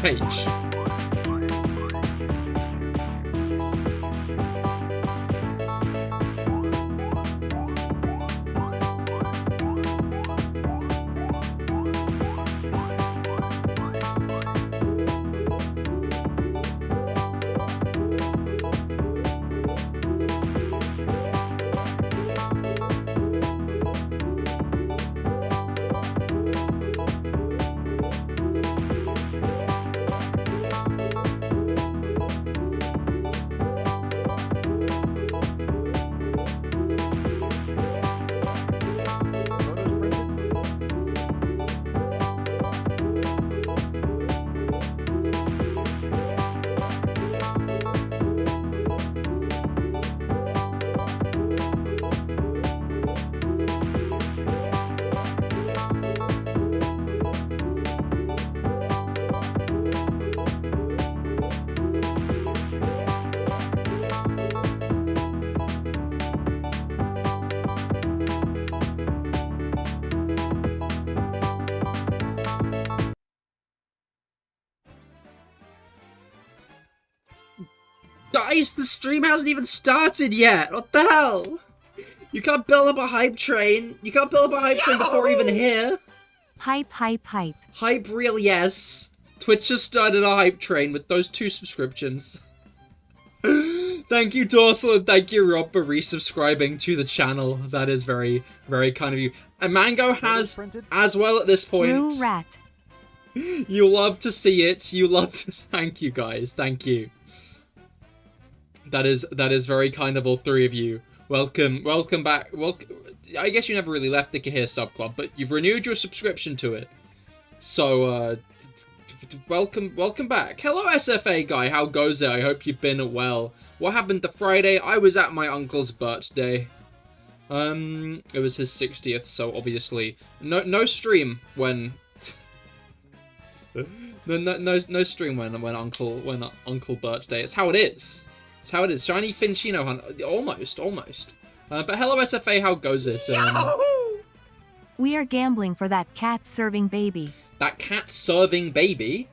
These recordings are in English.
Page. Guys, the stream hasn't even started yet! What the hell? You can't build up a hype train. You can't build up a hype train before we're even here. Hype, hype, hype. Hype real, yes. Twitch just started a hype train with those 2 subscriptions. Thank you, Dorsal, and thank you, Rob, for resubscribing to the channel. That is very, very kind of you. And Mango has, as well at this point. Rat. You love to see it. You love to... Thank you, guys. Thank you. That is very kind of all 3 of you. Welcome back. I guess you never really left the Cahir Sub Club, but you've renewed your subscription to it. So, welcome back. Hello, SFA guy. How goes it? I hope you've been well. What happened to Friday? I was at my uncle's birthday. It was his 60th, so obviously no stream when no stream when uncle birthday. It's how it is. It's how it is. Shiny Minccino hunt. Almost. But hello, SFA. How goes it? We are gambling for that cat-serving baby. That cat-serving baby?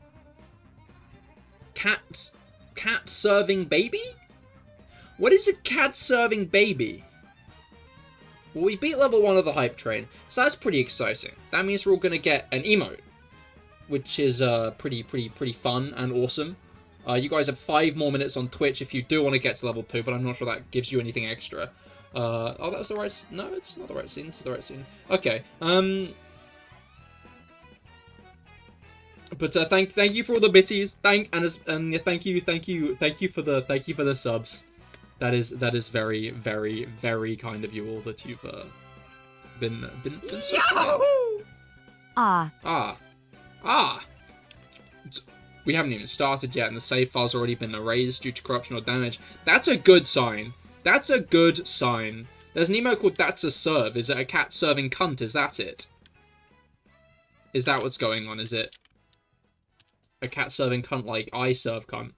Cat-serving baby? What is a cat-serving baby? Well, we beat level 1 of the hype train, so that's pretty exciting. That means we're all gonna get an emote, which is pretty fun and awesome. You guys have 5 more minutes on Twitch if you do want to get to level 2, but I'm not sure that gives you anything extra. Oh, that's the right... No, it's not the right scene. This is the right scene. Okay. But thank you for all the bitties. Thank you for the subs. That is very, very, very kind of you all that you've been so kind. We haven't even started yet, and the save file's already been erased due to corruption or damage. That's a good sign. That's a good sign. There's an emote called That's a Serve. Is it a cat serving cunt? Is that it? Is that what's going on? Is it a cat serving cunt like I serve cunt?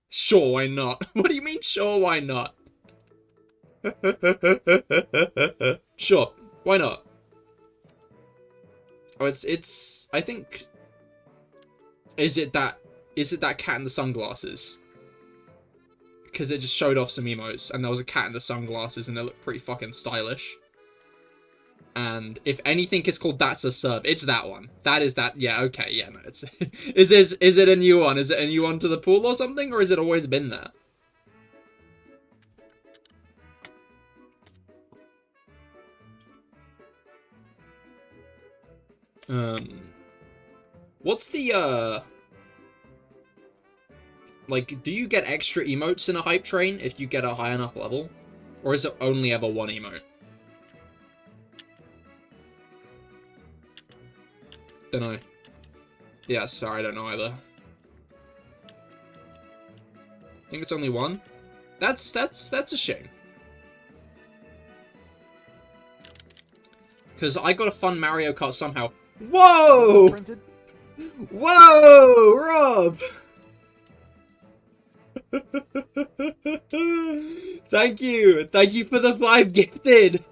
Sure, why not? What do you mean, sure, why not? Sure, why not? Oh, it's. I think. Is it that cat in the sunglasses? Because it just showed off some emotes, and there was a cat in the sunglasses, and it looked pretty fucking stylish. And if anything is called That's a Serve, it's that one. That is that. Yeah, okay, yeah, no, it's. Is it a new one? Is it a new one to the pool or something, or has it always been there? What's the, like, do you get extra emotes in a hype train if you get a high enough level? Or is it only ever 1 emote? Dunno. Yeah, that's fair, I don't know either. I think it's only 1? That's a shame. Because I got a fun Mario Kart somehow. Whoa! Whoa, Rob! Thank you for the 5 gifted.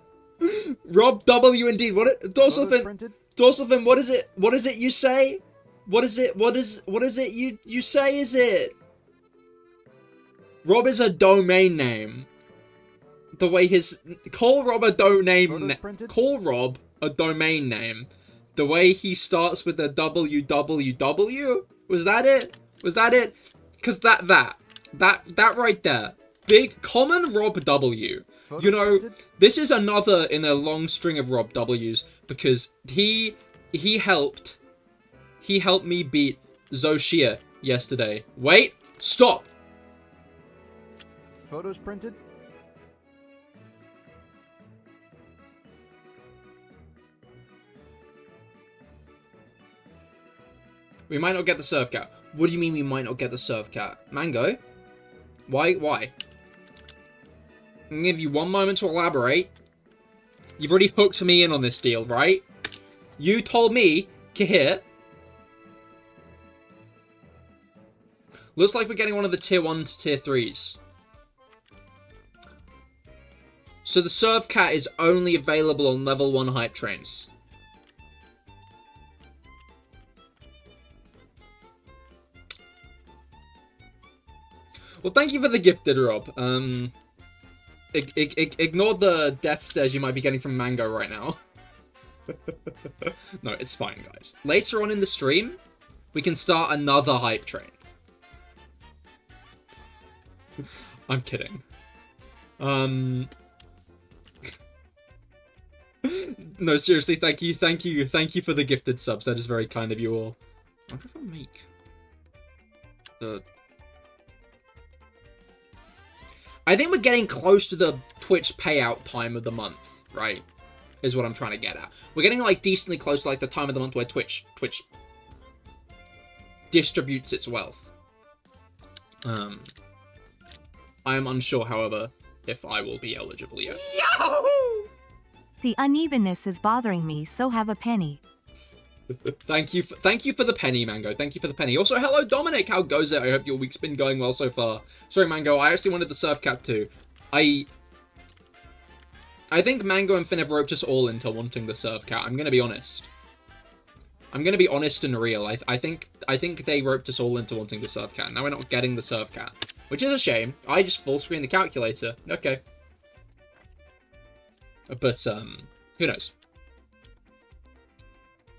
Rob W indeed. What Dorsalfin, what is it? What is it you say? What is it you say? Is it? Rob is a domain name. The way his call Rob a domain name. The way he starts with a www. Was that it? Was that it? Because that right there. Big common Rob W. You know, this is another in a long string of Rob W's because he helped me beat Zoshia yesterday. Wait, stop. Photos printed. We might not get the Surf Cat. What do you mean we might not get the Surf Cat? Mango? Why? I'm gonna give you one moment to elaborate. You've already hooked me in on this deal, right? You told me, Cahir. Looks like we're getting one of the tier 1 to tier 3s. So the Surf Cat is only available on level 1 hype trains. Well, thank you for the gifted, Rob. Ignore the death stares you might be getting from Mango right now. No, it's fine, guys. Later on in the stream, we can start another hype train. I'm kidding. No, seriously, thank you for the gifted subs. That is very kind of you all. I wonder if I'll make the... I think we're getting close to the Twitch payout time of the month, right? Is what I'm trying to get at. We're getting, like, decently close to, like, the time of the month where Twitch distributes its wealth. I am unsure, however, if I will be eligible yet. Yahoo! The unevenness is bothering me, so have a penny. Thank you for the penny, Mango. Thank you for the penny. Also, hello, Dominic. How goes it? I hope your week's been going well so far. Sorry, Mango. I actually wanted the Surf Cat too. I think Mango and Finn have roped us all into wanting the Surf Cat. I'm gonna be honest. I'm gonna be honest and real. I think they roped us all into wanting the Surf Cat. Now we're not getting the Surf Cat, which is a shame. I just full screen the calculator. Okay. But who knows?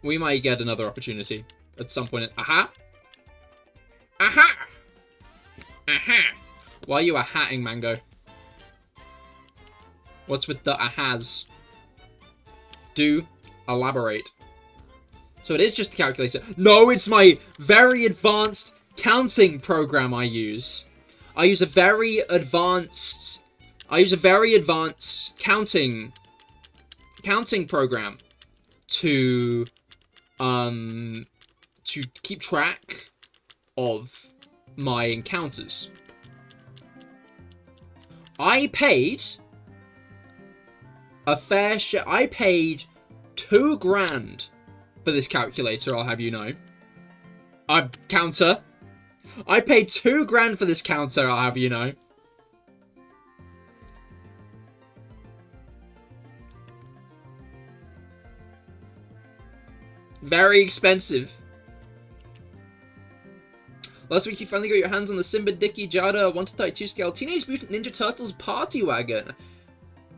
We might get another opportunity at some point. Aha! Aha! Aha! Why are you aha-ing, Mango? What's with the ahas? Do elaborate. So it is just the calculator. No, it's my very advanced counting program I use. I use a very advanced counting program to keep track of my encounters. I paid a fair share. I paid $2 grand for this calculator, I'll have you know. Counter. I paid $2 grand for this counter, I'll have you know. Very expensive. Last week you finally got your hands on the Simba Dicky Jada 1:32 scale Teenage Mutant Ninja Turtles Party Wagon.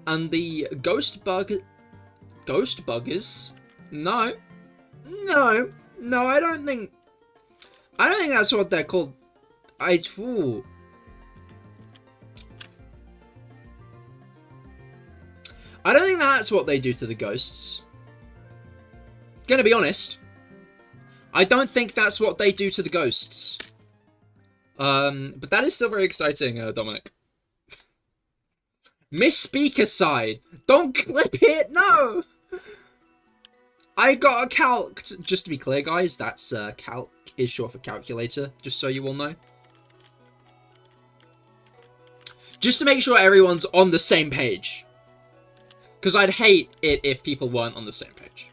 And the Ghost Buggers? No, I don't think that's what they're called. I don't think that's what they do to the ghosts. Gonna be honest. I don't think that's what they do to the ghosts. But that is still very exciting, Dominic. Misspeak aside. Don't clip it, no! I got a calc. Just to be clear, guys, that's calc is short for calculator, just so you all know. Just to make sure everyone's on the same page. Because I'd hate it if people weren't on the same page.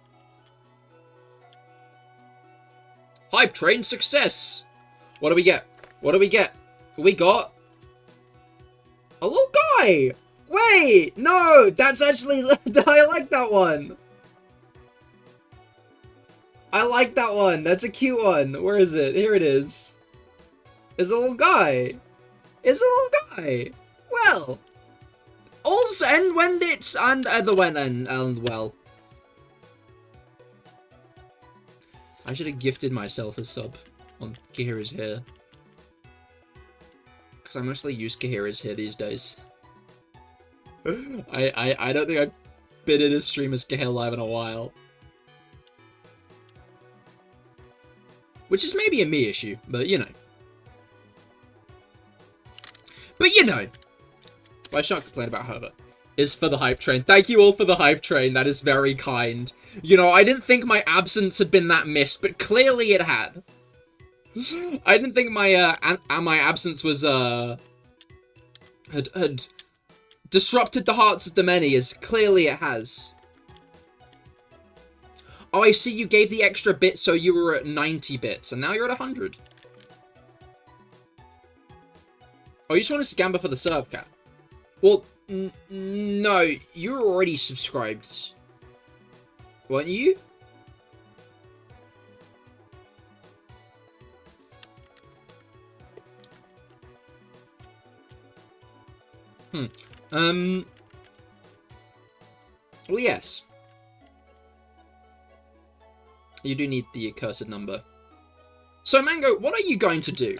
Hype train success! What do we get? What do we get? We got... a little guy! Wait! No! That's actually... I like that one! I like that one! That's a cute one! Where is it? Here it is. It's a little guy! It's a little guy! Well... also, and when it's... and the when and well... I should have gifted myself a sub on Cahir's hair. Because I mostly use Cahir's hair these days. I don't think I've been in a stream as CahirLIVE in a while. Which is maybe a me issue, but you know. But you know. What I shan't complain about, however, is for the hype train. Thank you all for the hype train. That is very kind. You know, I didn't think my absence had been that missed, but clearly it had. I didn't think my my absence was had disrupted the hearts of the many, as clearly it has. Oh, I see you gave the extra bit, so you were at 90 bits, and now you're at 100. Oh, you just wanted to gamble for the serve, cat? Well, no, you were already subscribed. Weren't you? Well, yes. You do need the accursed number. So, Mango, what are you going to do?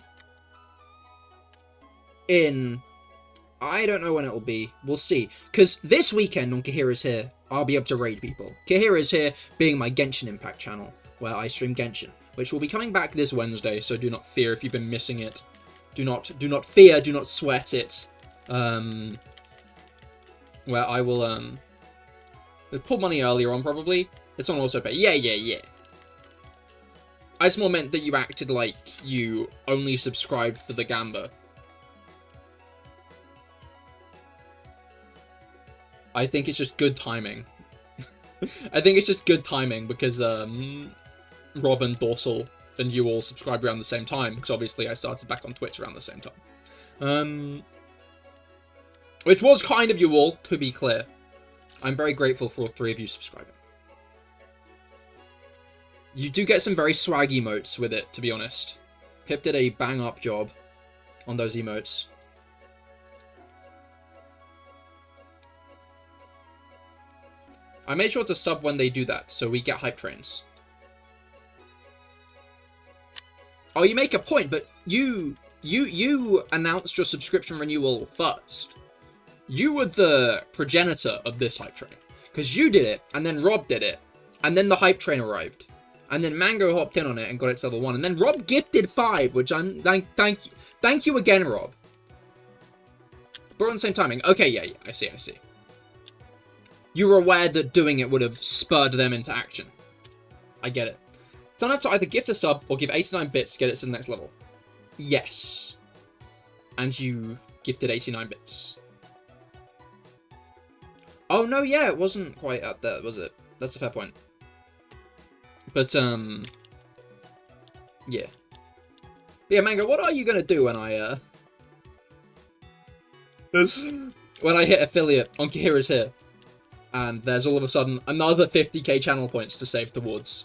I don't know when it will be. We'll see. Because this weekend on Cahir is Here, I'll be able to raid people. Cahir is Here being my Genshin Impact channel, where I stream Genshin, which will be coming back this Wednesday, so do not fear if you've been missing it. Do not fear, do not sweat it. Where I will, pull money earlier on, probably. It's on also pay. Yeah. I just more meant that you acted like you only subscribed for the Gamba. I think it's just good timing. I think it's just good timing because Rob and Dorsal and you all subscribed around the same time, because obviously I started back on Twitch around the same time. Which was kind of you all, to be clear. I'm very grateful for all three of you subscribing. You do get some very swag emotes with it, to be honest. Pip did a bang-up job on those emotes. I made sure to sub when they do that, so we get hype trains. Oh, you make a point, but you announced your subscription renewal first. You were the progenitor of this hype train. Because you did it, and then Rob did it, and then the hype train arrived. And then Mango hopped in on it and got its level 1, and then Rob gifted 5, which I'm... Thank you again, Rob. But we're on the same timing. Okay, yeah, I see. You were aware that doing it would have spurred them into action. I get it. So I have to either gift a sub or give 89 bits to get it to the next level. Yes. And you gifted 89 bits. Oh, no, yeah, it wasn't quite at there, was it? That's a fair point. But, yeah. Yeah, Mango, what are you going to do when I, when I hit affiliate on Cahir is Here? And there's all of a sudden another 50k channel points to save towards.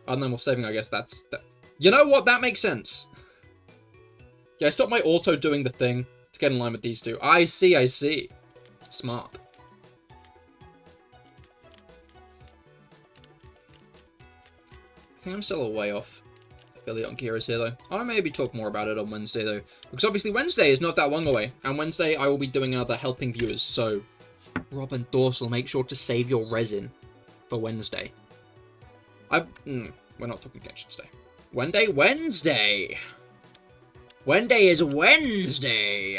And then we're saving, I guess that's... You know what? That makes sense. Yeah, I stopped my auto doing the thing to get in line with these two. I see. Smart. I think I'm still a way off affiliate on Cahir is Here, though. I'll maybe talk more about it on Wednesday, though. Because obviously Wednesday is not that long away. And Wednesday I will be doing other helping viewers, so... Rob and Dorsal, make sure to save your resin for Wednesday. We're not talking Genshin today. Wednesday! Wednesday is Wednesday!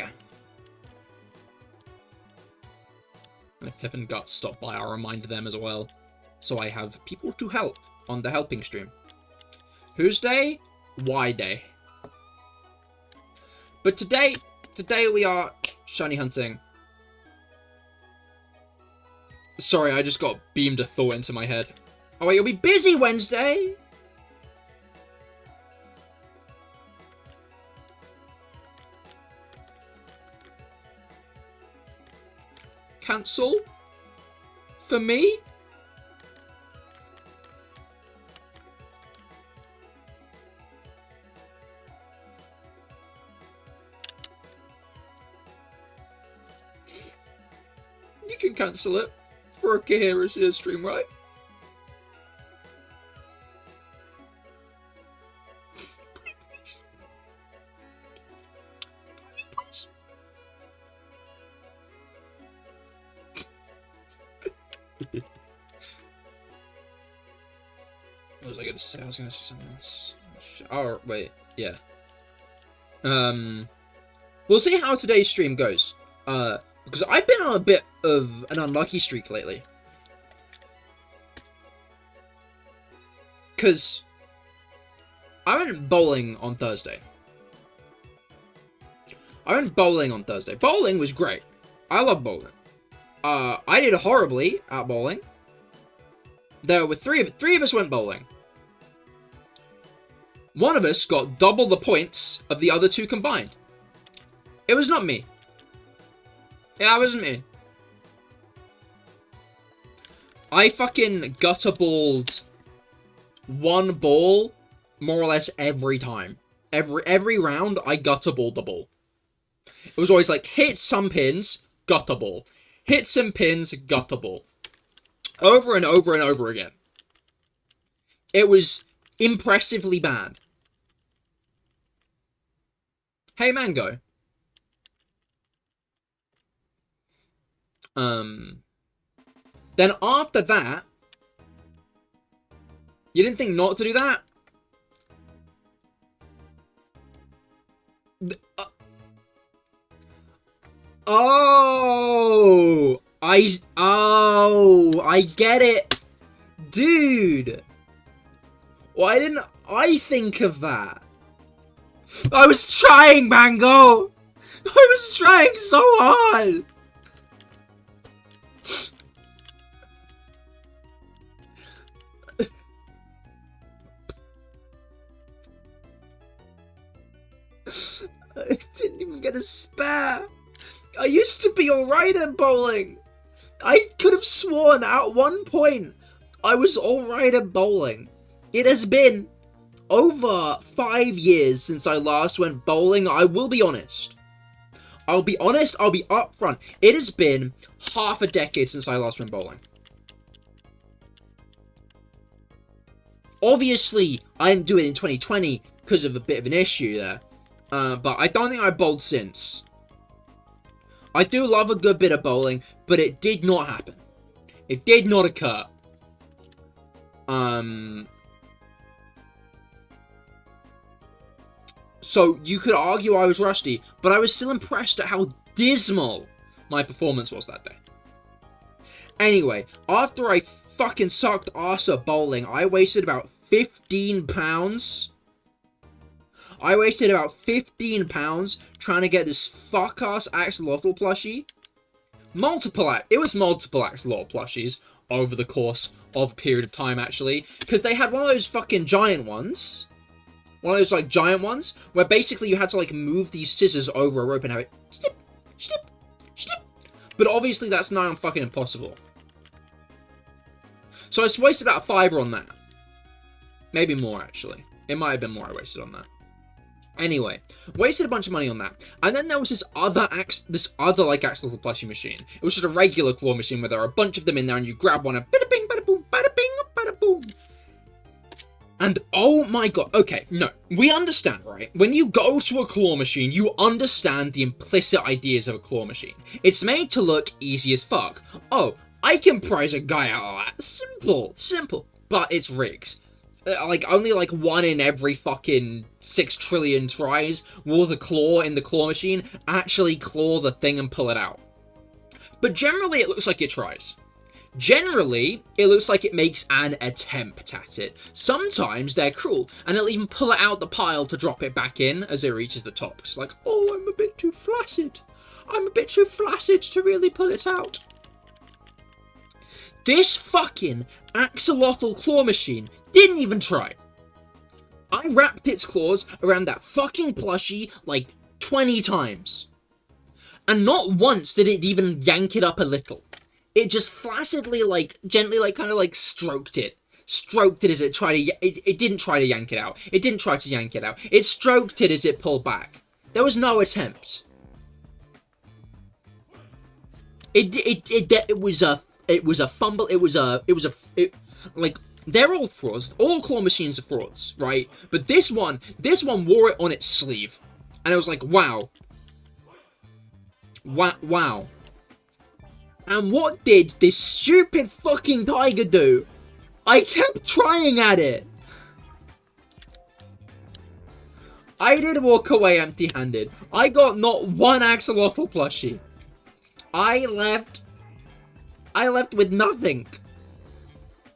And if Pip and Guts stop by, I'll remind them as well. So I have people to help on the helping stream. Whose day? Why day? But today we are shiny hunting. Sorry, I just got beamed a thought into my head. Oh wait, you'll be busy Wednesday? Cancel? For me? You can cancel it for a Cahir stream, right? What was I gonna say? I was gonna say something else. Oh, wait. Yeah. We'll see how today's stream goes. Because I've been on a bit of an unlucky streak lately. Because I went bowling on Thursday. Bowling was great. I love bowling. I did horribly at bowling. There were three of us went bowling. One of us got double the points of the other two combined. It was not me. Yeah, it wasn't me. I fucking gutter balled one ball more or less every time. Every round, I gutter balled the ball. It was always like, hit some pins, gutter ball. Hit some pins, gutter ball. Over and over and over again. It was impressively bad. Hey, Mango. Then after that, you didn't think not to do that? Oh, I get it. Dude. Why didn't I think of that? I was trying, Mango. I was trying so hard. I didn't even get a spare. I used to be alright at bowling. I could have sworn at one point I was alright at bowling. It has been over 5 years since I last went bowling. I will be honest. I'll be honest, I'll be upfront. It has been half a decade since I last went bowling. Obviously, I didn't do it in 2020 because of a bit of an issue there. But I don't think I bowled since. I do love a good bit of bowling, but it did not happen. It did not occur. So you could argue I was rusty, but I was still impressed at how dismal my performance was that day. Anyway, after I fucking sucked ass at bowling, I wasted about 15 pounds. I wasted about 15 pounds trying to get this fuck-ass axolotl plushie. It was multiple axolotl plushies over the course of a period of time, actually. Because they had one of those fucking giant ones. One of those, like, giant ones. Where basically you had to, like, move these scissors over a rope and have it snip, snip, snip. But obviously that's nigh on fucking impossible. So I just wasted about a $5 on that. Maybe more, actually. It might have been more I wasted on that. Anyway, wasted a bunch of money on that. And then there was this other like axolotl plushie machine. It was just a regular claw machine where there are a bunch of them in there and you grab one and bada bing, bada boom, bada bing, bada boom. And oh my god, okay, no, we understand, right? When you go to a claw machine, you understand the implicit ideas of a claw machine. It's made to look easy as fuck. Oh, I can prize a guy out of that. Simple, but it's rigged. Like, only like 1 in every fucking 6 trillion tries will the claw in the claw machine actually claw the thing and pull it out. But generally it looks like it tries. Generally, it looks like it makes an attempt at it. Sometimes they're cruel, and it'll even pull it out the pile to drop it back in as it reaches the top. It's like, oh, I'm a bit too flaccid. I'm a bit too flaccid to really pull it out. This fucking axolotl claw machine didn't even try. I wrapped its claws around that fucking plushie like 20 times. And not once did it even yank it up a little. It just flaccidly, like, gently, like, kind of, like, stroked it. Stroked it as it tried to... It didn't try to yank it out. It didn't try to yank it out. It stroked it as it pulled back. There was no attempt. It was a fumble. Like, they're all frauds. All claw machines are frauds, right? But this one wore it on its sleeve. And it was like, wow. Wow. And what did this stupid fucking tiger do? I kept trying at it. I did walk away empty-handed. I got not one axolotl plushie. I left with nothing.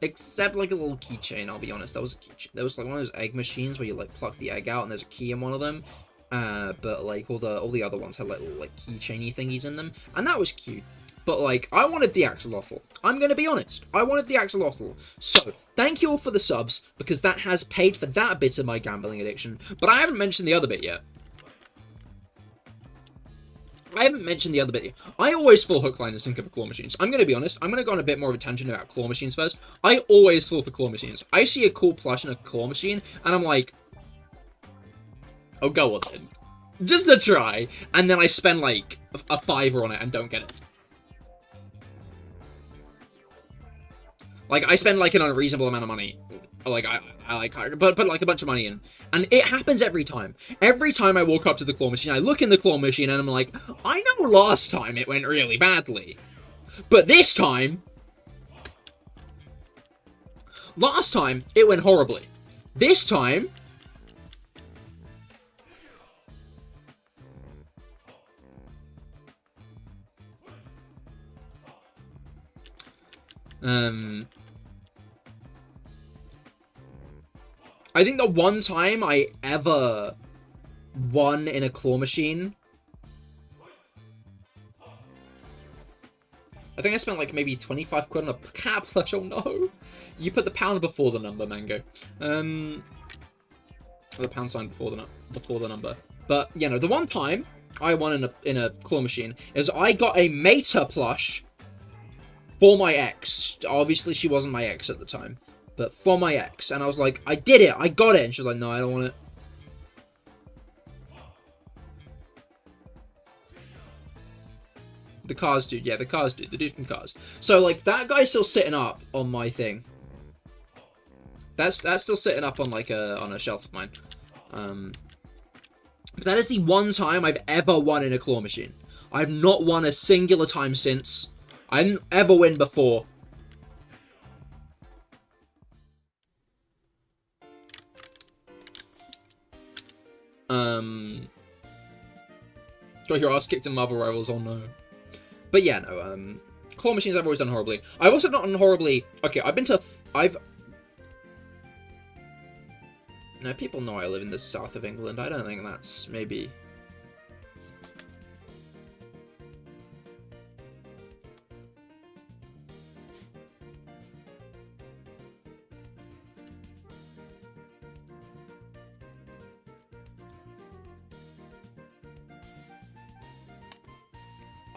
Except like a little keychain, I'll be honest. That was a keychain. That was like one of those egg machines where you like pluck the egg out and there's a key in one of them. But like all the other ones had like little like keychainy thingies in them. And that was cute. But, like, I wanted the axolotl. I'm going to be honest. I wanted the axolotl. So, thank you all for the subs, because that has paid for that bit of my gambling addiction. But I haven't mentioned the other bit yet. I always fall hook, line, and sinker for claw machines. I'm going to be honest. I'm going to go on a bit more of a tangent about claw machines first. I always fall for claw machines. I see a cool plush and a claw machine, and I'm like, oh, go on then. Just to try. And then I spend, like, a $5 on it and don't get it. Like, I spend, like, an unreasonable amount of money. Like, I put, like, a bunch of money in. And it happens every time. Every time I walk up to the claw machine, I look in the claw machine, and I'm like, I know last time it went really badly. But this time... Last time, it went horribly. This time... I think the one time I ever won in a claw machine, I think I spent like maybe 25 quid on a cat plush. Oh no! You put the pound before the number, Mango. The pound sign before the number. But you know, the one time I won in a claw machine is I got a Meta plush for my ex. Obviously, she wasn't my ex at the time. But for my ex. And I was like, I did it. I got it. And she was like, no, I don't want it. The Cars dude. Yeah, the Cars dude. The dude from Cars. So, like, that guy's still sitting up on my thing. That's still sitting up on, like, on a shelf of mine. But that is the one time I've ever won in a claw machine. I've not won a singular time since. I didn't ever win before. Got your ass kicked in Marvel Rivals, oh no. But yeah, no, claw machines I've always done horribly. I've also done horribly... Okay, I've been to... No, people know I live in the south of England. I don't think that's maybe...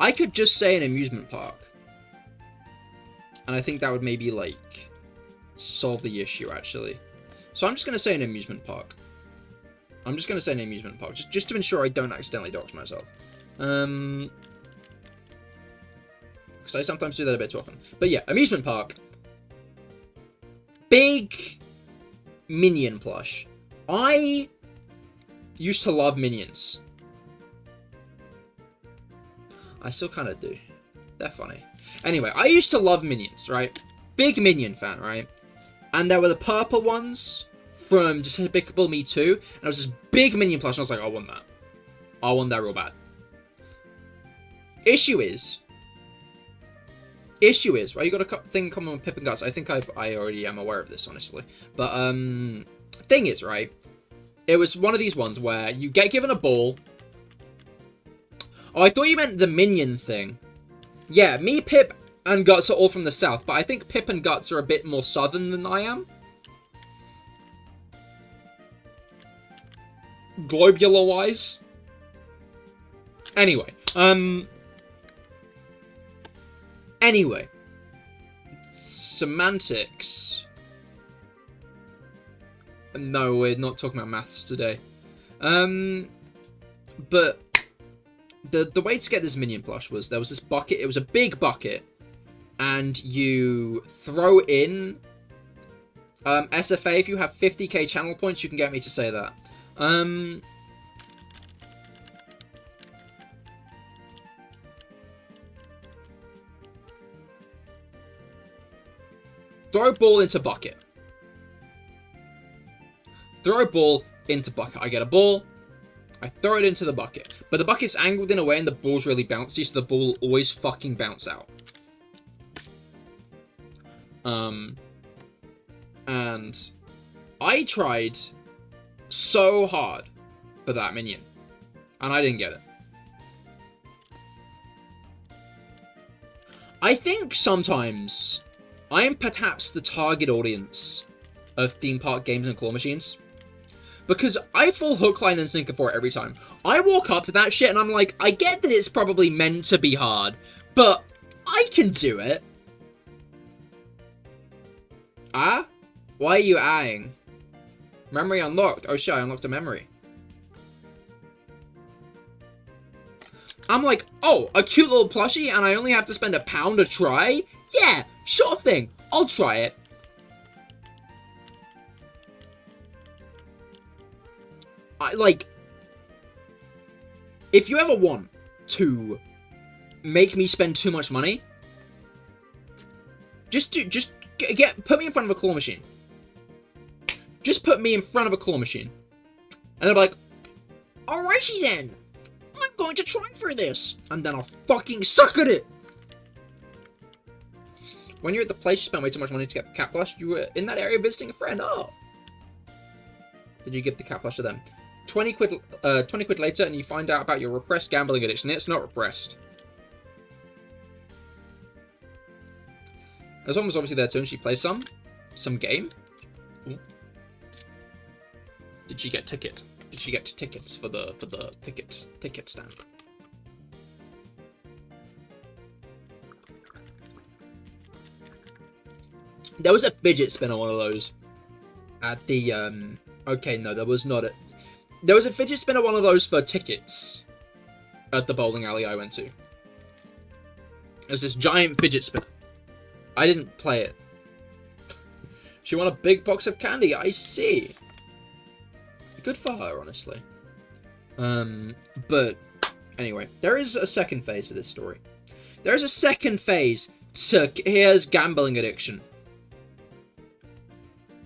I could just say an amusement park. And I think that would maybe, like, solve the issue, actually. So I'm just going to say an amusement park. Just to ensure I don't accidentally dox myself. Because I sometimes do that a bit too often. But yeah, amusement park. Big Minion plush. I used to love Minions. I still kind of do. They're funny. Anyway, I used to love Minions, right? Big Minion fan, right? And there were the purple ones from Despicable Me 2. And it was this big Minion plush, and I was like, I want that. I want that real bad. Issue is, issue is, right, you got a thing in common with Pip and Guts. I think I already am aware of this, honestly. But, thing is, right, it was one of these ones where you get given a ball. Oh, I thought you meant the minion thing. Yeah, me, Pip, and Guts are all from the south, but I think Pip and Guts are a bit more southern than I am. Globular-wise. Anyway, Anyway. Semantics. No, we're not talking about maths today. But the way to get this minion plush was there was this bucket. It was a big bucket, and you throw in SFA. If you have 50k channel points, you can get me to say that. Throw ball into bucket. Throw ball into bucket. I get a ball. I throw it into the bucket. But the bucket's angled in a way and the ball's really bouncy, so the ball will always fucking bounce out. And I tried so hard for that minion. And I didn't get it. I think sometimes I am perhaps the target audience of theme park games and claw machines. Because I fall hook, line, and sinker for it every time. I walk up to that shit and I'm like, I get that it's probably meant to be hard, but I can do it. Ah? Why are you eyeing? Memory unlocked. Oh shit, I unlocked a memory. I'm like, oh, a cute little plushie and I only have to spend £1 to try? Yeah, sure thing. I'll try it. If you ever want to make me spend too much money, put me in front of a claw machine. Just put me in front of a claw machine. And they'll be like, alrighty then, I'm going to try for this. And then I'll fucking suck at it. When you're at the place you spent way too much money to get the cat plush, you were in that area visiting a friend. Oh. Did you give the cat plush to them? 20 quid later and you find out about your repressed gambling addiction. It's not repressed. This one was obviously there too, and she plays some game. Ooh. Did she get ticket? Did she get tickets for the ticket stand? There was a fidget spinner one of those at the okay, no, there was not. There was a fidget spinner one of those for tickets at the bowling alley I went to. It was this giant fidget spinner. I didn't play it. She won a big box of candy. I see. Good for her, honestly. But anyway, there is a second phase to this story. There is a second phase to Cahir's gambling addiction,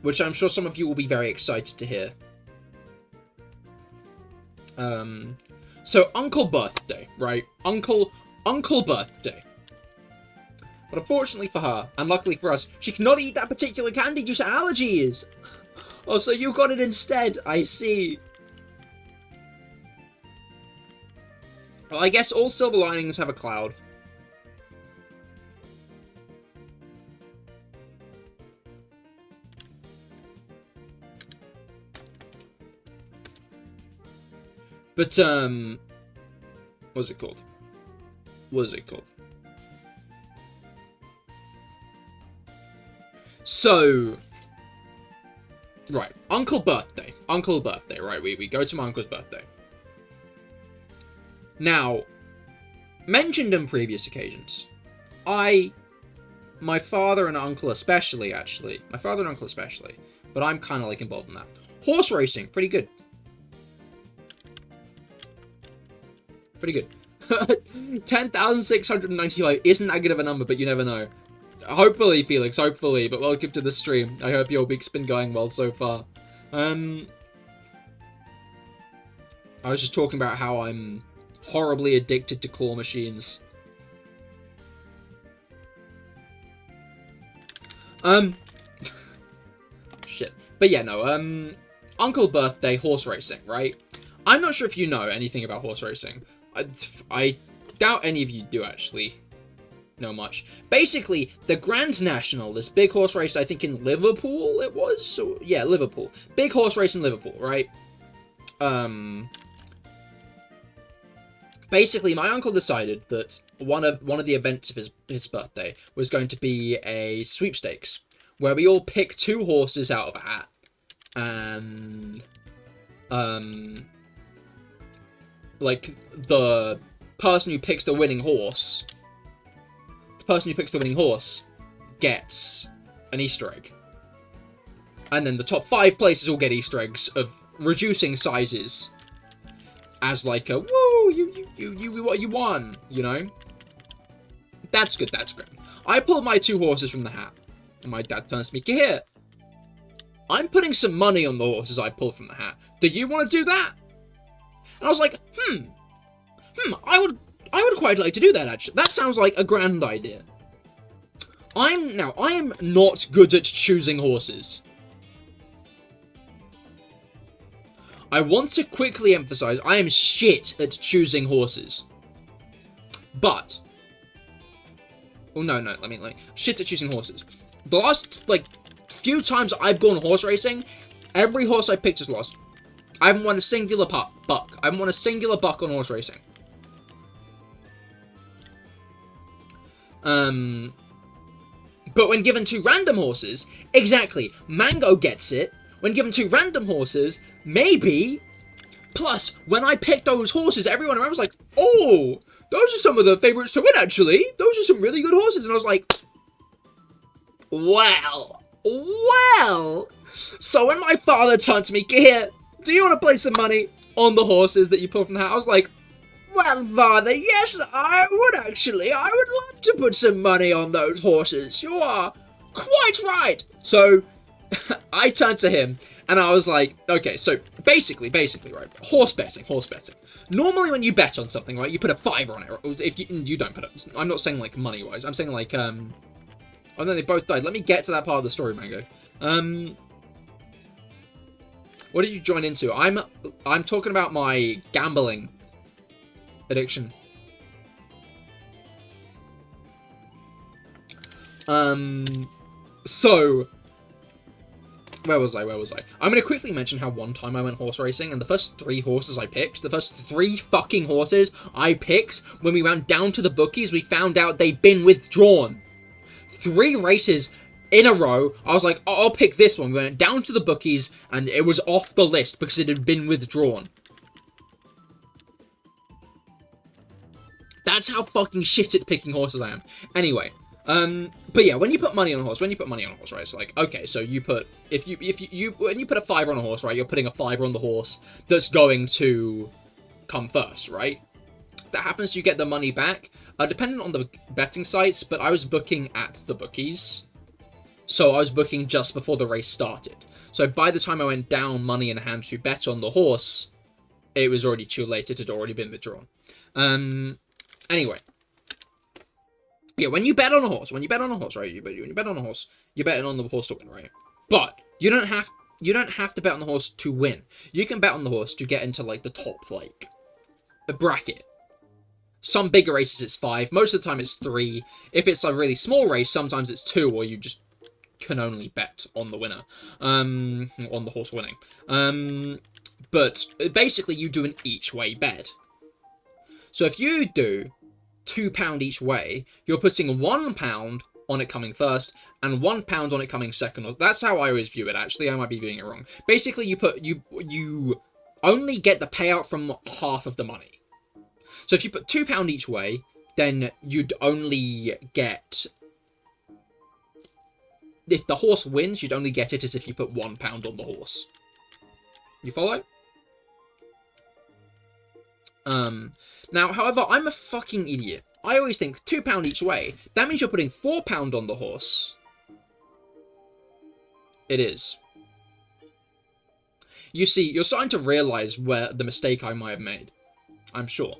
which I'm sure some of you will be very excited to hear. So Uncle Birthday, right? Uncle Birthday. But unfortunately for her, and luckily for us, she cannot eat that particular candy due to allergies. Oh, so you got it instead. I see. Well, I guess all silver linings have a cloud. But, what's it called? So, right, Uncle Birthday, right, we go to my uncle's birthday. Now, mentioned in previous occasions, my father and uncle especially, but I'm kind of like involved in that. Horse racing, pretty good. 10,695 isn't that good of a number, but you never know. Hopefully, Felix, hopefully, but welcome to the stream. I hope your week's been going well so far. I was just talking about how I'm horribly addicted to claw machines. Shit. But yeah, no, Uncle Birthday horse racing, right? I'm not sure if you know anything about horse racing. I doubt any of you do, actually know much. Basically, the Grand National, this big horse race, I think in Liverpool it was? So, yeah, Liverpool. Big horse race in Liverpool, right? Basically, my uncle decided that one of the events of his birthday was going to be a sweepstakes, where we all pick 2 horses out of a hat, and like the person who picks the winning horse, gets an Easter egg, and then the top 5 places all get Easter eggs of reducing sizes, as like a woo, you won, you know. That's good. That's great. I pulled my 2 horses from the hat, and my dad turns to me, Cahir, I'm putting some money on the horses I pulled from the hat. Do you want to do that? And I was like, I would quite like to do that, actually. That sounds like a grand idea. I am not good at choosing horses. I want to quickly emphasize, I am shit at choosing horses. But, oh no, let me, shit at choosing horses. The last, few times I've gone horse racing, every horse I picked has lost. I haven't won a singular buck. I haven't won a singular buck on horse racing. But when given 2 random horses, exactly, Mango gets it. When given 2 random horses, maybe. Plus, when I picked those horses, everyone around was like, oh, those are some of the favorites to win, actually. Those are some really good horses. And I was like, well. So when my father turned to me, Cahir, do you want to place some money on the horses that you pulled from the hat? I was like, well, father, yes, I would actually. I would love to put some money on those horses. You are quite right. So I turned to him and I was like, okay, so basically, right, horse betting. Normally when you bet on something, right, you put a $5 on it. Or if you don't put it, I'm not saying like money-wise. I'm saying like, oh no, they both died. Let me get to that part of the story, Mango. What did you join into? I'm talking about my gambling addiction. So where was I? I'm going to quickly mention how one time I went horse racing, and the first 3 horses I picked, the first 3 fucking horses I picked, when we went down to the bookies, we found out they'd been withdrawn. 3 races in a row, I was like, oh, I'll pick this one. We went down to the bookies, and it was off the list because it had been withdrawn. That's how fucking shit at picking horses I am. Anyway, but yeah, when you put money on a horse, right, it's like, okay, so you put, when you put a $5 on a horse, right, you're putting a $5 on the horse that's going to come first, right? That happens, you get the money back, depending on the betting sites, but I was booking at the bookies, so I was booking just before the race started. So by the time I went down money in hand to bet on the horse, it was already too late, it had already been withdrawn. Anyway. Yeah, when you bet on a horse, right, when you bet on a horse, you're betting on the horse to win, right? But you don't have to bet on the horse to win. You can bet on the horse to get into, like, the top, like, a bracket. Some bigger races it's 5, most of the time it's 3. If it's a really small race, sometimes it's 2, or you just can only bet on the winner. On the horse winning. But basically you do an each way bet. So if you do £2 each way, you're putting £1 on it coming first and £1 on it coming second. That's how I always view it, actually. I might be viewing it wrong. Basically, you only get the payout from half of the money. So if you put £2 each way, then you'd only get, if the horse wins, you'd only get it as if you put £1 on the horse. You follow? Now, however, I'm a fucking idiot. I always think £2 each way. That means you're putting £4 on the horse. It is. You see, you're starting to realise where the mistake I might have made. I'm sure.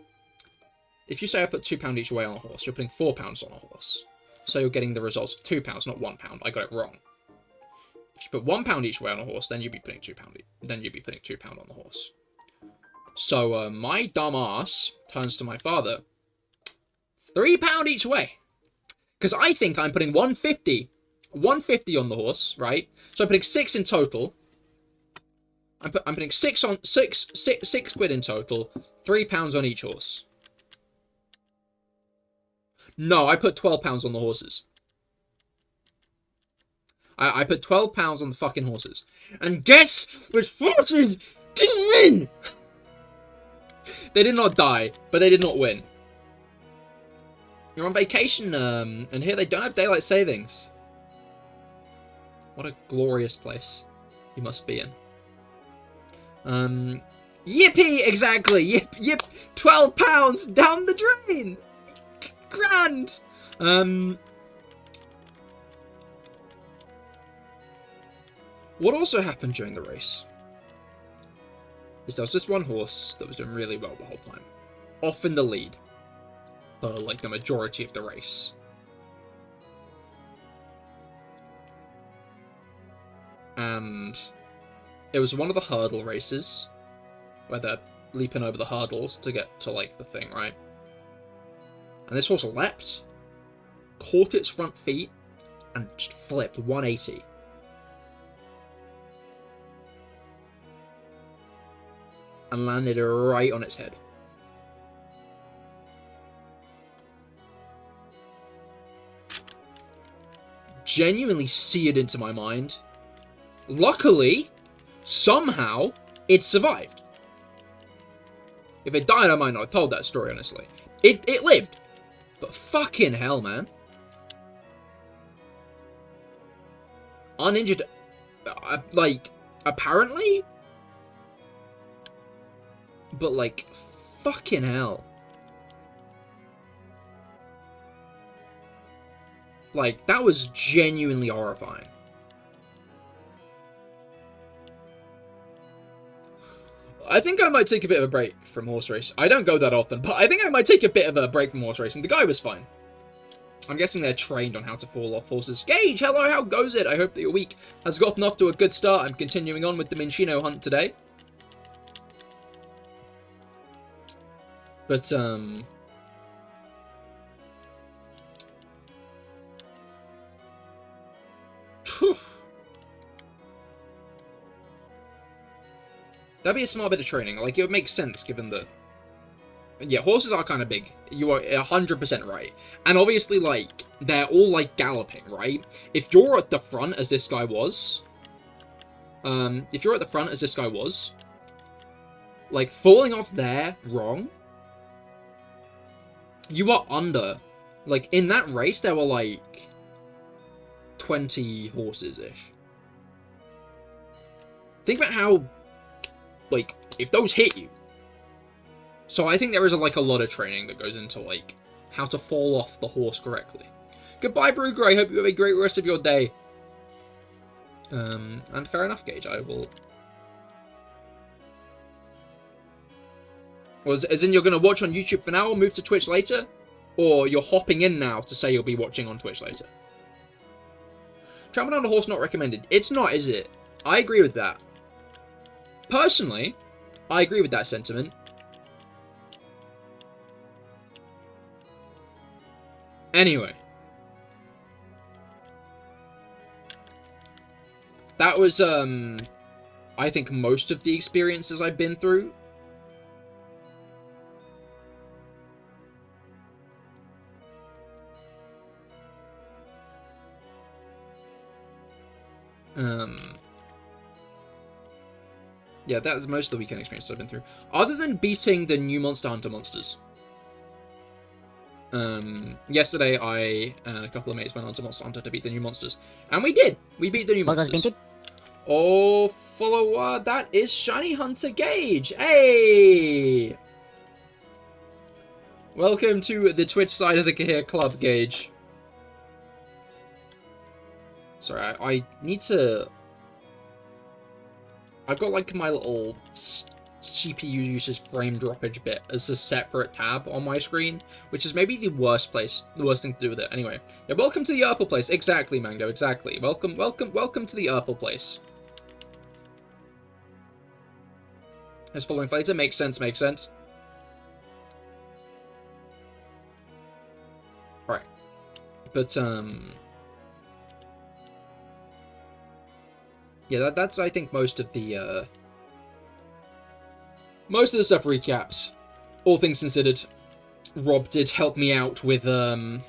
If you say I put £2 each way on a horse, you're putting £4 on a horse. So you're getting the results of £2, not £1. I got it wrong. If you put £1 each way on a horse, then you'd be putting £2. Then you'd be putting £2 on the horse. So my dumb ass turns to my father. £3 each way. Because I think I'm putting 150 on the horse, right? So I'm putting 6 in total. I'm putting six quid in total, £3 on each horse. No, I put £12 on the horses. I put £12 on the fucking horses. And guess which horses didn't win? They did not die, but they did not win. You're on vacation, and here they don't have daylight savings. What a glorious place you must be in. Yippee! Exactly! Yip! £12 down the drain! Grand! What also happened during the race is there was this one horse that was doing really well the whole time. Off in the lead for, like, the majority of the race. And it was one of the hurdle races where they're leaping over the hurdles to get to, like, the thing, right? And this horse leapt, caught its front feet, and just flipped 180. And landed right on its head. Genuinely seared into my mind. Luckily, somehow, it survived. If it died, I might not have told that story, honestly. It lived. But fucking hell, man. Uninjured. Like, apparently? But, like, fucking hell. Like, that was genuinely horrifying. I think I might take a bit of a break from horse racing. I don't go that often, but I think I might take a bit of a break from horse racing. The guy was fine. I'm guessing they're trained on how to fall off horses. Gage, hello, how goes it? I hope that your week has gotten off to a good start. I'm continuing on with the Minccino hunt today. But, Whew. That'd be a smart bit of training. Like, it would make sense given that... Yeah, horses are kind of big. You are 100% right. And obviously, like, they're all, like, galloping, right? If you're at the front, as this guy was... like, falling off there wrong... You are under... Like, in that race, there were, like... 20 horses-ish. Think about how... Like, if those hit you. So I think there is, like, a lot of training that goes into, like, how to fall off the horse correctly. Goodbye, Brugger. I hope you have a great rest of your day. And fair enough, Gage. I will... Well, as in you're going to watch on YouTube for now or move to Twitch later? Or you're hopping in now to say you'll be watching on Twitch later? Trampling on a horse not recommended. It's not, is it? I agree with that. Personally, I agree with that sentiment. Anyway. That was, I think most of the experiences I've been through. Yeah, that was most of the weekend experiences I've been through. Other than beating the new Monster Hunter monsters. Yesterday, I and a couple of mates went on to Monster Hunter to beat the new monsters. And we did! We beat the new monsters. Oh, follower, that is Shiny Hunter Gage! Hey! Welcome to the Twitch side of the Cahir Club, Gage. Sorry, I need to... I've got, like, my little CPU usage frame droppage bit as a separate tab on my screen, which is maybe the worst thing to do with it. Anyway, yeah, welcome to the Urple place. Exactly, Mango, exactly. Welcome to the Urple place. As following later, makes sense. Right. But, yeah, that's, I think, most of the stuff recaps. All things considered, Rob did help me out with, the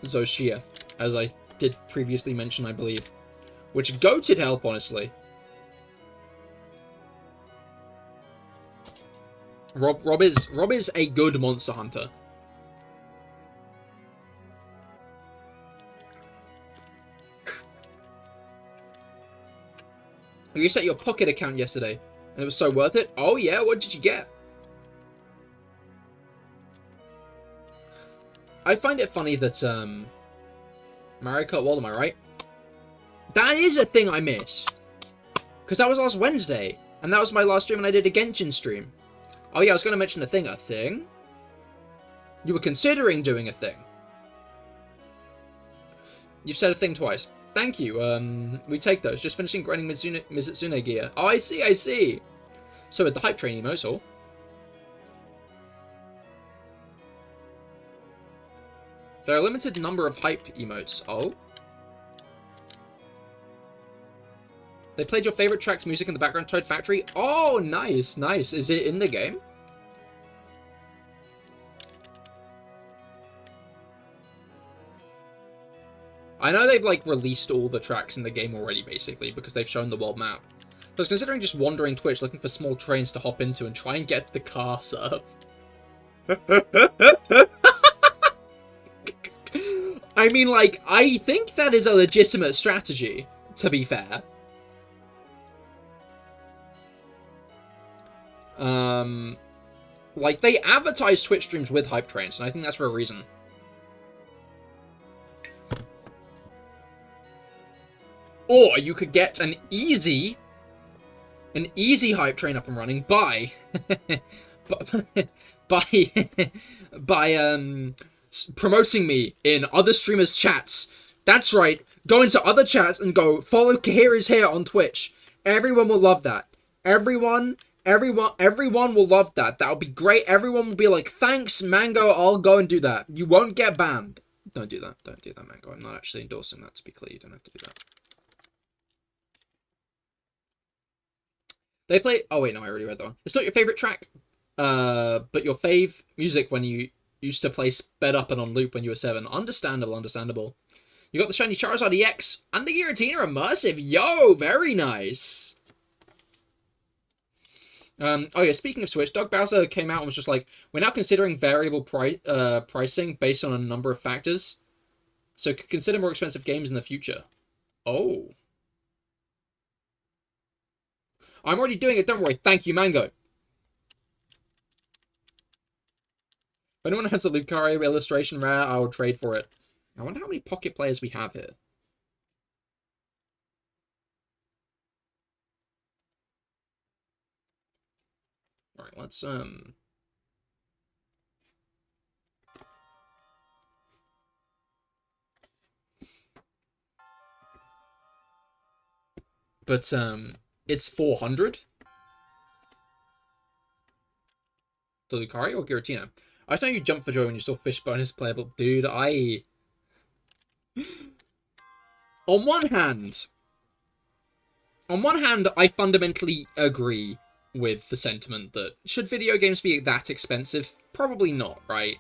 Zoshia, as I did previously mention, I believe. Which goated help, honestly. Rob is a good monster hunter. You set your Pocket account yesterday, and it was so worth it. Oh yeah, what did you get? I find it funny that Mario Kart World, am I right? That is a thing I missed, because that was last Wednesday, and that was my last stream, and I did a Genshin stream. Oh yeah, I was going to mention a thing. A thing? You were considering doing a thing. You've said a thing twice. Thank you. We take those. Just finishing grinding Minccino gear. Oh, I see. So with the hype train emotes, or? There are a limited number of hype emotes. Oh. They played your favorite track's music in the background, Toad Factory. Oh, nice. Is it in the game? I know they've, like, released all the tracks in the game already, basically, because they've shown the world map. So I was considering just wandering Twitch, looking for small trains to hop into and try and get the car serve. I mean, like, I think that is a legitimate strategy, to be fair. Like, they advertise Twitch streams with hype trains, and I think that's for a reason. Or you could get an easy hype train up and running by promoting me in other streamers' chats. That's right. Go into other chats and go, follow Cahir is here on Twitch. Everyone will love that. Everyone will love that. That'll be great. Everyone will be like, thanks, Mango, I'll go and do that. You won't get banned. Don't do that. Don't do that, Mango. I'm not actually endorsing that, to be clear. You don't have to do that. They play... Oh, wait, no, I already read that one. It's not your favourite track, but your fave music when you used to play sped up and on loop when you were 7. Understandable. You got the shiny Charizard EX and the Giratina Immersive. Yo, very nice. Oh yeah, speaking of Switch, Doug Bowser came out and was just like, we're now considering variable pricing based on a number of factors. So consider more expensive games in the future. Oh. I'm already doing it, don't worry. Thank you, Mango. If anyone has the Lucario illustration rare, I will trade for it. I wonder how many Pocket players we have here. Alright, let's, But, it's 400? The Lucario or Giratina? I just know you jump for joy when you saw Fish bonus playable. Dude, On one hand, I fundamentally agree with the sentiment that should video games be that expensive? Probably not, right?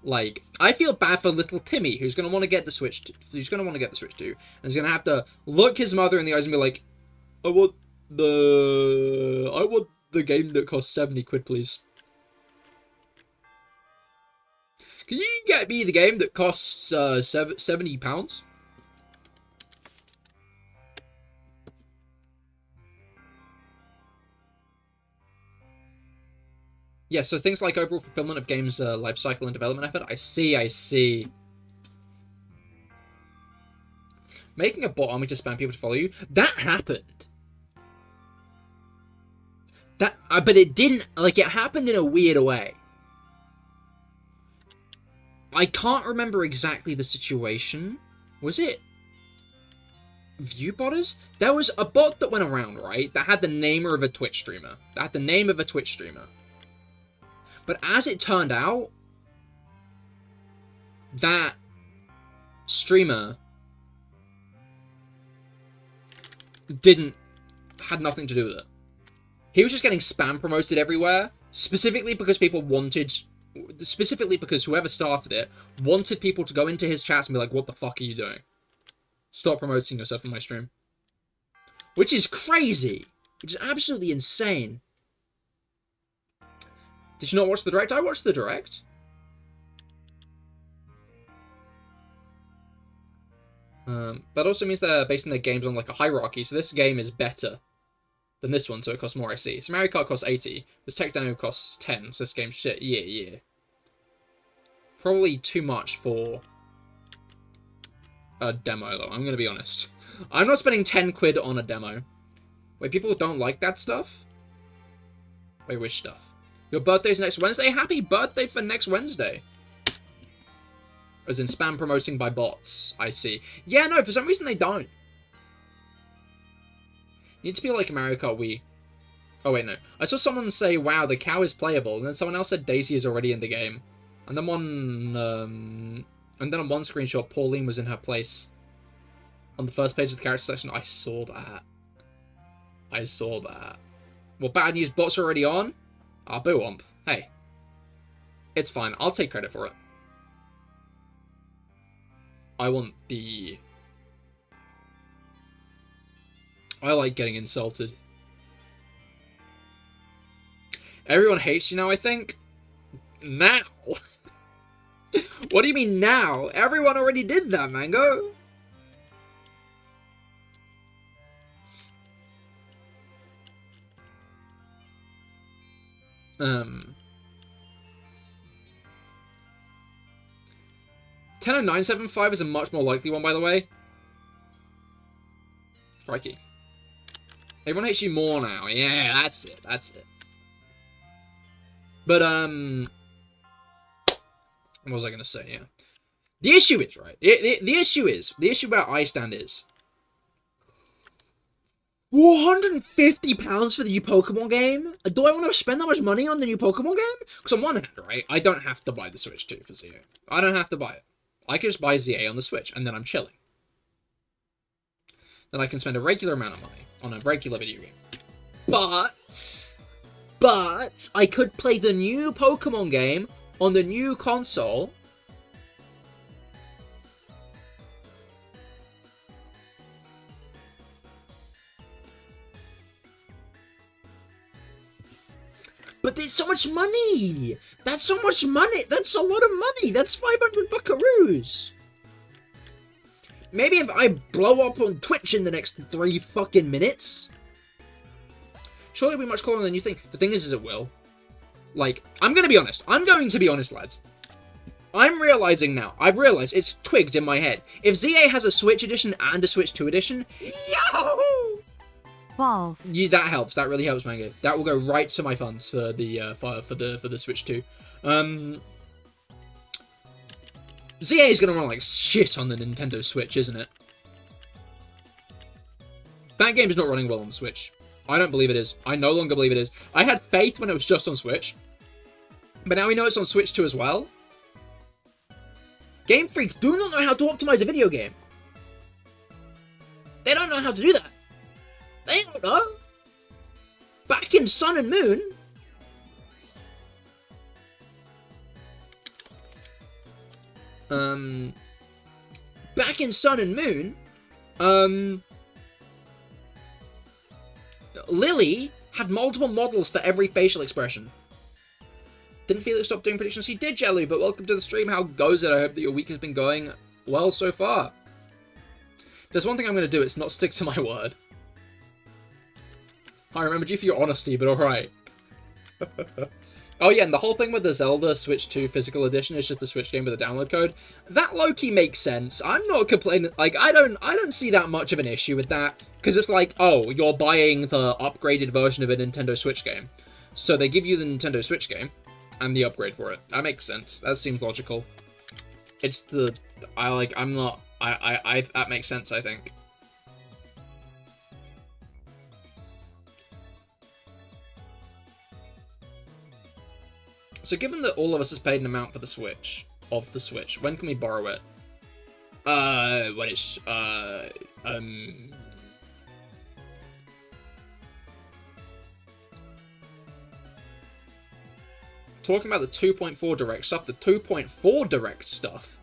Like, I feel bad for little Timmy, who's going to want to get the Switch too, and he's going to have to look his mother in the eyes and be like, I want the game that costs 70 quid, please. Can you get me the game that costs 70 pounds? Yeah, so things like overall fulfillment of games' life cycle and development effort. I see. Making a bot army to spam people to follow you. That happened. But it didn't, like, it happened in a weird way. I can't remember exactly the situation. Was it Viewbotters? There was a bot that went around, right, that had the name of a Twitch streamer. But as it turned out, that streamer had nothing to do with it. He was just getting spam promoted everywhere, specifically because whoever started it wanted people to go into his chats and be like, what the fuck are you doing? Stop promoting yourself on my stream. Which is crazy. Which is absolutely insane. Did you not watch the direct? I watched the direct. That also means they're basing their games on like a hierarchy, so this game is better than this one, so it costs more, I see. So Mario Kart costs 80, this tech demo costs 10, so this game's shit. Yeah. Probably too much for a demo, though, I'm gonna be honest. I'm not spending 10 quid on a demo. Wait, people don't like that stuff? Wait, which stuff? Your birthday's next Wednesday? Happy birthday for next Wednesday! As in spam promoting by bots, I see. Yeah, no, for some reason they don't. Need to be like a Mario Kart Wii. Oh wait, no. I saw someone say, wow, the cow is playable, and then someone else said Daisy is already in the game. And then on one screenshot, Pauline was in her place. On the first page of the character section, I saw that. Well, bad news, bots are already on? Ah, boo-womp. Hey. It's fine, I'll take credit for it. I like getting insulted. Everyone hates you now, I think? Now? What do you mean now? Everyone already did that, Mango! 100975 is a much more likely one, by the way. Crikey. Everyone hates you more now. Yeah, that's it. But, what was I going to say? Yeah. The issue is, right? The issue about iStand is £450 for the new Pokemon game? Do I want to spend that much money on the new Pokemon game? Because on one hand, right, I don't have to buy the Switch 2 for ZA. I don't have to buy it. I can just buy ZA on the Switch, and then I'm chilling. Then I can spend a regular amount of money on a regular video game. But I could play the new Pokemon game on the new console. But there's so much money! That's so much money! That's a lot of money! That's 500 buckaroos! Maybe if I blow up on Twitch in the next 3 fucking minutes. Surely it'll be much cooler than the new thing. The thing is it will. Like, I'm going to be honest. I'm going to be honest, lads. I'm realizing now. I've realized it's twigged in my head. If ZA has a Switch edition and a Switch 2 edition, yahoo! Balls. Yeah, that helps. That really helps, Mango. That will go right to my funds for the for the Switch 2. ZA is gonna run like shit on the Nintendo Switch, isn't it? That game is not running well on Switch. I don't believe it is. I no longer believe it is. I had faith when it was just on Switch, but now we know it's on Switch 2 as well. Game Freak do not know how to optimize a video game. They don't know how to do that. They don't know. Back in Sun and Moon. Back in Sun and Moon, Lily had multiple models for every facial expression. Didn't Felix stop doing predictions? He did, Jelly, but welcome to the stream. How goes it? I hope that your week has been going well so far. There's one thing I'm going to do, it's not stick to my word. I remembered you for your honesty, but alright. Oh yeah, and the whole thing with the Zelda Switch 2 physical edition is just the Switch game with a download code. That low-key makes sense. I'm not complaining. Like, I don't see that much of an issue with that, because it's like, oh, you're buying the upgraded version of a Nintendo Switch game, so they give you the Nintendo Switch game and the upgrade for it. That makes sense. That seems logical. It's the that makes sense, I think. So given that all of us has paid an amount for the Switch, when can we borrow it? When it's, talking about the 2.4 Direct stuff, the 2.4 Direct stuff.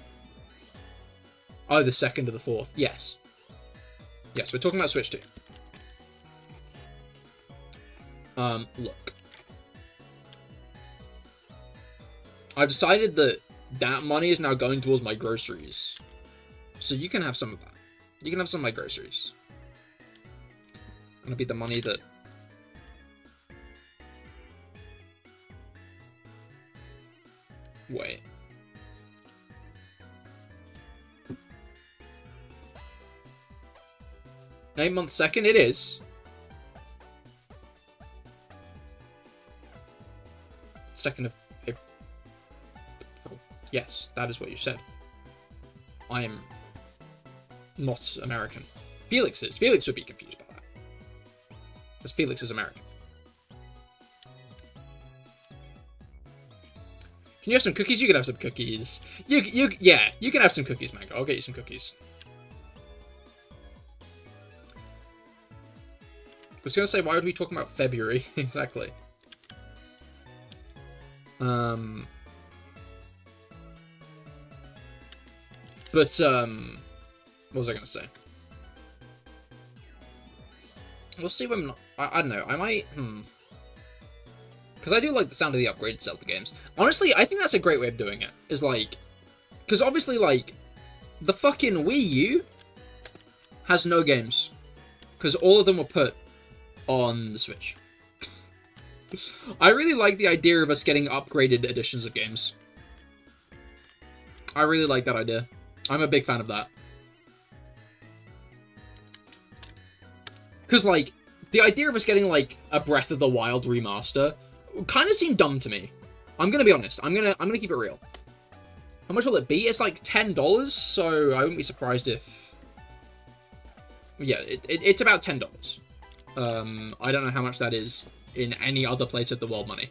Oh, the 2nd to the 4th, yes. Yes, we're talking about Switch 2. Look. I've decided that that money is now going towards my groceries. So you can have some of that. You can have some of my groceries. Gonna be the money that... Wait. $8-month second? It is. 2nd of April. Yes, that is what you said. I am not American. Felix is. Felix would be confused by that. Because Felix is American. Can you have some cookies? You can have some cookies. Yeah, you can have some cookies, Mango. I'll get you some cookies. I was gonna say, why would we talk about February? Exactly. But, what was I gonna say? We'll see when... I don't know, I might... Because I do like the sound of the upgraded Zelda games. Honestly, I think that's a great way of doing it. Is like... Because obviously, like, the fucking Wii U has no games. Because all of them were put on the Switch. I really like the idea of us getting upgraded editions of games. I really like that idea. I'm a big fan of that. Because, like, the idea of us getting, like, a Breath of the Wild remaster kind of seemed dumb to me. I'm gonna be honest. I'm gonna keep it real. How much will it be? It's like $10, so I wouldn't be surprised if... Yeah, it's about $10. I don't know how much that is in any other place of the world money.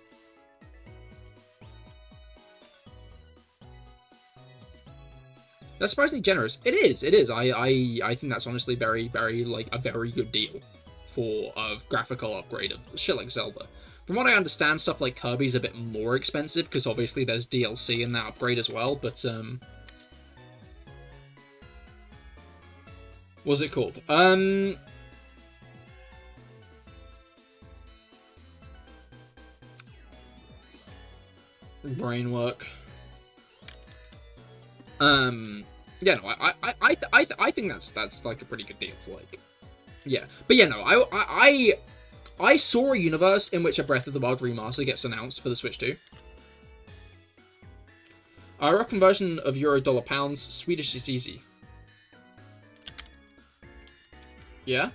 That's surprisingly generous. It is. I think that's honestly very, very, like, a very good deal for a graphical upgrade of shit like Zelda. From what I understand, stuff like Kirby's a bit more expensive, because obviously there's DLC in that upgrade as well, but, what's it called? Brain work. Yeah, no, I think that's like a pretty good deal for, like, yeah. But yeah, no, I saw a universe in which a Breath of the Wild remaster gets announced for the Switch 2. Our conversion of euro, dollar, pounds, Swedish is easy. Yeah?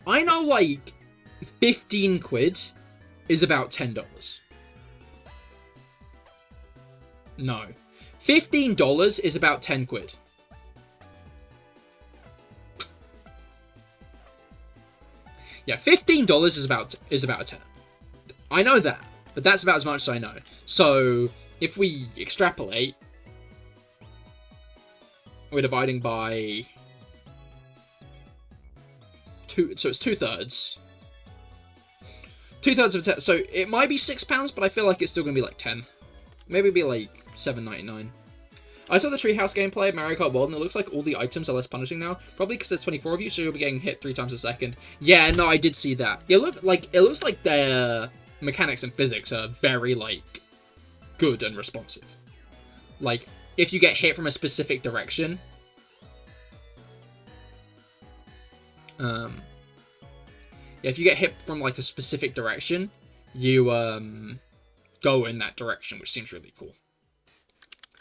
I know, like, 15 quid is about $10. No. $15 is about 10 quid. Yeah, $15 is about a tenner. I know that, but that's about as much as I know. So, if we extrapolate, we're dividing by 2, so it's 2/3. 2/3 of a tenner. So, it might be £6, but I feel like it's still going to be like 10. Maybe it'd be like $7.99. I saw the Treehouse gameplay of Mario Kart World, and it looks like all the items are less punishing now. Probably because there's 24 of you, so you'll be getting hit 3 times a second. Yeah, no, I did see that. It looks like their mechanics and physics are very, like, good and responsive. Like, if you get hit from a specific direction, yeah, if you get hit from, like, a specific direction, you go in that direction, which seems really cool.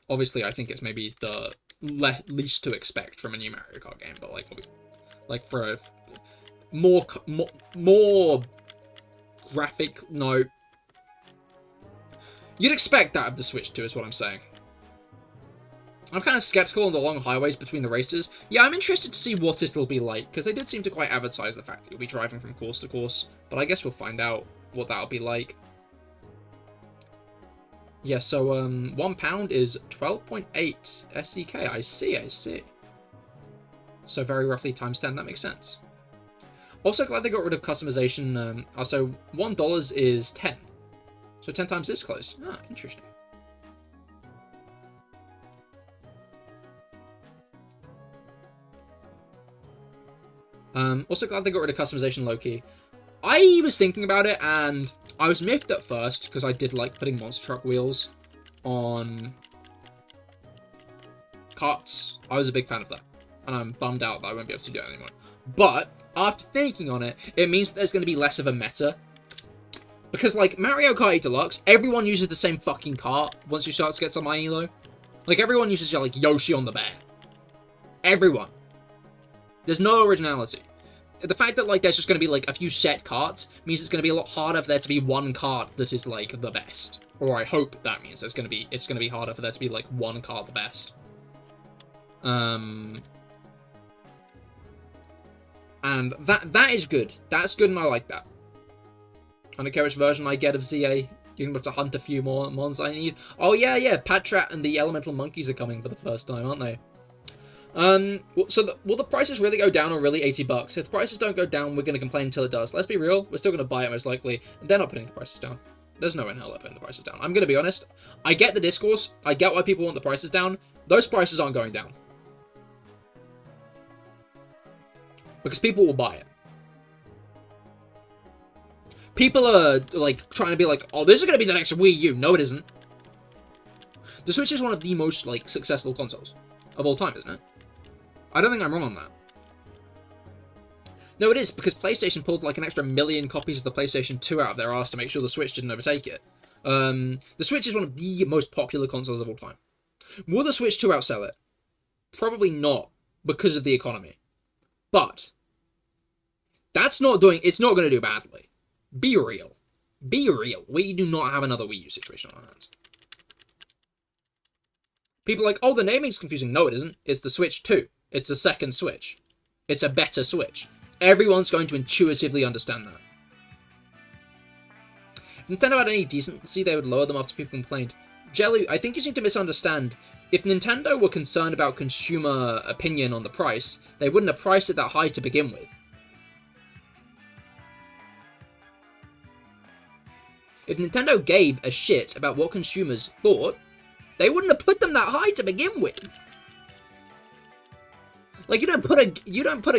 Obviously, I think it's maybe the least to expect from a new Mario Kart game, but like for a more graphic, no. You'd expect that of the Switch 2, is what I'm saying. I'm kind of skeptical on the long highways between the races. Yeah, I'm interested to see what it'll be like, because they did seem to quite advertise the fact that you'll be driving from course to course, but I guess we'll find out what that'll be like. Yeah, so £1 is 12.8 SEK. I see. So very roughly times 10, that makes sense. Also glad they got rid of customization. Also, $1 is 10. So 10 times this close. Ah, interesting. Also glad they got rid of customization low-key. I was thinking about it, and I was miffed at first, because I did like putting monster truck wheels on carts. I was a big fan of that, and I'm bummed out that I won't be able to do it anymore. But after thinking on it, it means that there's going to be less of a meta. Because, like, Mario Kart 8 Deluxe, everyone uses the same fucking cart once you start to get some Elo. Like, everyone uses, like, Yoshi on the bear. Everyone. There's no originality. The fact that, like, there's just going to be, like, a few set carts means it's going to be a lot harder for there to be one cart that is, like, the best. Or I hope that means it's going to be harder for there to be, like, one cart the best. And that is good. That's good, and I like that. I don't care which version I get of ZA. You can have to hunt a few more mons I need. Oh yeah, Patterrz and the elemental monkeys are coming for the first time, aren't they? Will the prices really go down, or really $80? If the prices don't go down, we're going to complain until it does. Let's be real, we're still going to buy it most likely. They're not putting the prices down. There's no way in hell they're putting the prices down. I'm going to be honest. I get the discourse. I get why people want the prices down. Those prices aren't going down. Because people will buy it. People are, like, trying to be like, oh, this is going to be the next Wii U. No, it isn't. The Switch is one of the most, like, successful consoles of all time, isn't it? I don't think I'm wrong on that. No, it is, because PlayStation pulled, like, an extra 1 million copies of the PlayStation 2 out of their arse to make sure the Switch didn't overtake it. The Switch is one of the most popular consoles of all time. Will the Switch 2 outsell it? Probably not, because of the economy. But it's not going to do badly. Be real. Be real. We do not have another Wii U situation on our hands. People are like, oh, the naming's confusing. No, it isn't. It's the Switch 2. It's the second Switch. It's a better Switch. Everyone's going to intuitively understand that. If Nintendo had any decency, they would lower them after people complained. Jelly, I think you seem to misunderstand. If Nintendo were concerned about consumer opinion on the price, they wouldn't have priced it that high to begin with. If Nintendo gave a shit about what consumers thought, they wouldn't have put them that high to begin with. Like, you don't put a game. You don't put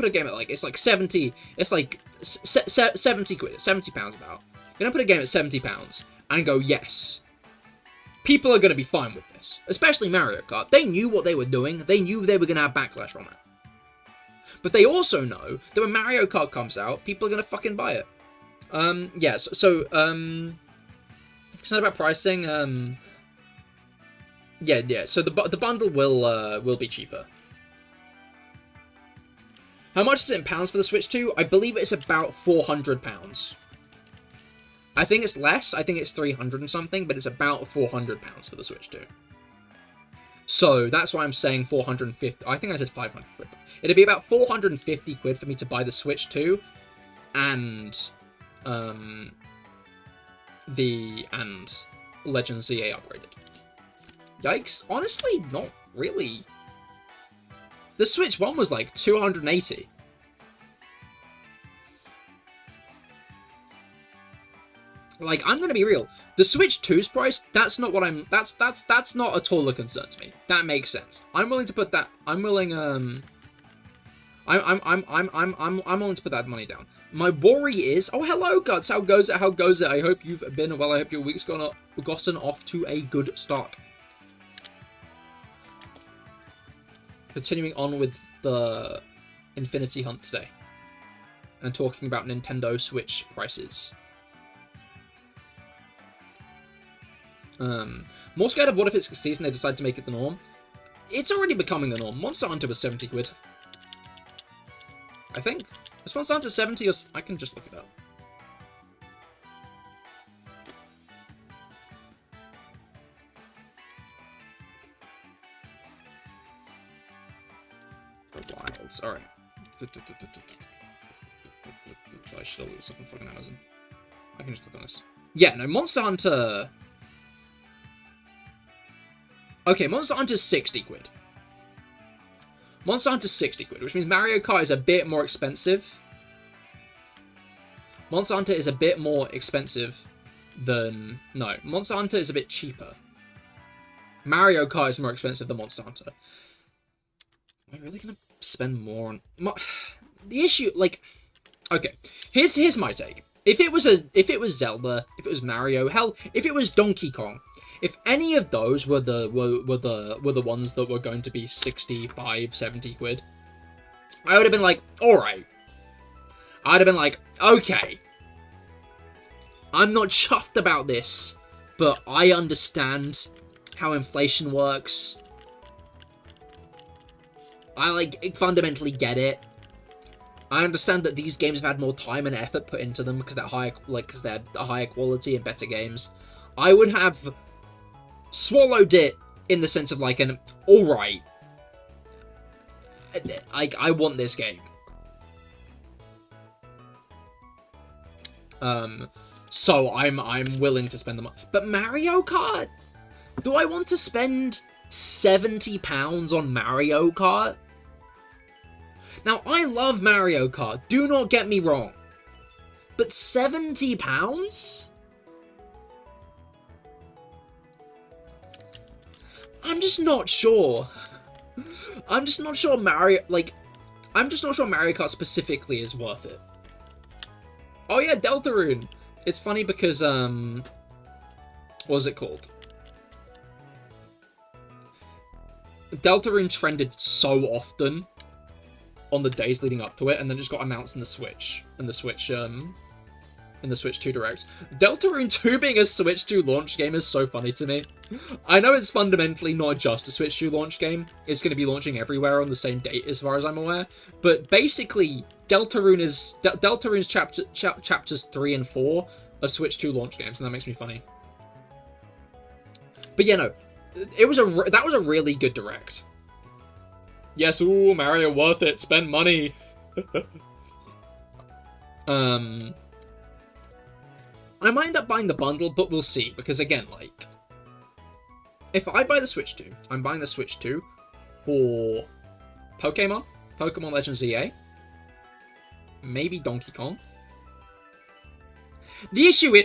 a game at, like, it's like 70. It's like 70 quid, £70 about. You don't put a game at £70 and go, yes, people are going to be fine with this. Especially Mario Kart. They knew what they were doing. They knew they were going to have backlash from it. But they also know that when Mario Kart comes out, people are going to fucking buy it. Concerned about pricing, so the bundle will be cheaper. How much is it in pounds for the Switch 2? I believe it's about £400. I think it's less, I think it's 300 and something, but it's about £400 for the Switch 2. So that's why I'm saying 450. I think I said 500 quid. It'd be about 450 quid for me to buy the Switch 2 and Legends ZA upgraded. Yikes. Honestly, not really. The Switch 1 was like 280. Like, I'm gonna be real. The Switch 2's price, that's not what I'm... That's not at all a concern to me. That makes sense. I'm willing to put that... I'm willing to put that money down. My worry is... Oh, hello, Guts. How goes it? How goes it? I hope you've been well. I hope your week's gotten off to a good start. Continuing on with the Infinity Hunt today. and talking about Nintendo Switch prices. More scared of what if it succeeds and they decide to make it the norm? It's already becoming the norm. Monster Hunter was 70 quid. I think. Was Monster Hunter 70 or... I can just look it up. Wilds. Alright. I should have looked this up on fucking Amazon. I can just click on this. Yeah, no, Monster Hunter... Okay, Monster Hunter's 60 quid. Monster Hunter's 60 quid, which means Mario Kart is a bit more expensive. Monster Hunter is a bit more expensive than... No, Monster Hunter is a bit cheaper. Mario Kart is more expensive than Monster Hunter. Am I really gonna spend more on... The issue, like... Okay, here's my take. If it was Zelda, if it was Mario, hell, if it was Donkey Kong, if any of those were the ones that were going to be 65, 70 quid, I would have been like, alright. I'd have been like, okay. I'm not chuffed about this, but I understand how inflation works. I fundamentally get it. I understand that these games have had more time and effort put into them because they're higher quality and better games. I would have swallowed it in the sense of like an alright. I want this game. So I'm willing to spend the money. But Mario Kart? Do I want to spend £70 on Mario Kart? Now, I love Mario Kart, do not get me wrong. But £70? I'm just not sure. I'm just not sure Mario Kart specifically is worth it. Oh yeah, Deltarune. It's funny because, what was it called? Deltarune trended so often on the days leading up to it, and then just got announced in the Switch, in the Switch 2 Direct. Deltarune 2 being a Switch 2 launch game is so funny to me. I know it's fundamentally not just a Switch 2 launch game. It's going to be launching everywhere on the same date, as far as I'm aware. But basically, Deltarune's chapters 3 and 4 are Switch 2 launch games, and that makes me funny. But yeah, no, that was a really good Direct. Yes, ooh, Mario, worth it. Spend money. I might end up buying the bundle, but we'll see. Because again, like, if I buy the Switch 2, I'm buying the Switch 2 for Pokemon Legends EA, maybe Donkey Kong. The issue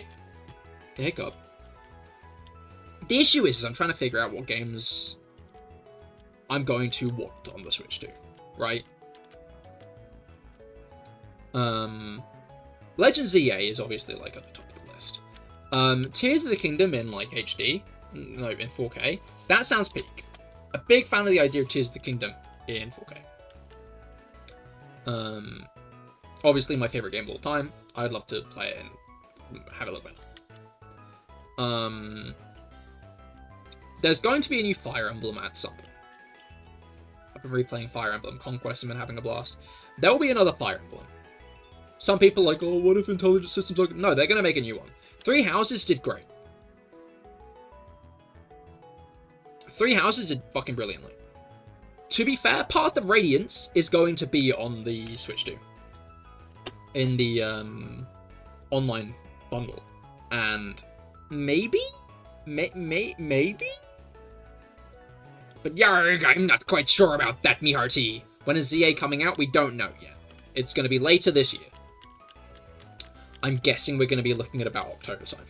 is I'm trying to figure out what games I'm going to want on the Switch 2, right? Legends EA is obviously like at the top of the list. Tears of the Kingdom in like HD, no, in 4K. That sounds peak. A big fan of the idea of Tears of the Kingdom in 4K. Obviously my favorite game of all time. I'd love to play it and have it look better. There's going to be a new Fire Emblem at some point. I've been replaying Fire Emblem Conquest and been having a blast. There will be another Fire Emblem. Some people are like, oh, what if Intelligent Systems are... No, they're going to make a new one. Three Houses did great. Three Houses did fucking brilliantly. To be fair, Path of Radiance is going to be on the Switch 2. In the online bundle. And maybe? Maybe? But yarg, I'm not quite sure about that, me hearty. When is ZA coming out? We don't know yet. It's going to be later this year. I'm guessing we're going to be looking at about October time.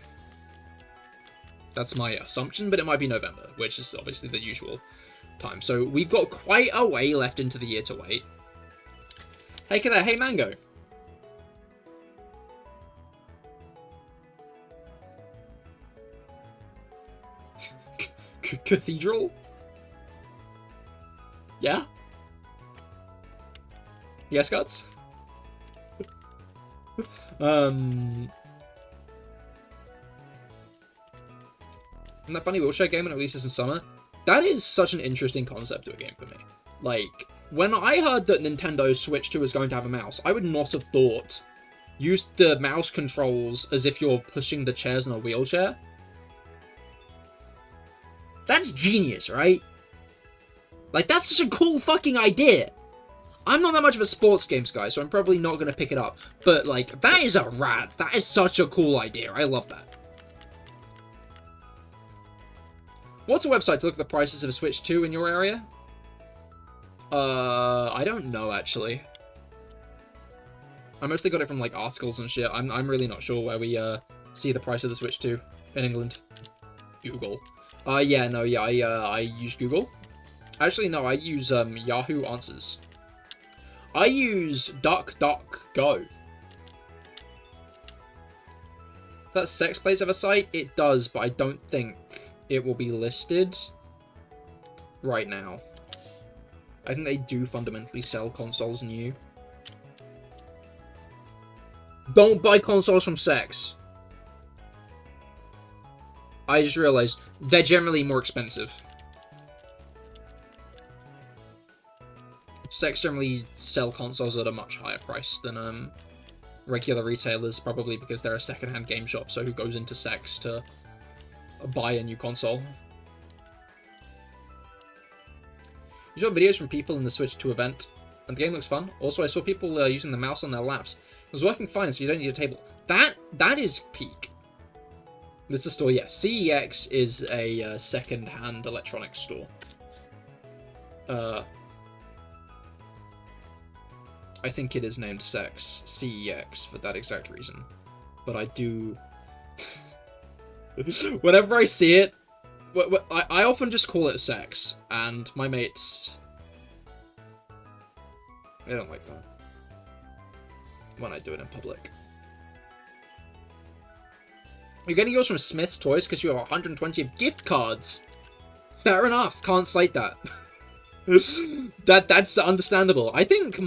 That's my assumption, but it might be November, which is obviously the usual time. So we've got quite a way left into the year to wait. Hey, there. Hey, Mango. Cathedral? Yeah? Yes, Guts? Isn't that funny wheelchair game when it releases in summer? That is such an interesting concept to a game for me. Like, when I heard that Nintendo Switch 2 was going to have a mouse, I would not have thought use the mouse controls as if you're pushing the chairs in a wheelchair. That's genius, right? Like, that's such a cool fucking idea. I'm not that much of a sports games guy, so I'm probably not going to pick it up. But, like, that is that is such a cool idea. I love that. What's a website to look at the prices of a Switch 2 in your area? I don't know, actually. I mostly got it from, like, articles and shit. I'm really not sure where we, see the price of the Switch 2 in England. Google. I use Google. Actually, no, I use, Yahoo Answers. I use DuckDuckGo. That Sex Plays have a site? It does, but I don't think it will be listed right now. I think they do fundamentally sell consoles new. Don't buy consoles from Sex. I just realized they're generally more expensive. Sex generally sell consoles at a much higher price than regular retailers, probably because they're a second-hand game shop, so who goes into Sex to buy a new console? You saw videos from people in the Switch 2 event, and the game looks fun. Also, I saw people using the mouse on their laps. It was working fine, so you don't need a table. That is peak. This is a store, yeah. CEX is a second-hand electronics store. I think it is named Sex, CEX, for that exact reason. But I do... Whenever I see it, I often just call it Sex, and my mates... They don't like that. When I do it in public. You're getting yours from Smith's Toys because you have 120 of gift cards. Fair enough, can't slate that. That's understandable. I think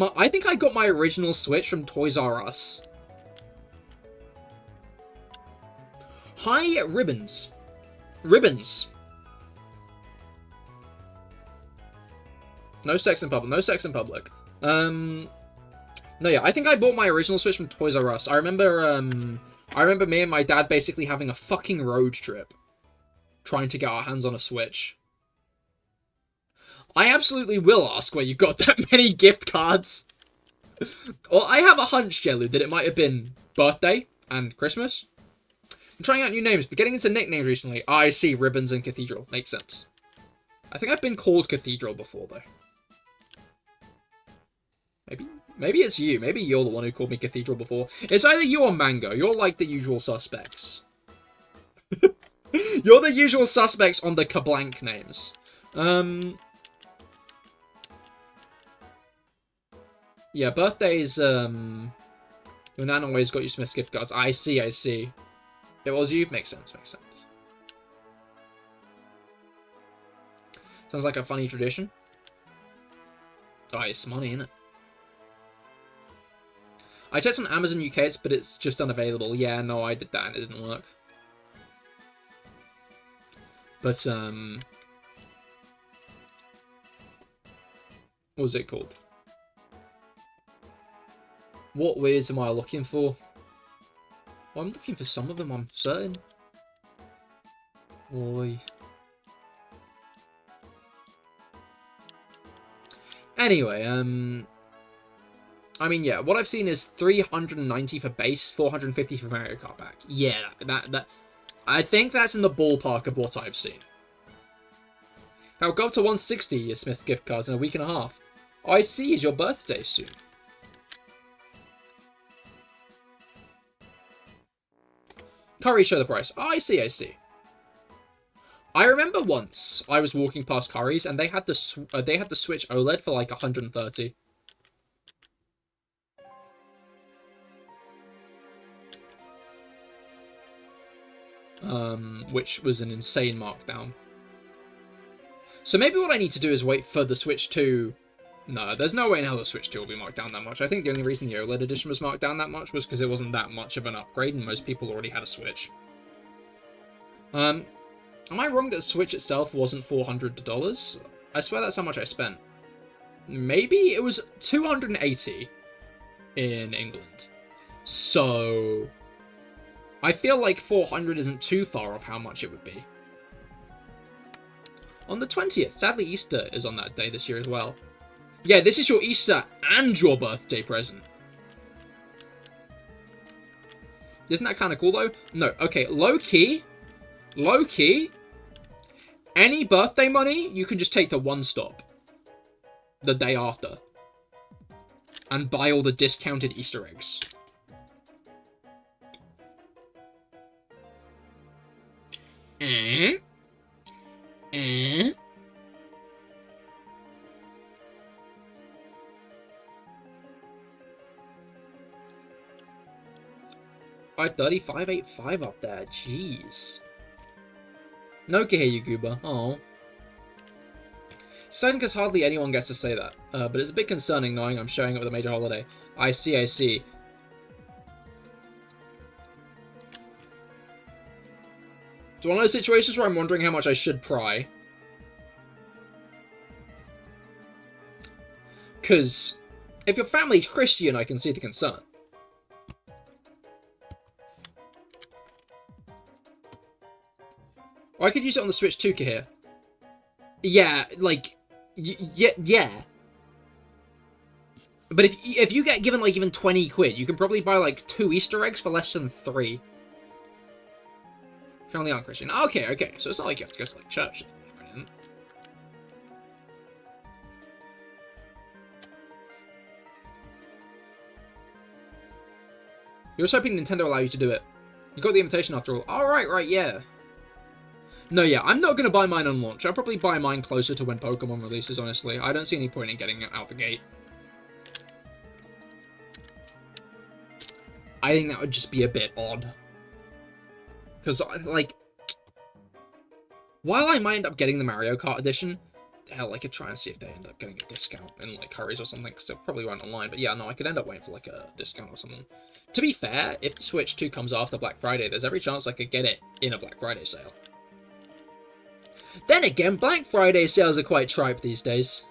I got my original Switch from Toys R Us. Hi, Ribbons. Ribbons. No sex in public. No sex in public. No, yeah, I think I bought my original Switch from Toys R Us. I remember me and my dad basically having a fucking road trip, trying to get our hands on a Switch. I absolutely will ask where you got that many gift cards. Well, I have a hunch, Jellu, that it might have been birthday and Christmas. I'm trying out new names, but getting into nicknames recently. I see, Ribbons and Cathedral. Makes sense. I think I've been called Cathedral before, though. Maybe it's you. Maybe you're the one who called me Cathedral before. It's either you or Mango. You're like the usual suspects. You're the usual suspects on the Kablank names. Yeah, birthdays, your nan always got you Smith's gift cards. I see. If it was you, makes sense. Sounds like a funny tradition. Oh, it's money, innit? I checked on Amazon UK, but it's just unavailable. Yeah, no, I did that and it didn't work. But, what was it called? What weirds am I looking for? Well, I'm looking for some of them, I'm certain. Oi. Anyway, I mean, yeah, what I've seen is 390 for base, 450 for Mario Kart pack. Yeah, that I think that's in the ballpark of what I've seen. That'll go up to 160 Smith's gift cards in a week and a half. Oh, I see, is your birthday soon. Curry, show the price. Oh, I see. I remember once I was walking past Curry's and they had the Switch OLED for like 130. Which was an insane markdown. So maybe what I need to do is wait for the Switch 2 No, there's no way in hell the Switch 2 will be marked down that much. I think the only reason the OLED edition was marked down that much was because it wasn't that much of an upgrade and most people already had a Switch. Am I wrong that the Switch itself wasn't $400? I swear that's how much I spent. Maybe it was $280 in England. So I feel like 400 isn't too far off how much it would be. On the 20th, sadly Easter is on that day this year as well. Yeah, this is your Easter and your birthday present. Isn't that kind of cool though? No, okay, low key, any birthday money you can just take to One Stop the day after and buy all the discounted Easter eggs. $530, $585 up there. Jeez. No Cahir, you goober. Oh. It's exciting because hardly anyone gets to say that. But it's a bit concerning knowing I'm sharing it with a major holiday. I see, I see. It's one of those situations where I'm wondering how much I should pry. Because if your family's Christian, I can see the concern. Or I could use it on the Switch too, Cahir. Yeah, like, yeah. But if you get given like even 20 quid, you can probably buy like 2 Easter eggs for less than 3. Family aren't Christian. Okay, okay. So it's not like you have to go to like church. You was hoping Nintendo allow you to do it. You got the invitation after all. Alright, right, yeah. No, yeah, I'm not going to buy mine on launch. I'll probably buy mine closer to when Pokemon releases, honestly. I don't see any point in getting it out the gate. I think that would just be a bit odd. Because, like, while I might end up getting the Mario Kart edition, hell, I could try and see if they end up getting a discount in, like, Currys or something, because they probably won't online. But yeah, no, I could end up waiting for, like, a discount or something. To be fair, if the Switch 2 comes after Black Friday, there's every chance I could get it in a Black Friday sale. Then again, Black Friday sales are quite tripe these days.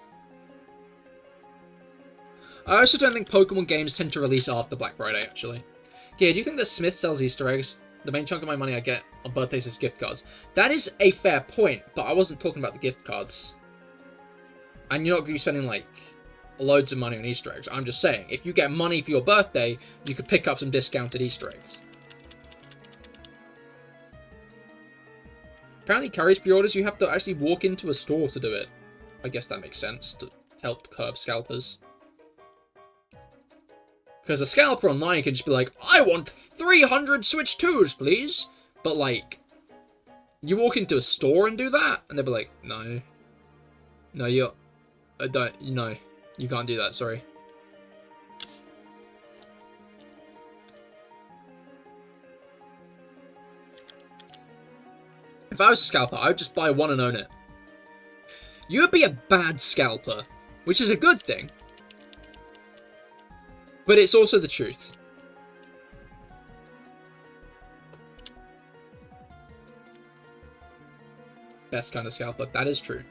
I also don't think Pokemon games tend to release after Black Friday, actually. Yeah, do you think that Smith sells Easter eggs? The main chunk of my money I get on birthdays is gift cards. That is a fair point, but I wasn't talking about the gift cards. And you're not going to be spending, like, loads of money on Easter eggs. I'm just saying, if you get money for your birthday, you could pick up some discounted Easter eggs. Apparently, Currys pre-orders, you have to actually walk into a store to do it. I guess that makes sense, to help curb scalpers. Because a scalper online can just be like, I want 300 Switch 2s, please. But, like, you walk into a store and do that, and they'll be like, no. No, you're... no, you can't do that, sorry. If I was a scalper, I would just buy one and own it. You would be a bad scalper, which is a good thing. But it's also the truth. Best kind of scalper, that is true.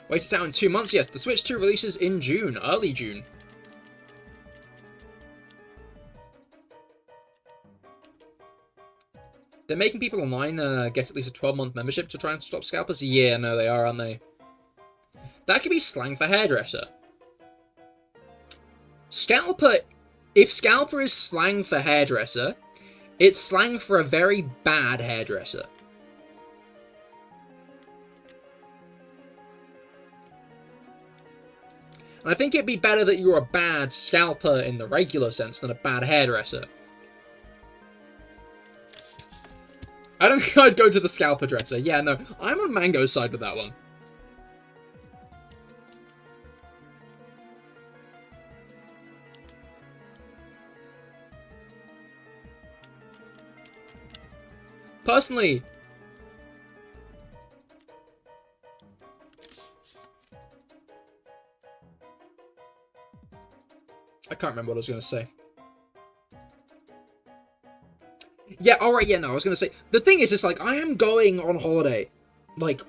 Wait, it's out in 2 months? Yes, the Switch 2 releases in June, early June. They're making people online get at least a 12-month membership to try and stop scalpers? Yeah, no, they are, aren't they? That could be slang for hairdresser. Scalper... If scalper is slang for hairdresser, it's slang for a very bad hairdresser. And I think it'd be better that you're a bad scalper in the regular sense than a bad hairdresser. I don't think I'd go to the scalper dresser. Yeah, no, I'm on Mango's side with that one. Personally, I can't remember what I was going to say. Yeah, alright, yeah, no, I was going to say... The thing is, it's like, I am going on holiday, like,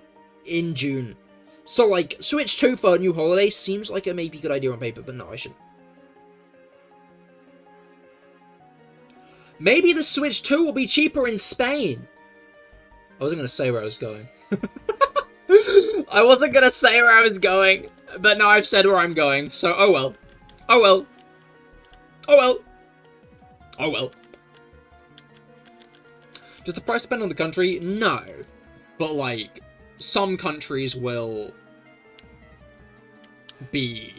in June. So, like, Switch 2 for a new holiday seems like a maybe good idea on paper, but no, I shouldn't. Maybe the Switch 2 will be cheaper in Spain. I wasn't going to say where I was going. I wasn't going to say where I was going, but now I've said where I'm going, so oh well. Oh well. Oh well. Oh well. Does the price depend on the country? No. But, like, some countries will be,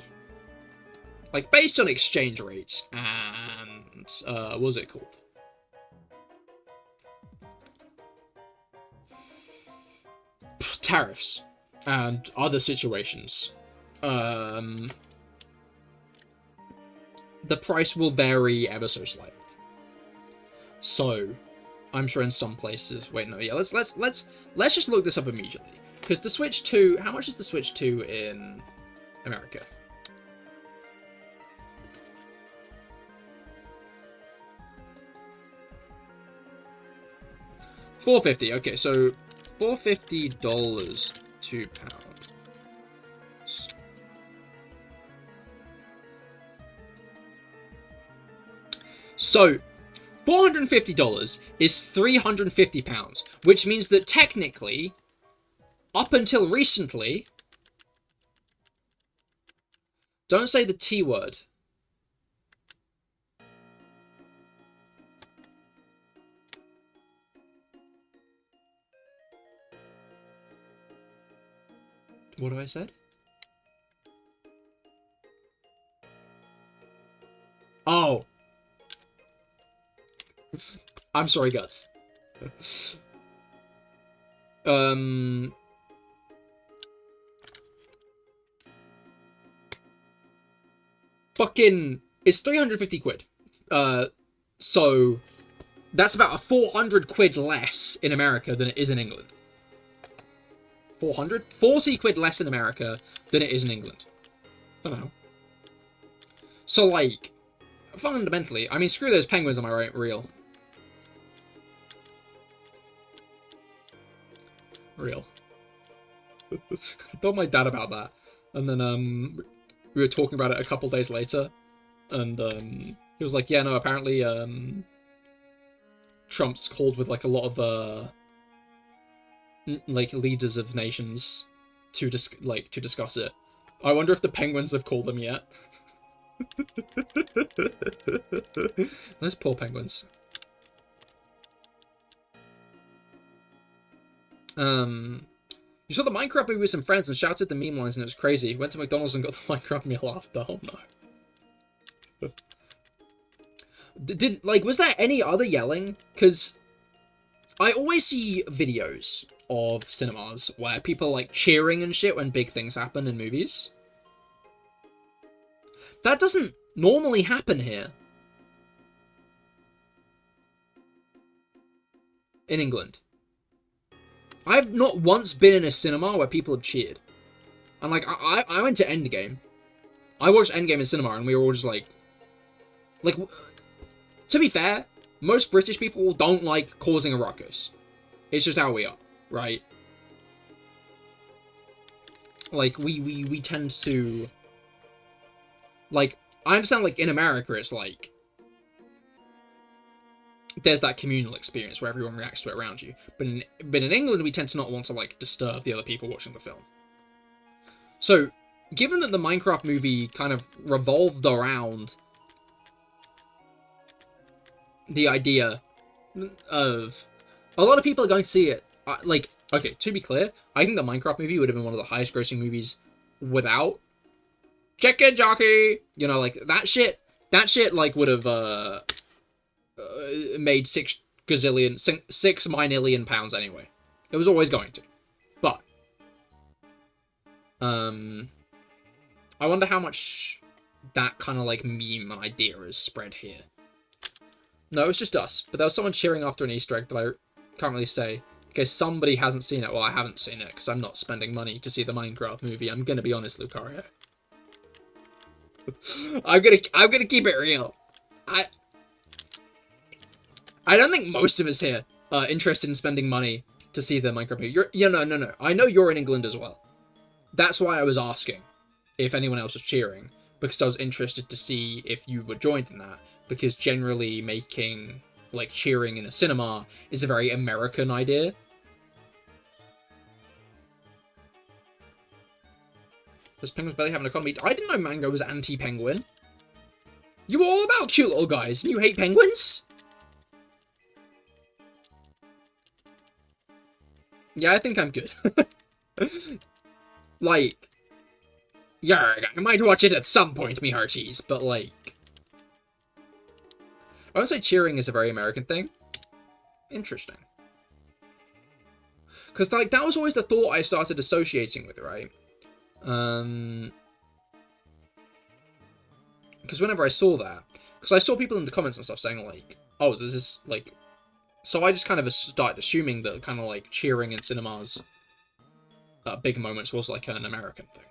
like, based on exchange rates and, what's it called? Tariffs and other situations. The price will vary ever so slightly. So, I'm sure in some places. Wait, no, yeah. Let's just look this up immediately. Because the Switch 2, how much is the Switch 2 in America? $450. Okay, so $450 to pounds. So, $450 is £350, which means that technically, up until recently, don't say the T word. What have I said? Oh. I'm sorry, Guts. Fucking... It's 350 quid. So... That's about a 400 quid less in America than it is in England. 400? 40 quid less in America than it is in England. I don't know. So, like... Fundamentally, I mean, screw those penguins, am I right? Real. Real. I told my dad about that, and then we were talking about it a couple days later, and he was like, "Yeah, no, apparently Trump's called with like a lot of like leaders of nations to discuss it. I wonder if the penguins have called them yet." Those poor penguins. You saw the Minecraft movie with some friends and shouted the meme lines and it was crazy. Went to McDonald's and got the Minecraft meal after. Oh no. Was there any other yelling? Because I always see videos of cinemas where people are like cheering and shit when big things happen in movies. That doesn't normally happen here. In England. I've not once been in a cinema where people have cheered. And, like, I went to Endgame. I watched Endgame in cinema, and we were all just like... to be fair, most British people don't like causing a ruckus. It's just how we are, right? Like, we tend to... Like, I understand, like, in America, it's like... There's that communal experience where everyone reacts to it around you. But in England, we tend to not want to, like, disturb the other people watching the film. So, given that the Minecraft movie kind of revolved around the idea of... A lot of people are going to see it. Like, okay, to be clear, I think the Minecraft movie would have been one of the highest grossing movies without Chicken Jockey! You know, like, that shit, like, would have, made six minillion pounds anyway. It was always going to. But, I wonder how much that kind of, like, meme idea is spread here. No, it was just us. But there was someone cheering after an Easter egg that I can't really say. Okay, somebody hasn't seen it. Well, I haven't seen it, because I'm not spending money to see the Minecraft movie. I'm gonna be honest, Lucario. I'm gonna keep it real. I don't think most of us here are interested in spending money to see the Minecraft movie. No. I know you're in England as well. That's why I was asking if anyone else was cheering, because I was interested to see if you were joined in that. Because generally making, like, cheering in a cinema is a very American idea. Does penguins barely have an economy? I didn't know Mango was anti-penguin. You were all about cute little guys, and you hate penguins? Yeah, I think I'm good. Like, yarg, I might watch it at some point, me hearties, but like... I would say cheering is a very American thing. Interesting. Because, like, that was always the thought I started associating with it, right? Because whenever I saw that... Because I saw people in the comments and stuff saying, like, oh, this is, like... So I just kind of started assuming that kind of, like, cheering in cinemas at big moments was, like, an American thing.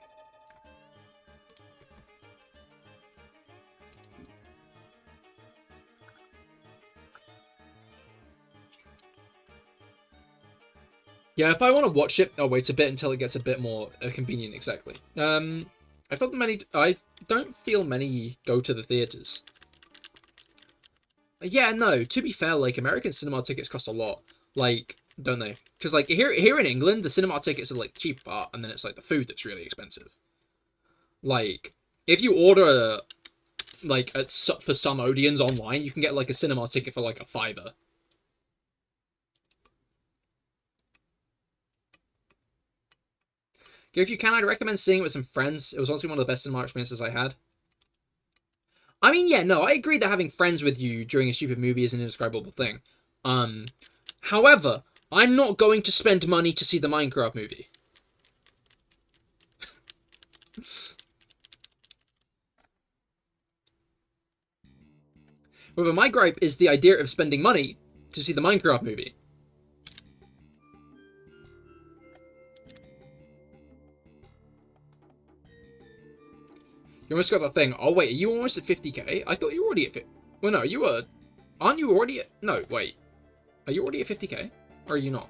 Yeah, if I want to watch it, I'll wait a bit until it gets a bit more convenient, exactly. I don't feel many go to the theatres. Yeah, no, to be fair, like, American cinema tickets cost a lot. Like, don't they? Because, like, here in England, the cinema tickets are, like, cheap, and then it's, like, the food that's really expensive. Like, if you order, like, for some Odeons online, you can get, like, a cinema ticket for, like, a £5. If you can, I'd recommend seeing it with some friends. It was honestly one of the best cinema experiences I had. I mean, yeah, no, I agree that having friends with you during a stupid movie is an indescribable thing. However, I'm not going to spend money to see the Minecraft movie. However, my gripe is the idea of spending money to see the Minecraft movie. You almost got that thing. Oh, wait, are you almost at 50k? I thought you were already at 50. Well, no, you were... Aren't you already at... No, wait. Are you already at 50k? Or are you not?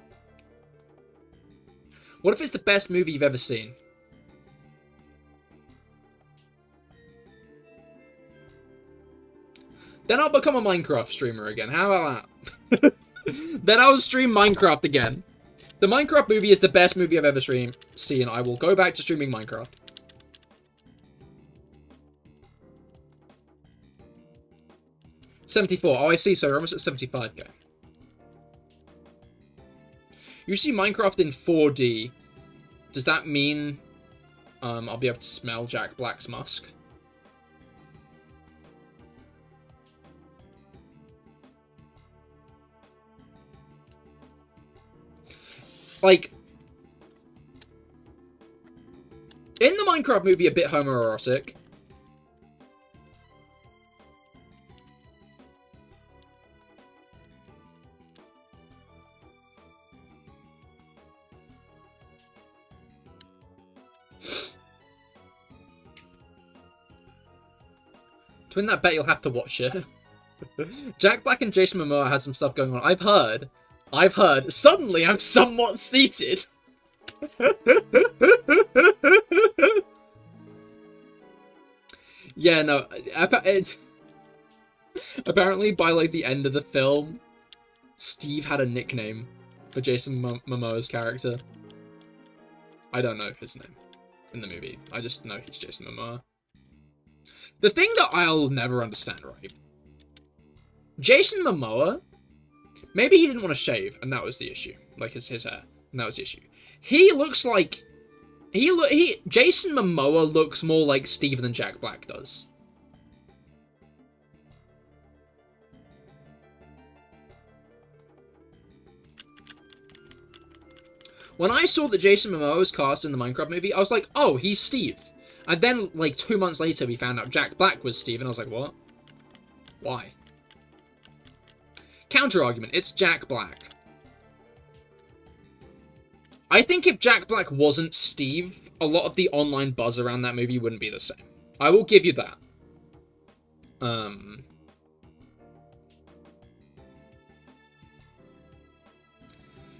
What if it's the best movie you've ever seen? Then I'll become a Minecraft streamer again. How about that? Then I'll stream Minecraft again. The Minecraft movie is the best movie I've ever seen. I will go back to streaming Minecraft. $74. Oh, I see. So we're almost at 75k. You see Minecraft in 4D. Does that mean I'll be able to smell Jack Black's musk? Like, in the Minecraft movie, a bit homoerotic. To win that bet, you'll have to watch it. Jack Black and Jason Momoa had some stuff going on. I've heard. Suddenly, I'm somewhat seated. Yeah, no. Apparently, by, like, the end of the film, Steve had a nickname for Jason Momoa's character. I don't know his name in the movie. I just know he's Jason Momoa. The thing that I'll never understand, right? Jason Momoa, maybe he didn't want to shave, and that was the issue. Like, his hair, and that was the issue. He looks like... Jason Momoa looks more like Steve than Jack Black does. When I saw that Jason Momoa was cast in the Minecraft movie, I was like, oh, he's Steve. And then, like, 2 months later, we found out Jack Black was Steve, and I was like, what? Why? Counter-argument, it's Jack Black. I think if Jack Black wasn't Steve, a lot of the online buzz around that movie wouldn't be the same. I will give you that.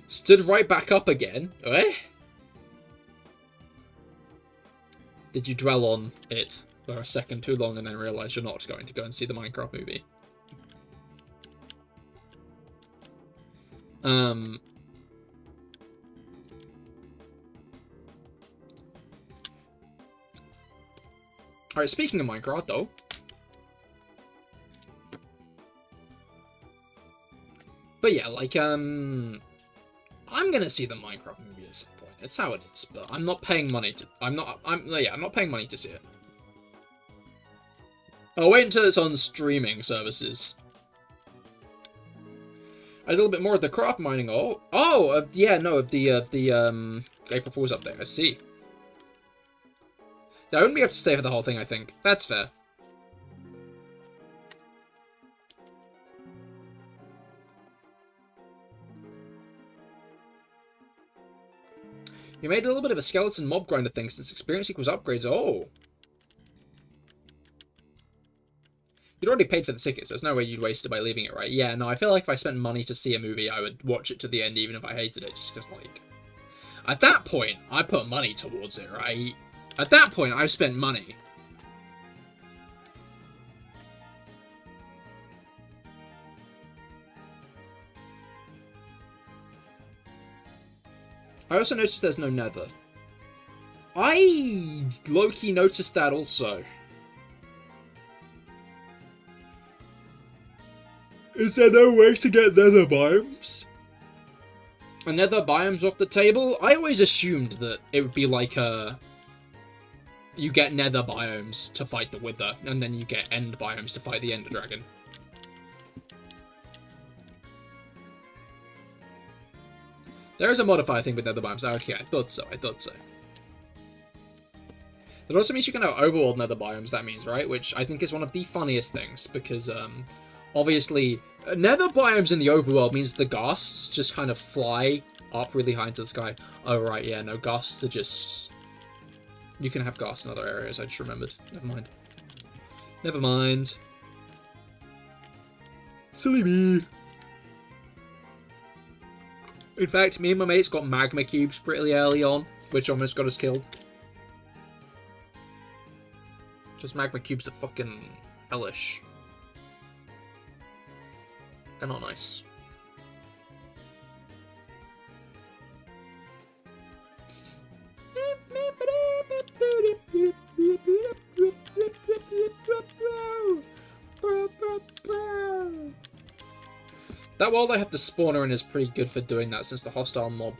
Stood right back up again. Eh? Did you dwell on it for a second too long and then realize you're not going to go and see the Minecraft movie? Alright, speaking of Minecraft, though. But yeah, like, I'm gonna see the Minecraft movie at some point. It's how it is, but I'm not paying money to... I'm not paying money to see it. I'll wait until it's on streaming services. A little bit more of the craft mining. Yeah, no, of the April Fool's update. I see. I wouldn't be able to stay for the whole thing, I think. That's fair. You made a little bit of a skeleton mob grinder thing since experience equals upgrades. Oh. You'd already paid for the tickets. There's no way you'd waste it by leaving it, right? Yeah, no, I feel like if I spent money to see a movie, I would watch it to the end even if I hated it. Just because, like... At that point, I put money towards it, right? At that point, I've spent money. I also noticed there's no nether. I low-key noticed that also. Is there no way to get nether biomes? Are nether biomes off the table? I always assumed that it would be like you get nether biomes to fight the wither, and then you get end biomes to fight the ender dragon. There is a modifier thing with nether biomes. Okay, I thought so. That also means you can have overworld nether biomes, that means, right? Which I think is one of the funniest things, because, obviously, nether biomes in the overworld means the ghasts just kind of fly up really high into the sky. Oh, right, yeah, no, ghasts are just... You can have ghasts in other areas, I just remembered. Never mind. Never mind. Silly me. In fact, me and my mates got magma cubes pretty early on, which almost got us killed. Just magma cubes are fucking hellish. They're not nice. That world I have the spawner in is pretty good for doing that, since the hostile mob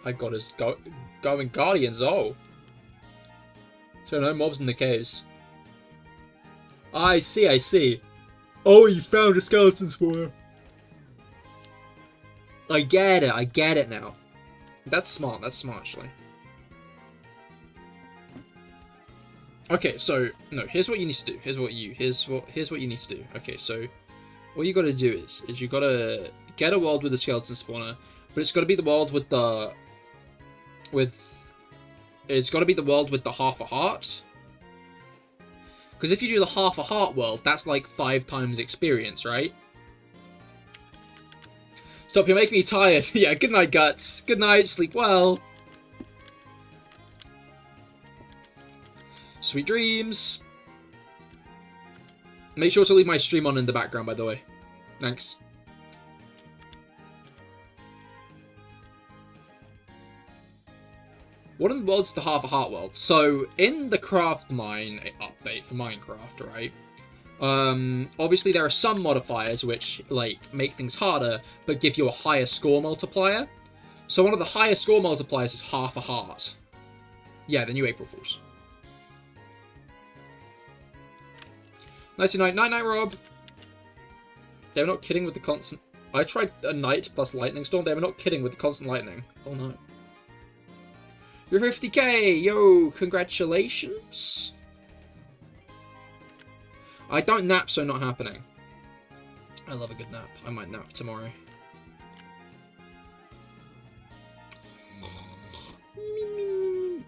I got is going guardians. Oh, so no mobs in the caves. I see. Oh, you found a skeleton spawner. I get it now. That's smart actually. Okay, so no, here's what you need to do. Here's what you need to do. Okay, so all you gotta do is you gotta get a world with a skeleton spawner, but it's gotta be the world with the half a heart. Because if you do the half a heart world, that's like 5 times experience, right? Stop, you're making me tired. Yeah, good night, Guts. Good night, sleep well. Sweet dreams. Make sure to leave my stream on in the background, by the way. Thanks. What in the world's the half a heart world? So, in the craft mine update for Minecraft, right? Obviously there are some modifiers which, like, make things harder, but give you a higher score multiplier. So one of the higher score multipliers is half a heart. Yeah, the new April Fools. Nighty night, night night, Rob. They were not kidding with the constant... I tried a night plus lightning storm. They were not kidding with the constant lightning. Oh no. You're 50k! Yo, congratulations! I don't nap, so not happening. I love a good nap. I might nap tomorrow.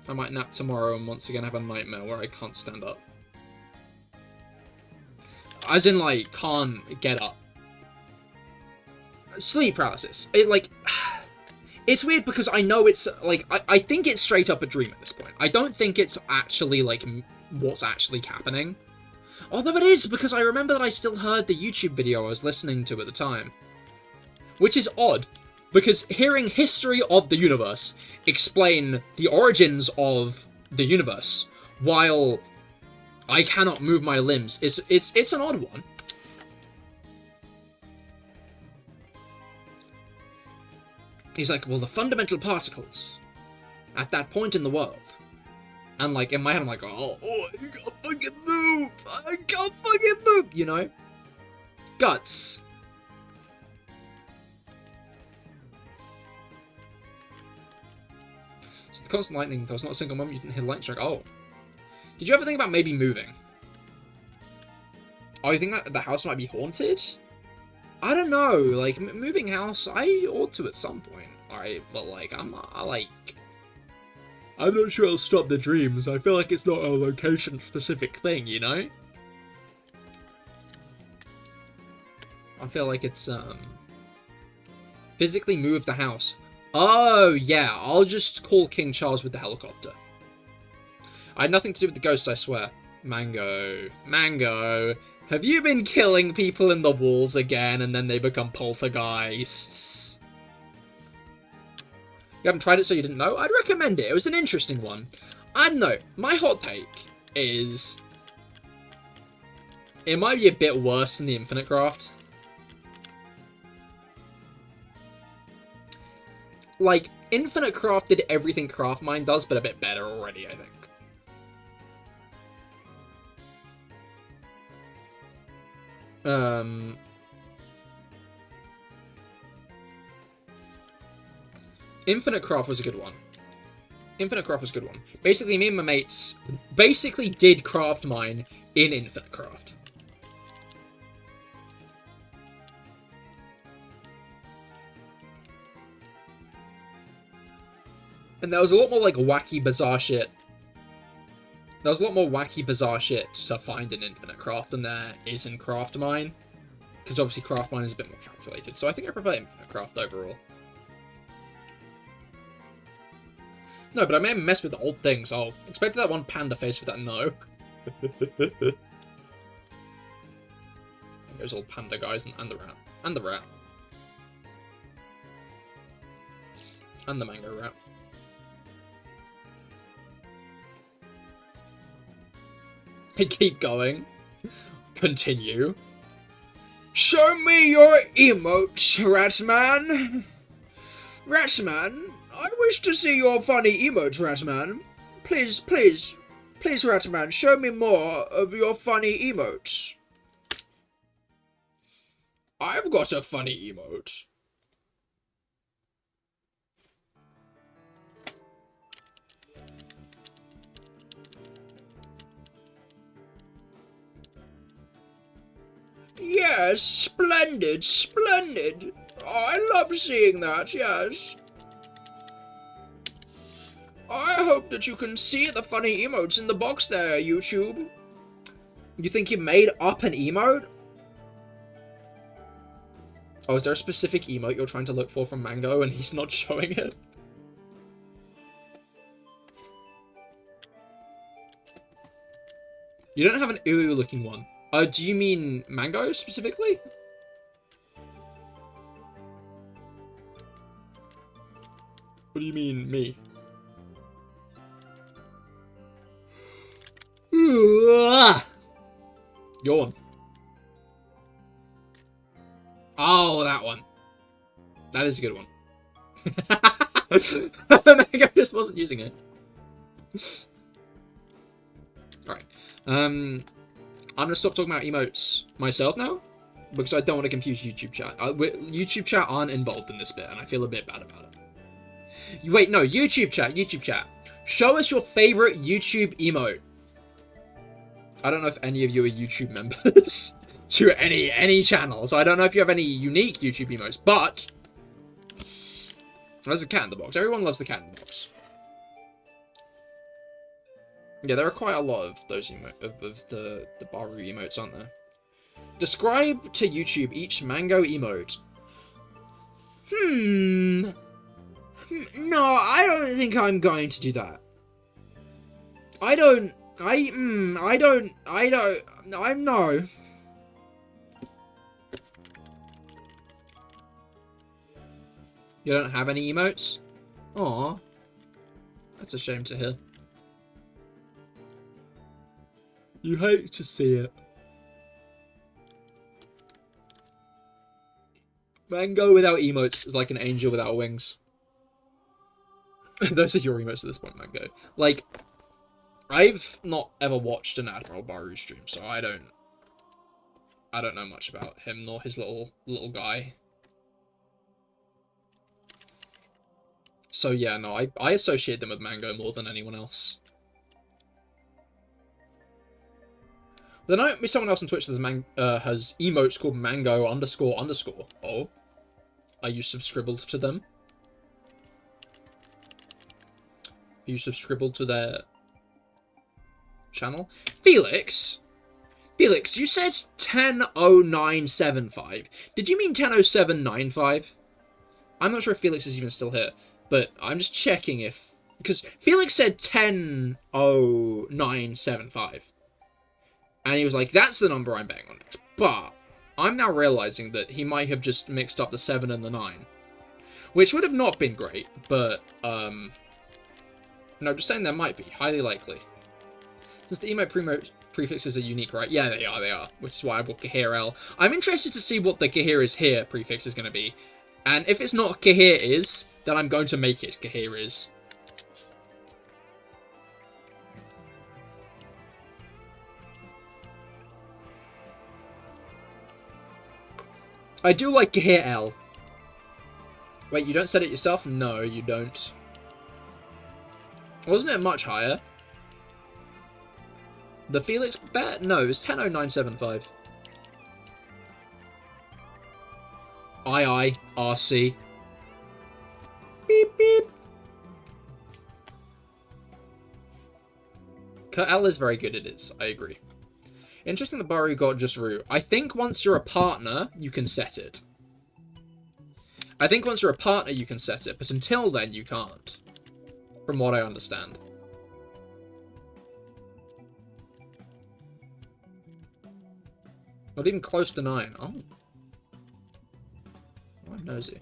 I might nap tomorrow and once again have a nightmare where I can't stand up. As in, like, can't get up. Sleep paralysis. It's weird because I know it's, like, I think it's straight up a dream at this point. I don't think it's actually, like, what's actually happening. Although it is, because I remember that I still heard the YouTube video I was listening to at the time. Which is odd, because hearing history of the universe explain the origins of the universe, while I cannot move my limbs, it's an odd one. He's like, well, the fundamental particles at that point in the world. And, like, in my head, I'm like, oh, I can't fucking move! I can't fucking move! You know? Guts. So the constant lightning, there was not a single moment you didn't hit a lightning strike. Oh. Did you ever think about maybe moving? Oh, you think that the house might be haunted? I don't know. Like, moving house, I ought to at some point. Alright, but, like, I'm not sure it'll stop the dreams. I feel like it's not a location-specific thing, you know? I feel like it's, physically move the house. Oh, yeah, I'll just call King Charles with the helicopter. I had nothing to do with the ghosts, I swear. Mango. Have you been killing people in the walls again, and then they become poltergeists? You haven't tried it, so you didn't know? I'd recommend it. It was an interesting one. I don't know. My hot take is it might be a bit worse than the Infinite Craft. Like, Infinite Craft did everything Craftmine does, but a bit better already, I think. Infinite Craft was a good one. Basically, me and my mates basically did Craftmine in Infinite Craft. And there was a lot more, like, wacky, bizarre shit. There was a lot more wacky, bizarre shit to find in Infinite Craft than there is in Craftmine. Because obviously Craftmine is a bit more calculated. So I think I prefer Infinite Craft overall. No, but I may have messed with the old things. Oh, expected that one panda face with that no. There's old panda guys and the rat. And the rat. And the mango rat. Keep going. Continue. Show me your emotes, Ratman. Ratman, I wish to see your funny emotes, Ratman. Please, Ratman, show me more of your funny emotes. I've got a funny emote. Yes, splendid. Oh, I love seeing that, yes. I hope that you can see the funny emotes in the box there, YouTube. You think you made up an emote? Oh, is there a specific emote you're trying to look for from Mango and he's not showing it? You don't have an ooh looking one. Do you mean Mango specifically? What do you mean, me? Yawn. Oh, that one. That is a good one. Mango just wasn't using it. Alright. I'm gonna stop talking about emotes myself now, because I don't want to confuse YouTube chat. YouTube chat aren't involved in this bit, and I feel a bit bad about it. Wait, no, YouTube chat. Show us your favorite YouTube emote. I don't know if any of you are YouTube members to any channel, so I don't know if you have any unique YouTube emotes, but there's a cat in the box. Everyone loves the cat in the box. Yeah, there are quite a lot of those of the Baru emotes, aren't there? Describe to YouTube each mango emote. No, I don't think I'm going to do that. No. You don't have any emotes? Aw. That's a shame to hear. You hate to see it. Mango without emotes is like an angel without wings. Those are your emotes at this point, Mango. Like, I've not ever watched an Admiral Baru stream, so I don't know much about him nor his little guy. So yeah, no, I associate them with Mango more than anyone else. There might be someone else on Twitch that has emotes called Mango __. Oh, are you subscribed to them? Are you subscribed to their channel? Felix, you said 10:09:75. Did you mean 10:07:95? I'm not sure if Felix is even still here, but I'm just checking if... Because Felix said 10:09:75. And he was like, that's the number I'm betting on next. But I'm now realizing that he might have just mixed up the 7 and the 9. Which would have not been great, but, no, just saying there might be. Highly likely. Since the emote prefixes are unique, right? Yeah, they are. Which is why I bought CahirL. I'm interested to see what the Cahir is here prefix is going to be. And if it's not Cahir is, then I'm going to make it Cahir is. I do like CahirL. Wait, you don't set it yourself? No, you don't. Wasn't it much higher? The Felix bet? No, it was 10:09:75. Aye, RC. Beep, beep. CahirL is very good, it is. I agree. Interesting that Baru got just root. I think once you're a partner, you can set it. But until then, you can't. From what I understand. Not even close to 9. Oh. I'm nosy.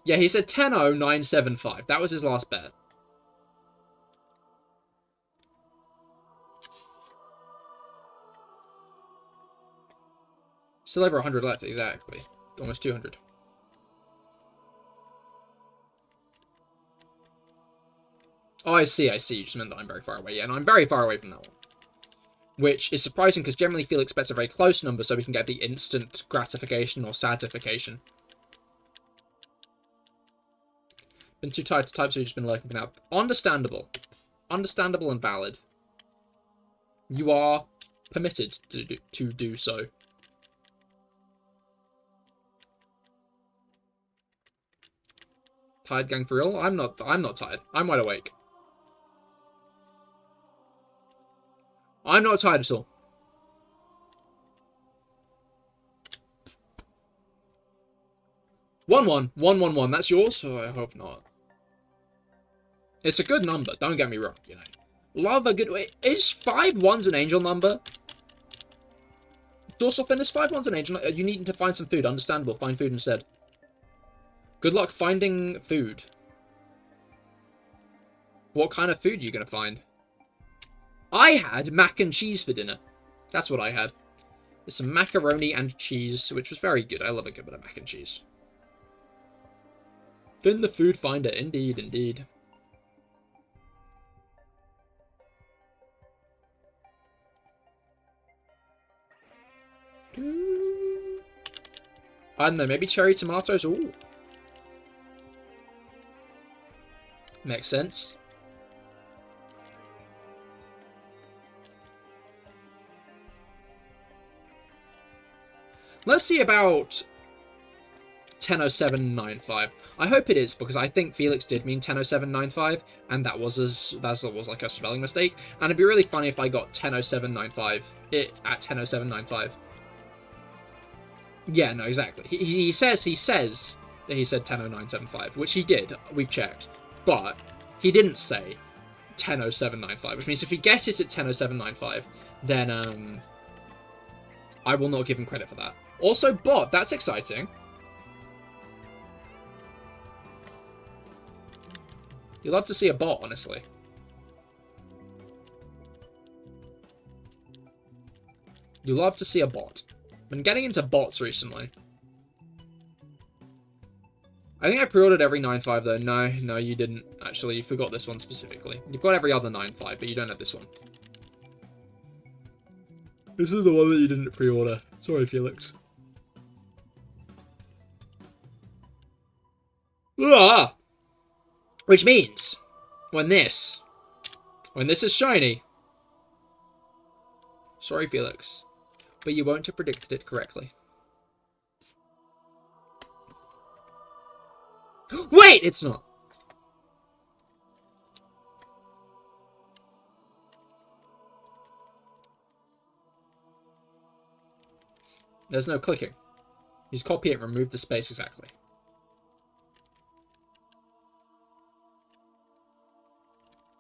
Yeah, he said 10:09:75. That was his last bet. Still over 100 left, exactly. Almost 200. Oh, I see. You just meant that I'm very far away. Yeah, and I'm very far away from that one. Which is surprising, because generally Felix bets a very close number so we can get the instant gratification or satification. Been too tired to type, so you've just been lurking for now. Understandable. Understandable and valid. You are permitted to do so. Tired gang for real? I'm not tired. I'm wide awake. I'm not tired at all. One. That's yours? Oh, I hope not. It's a good number. Don't get me wrong. You know, love a good way. Is 5 1s an angel number? Dorsal fin, is 5 1s an angel? You need to find some food. Understandable. Find food instead. Good luck finding food. What kind of food are you gonna find? I had mac and cheese for dinner. That's what I had. There's some macaroni and cheese, which was very good. I love a good bit of mac and cheese. Finn the food finder, indeed, indeed. I don't know, maybe cherry tomatoes? Ooh. Makes sense. Let's see about 10:07:95. I hope it is, because I think Felix did mean 10:07:95, and that was like a spelling mistake. And it'd be really funny if I got 10:07:95 at 10:07:95. Yeah, no, exactly. He says that he said 10:09:75, which he did. We've checked, but he didn't say 10:07:95, which means if he gets it at 10:07:95, then I will not give him credit for that. Also, bot, that's exciting. You love to see a bot, honestly. You love to see a bot. Been getting into bots recently. I think I pre-ordered every 9.5 though. No, you didn't. Actually, you forgot this one specifically. You've got every other 9.5, but you don't have this one. This is the one that you didn't pre-order. Sorry, Felix. Ah! Which means, when this is shiny... Sorry, Felix. But you won't have predicted it correctly. Wait! It's not. There's no clicking. You just copy it and remove the space exactly.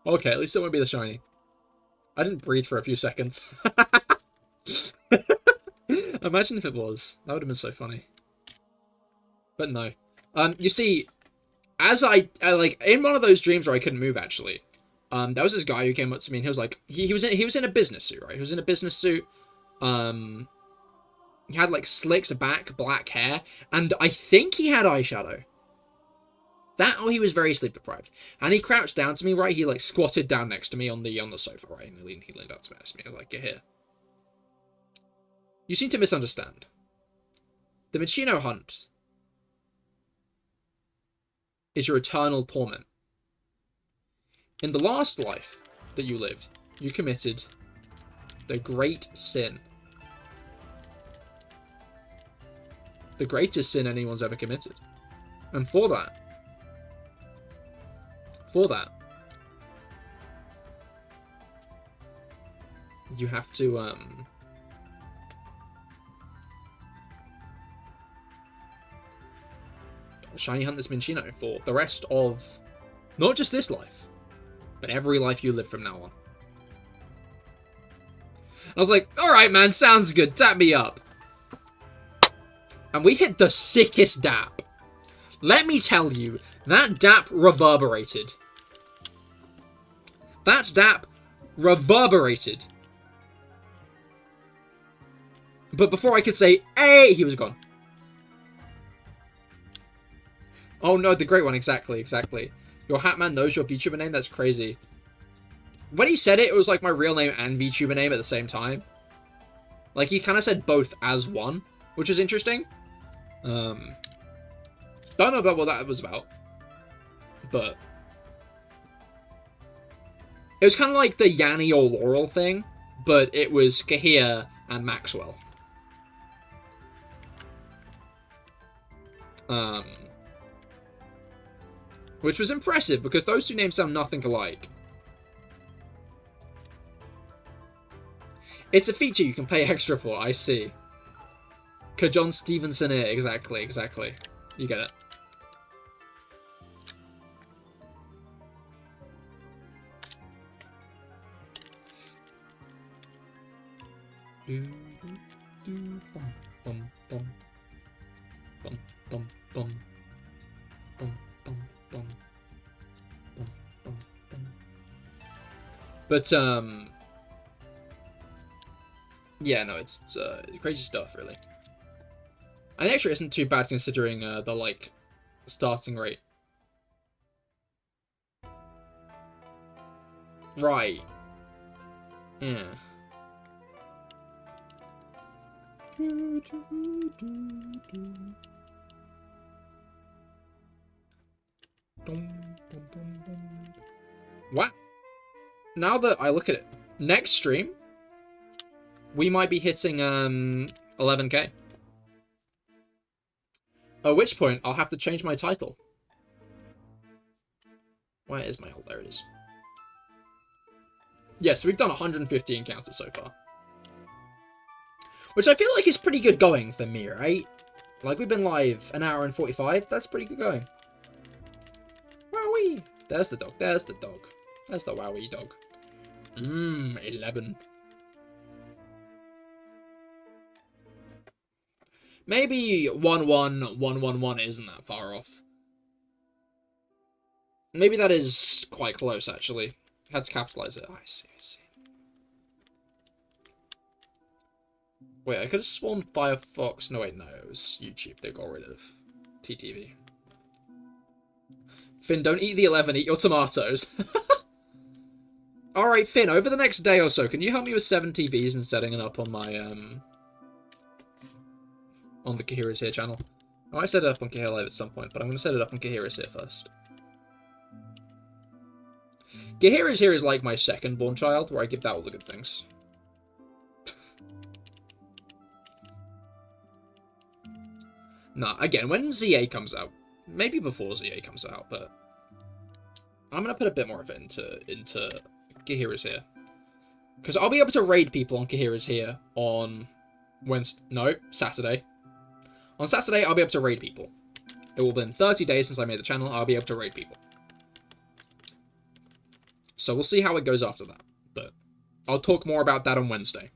Okay, at least it won't be the shiny. I didn't breathe for a few seconds. Imagine if it was. That would have been so funny. But no. You see, as I like in one of those dreams where I couldn't move actually, there was this guy who came up to me and he was like, he was in a business suit, right? He was in a business suit. He had like slicks back, black hair, and I think he had eyeshadow. That or he was very sleep deprived. And he crouched down to me, right? He like squatted down next to me on the sofa, right? And he leaned up to me. I was like, get here. You seem to misunderstand. The Minccino hunt is your eternal torment. In the last life that you lived, you committed the great sin. The greatest sin anyone's ever committed. And for that, you have to, shiny hunt this Minccino for the rest of, not just this life, but every life you live from now on. I was like, alright man, sounds good, tap me up. And we hit the sickest dap. Let me tell you, that dap reverberated. That dap reverberated. But before I could say, hey, he was gone. Oh no, the great one, exactly. Your Hatman knows your VTuber name? That's crazy. When he said it, it was like my real name and VTuber name at the same time. Like, he kind of said both as one, which is interesting. Don't know about what that was about. But it was kind of like the Yanni or Laurel thing, but it was Cahir and Maxwell. Which was impressive, because those two names sound nothing alike. It's a feature you can pay extra for, I see. John Stevenson here, exactly. You get it. But yeah, no, it's crazy stuff, really. And it actually isn't too bad considering the like starting rate. Right. Yeah. Wow. Now that I look at it, next stream, we might be hitting 11k. At which point, I'll have to change my title. Where is my... Oh, there it is. Yes, we've done 150 encounters so far. Which I feel like is pretty good going for me, right? Like, we've been live an hour and 45. That's pretty good going. Wowee! There's the dog. There's the dog. There's the wowee dog. 11. Maybe 11111 isn't that far off. Maybe that is quite close, actually. Had to capitalize it. Oh, I see, I see. Wait, I could have sworn Firefox... No, wait, no. It was YouTube they got rid of. TTV. Finn, don't eat the 11. Eat your tomatoes. Alright, Finn, over the next day or so, can you help me with 7 TVs and setting it up on my, on the Cahir Here channel? I might set it up on CahirLIVE at some point, but I'm going to set it up on Cahir Here first. Cahir Here is like my second born child, where I give that all the good things. Nah, again, when ZA comes out, maybe before ZA comes out, but I'm going to put a bit more of it into Cahir Here. Because I'll be able to raid people on Cahir Here on Saturday. On Saturday, I'll be able to raid people. It will have been 30 days since I made the channel, I'll be able to raid people. So we'll see how it goes after that, but I'll talk more about that on Wednesday.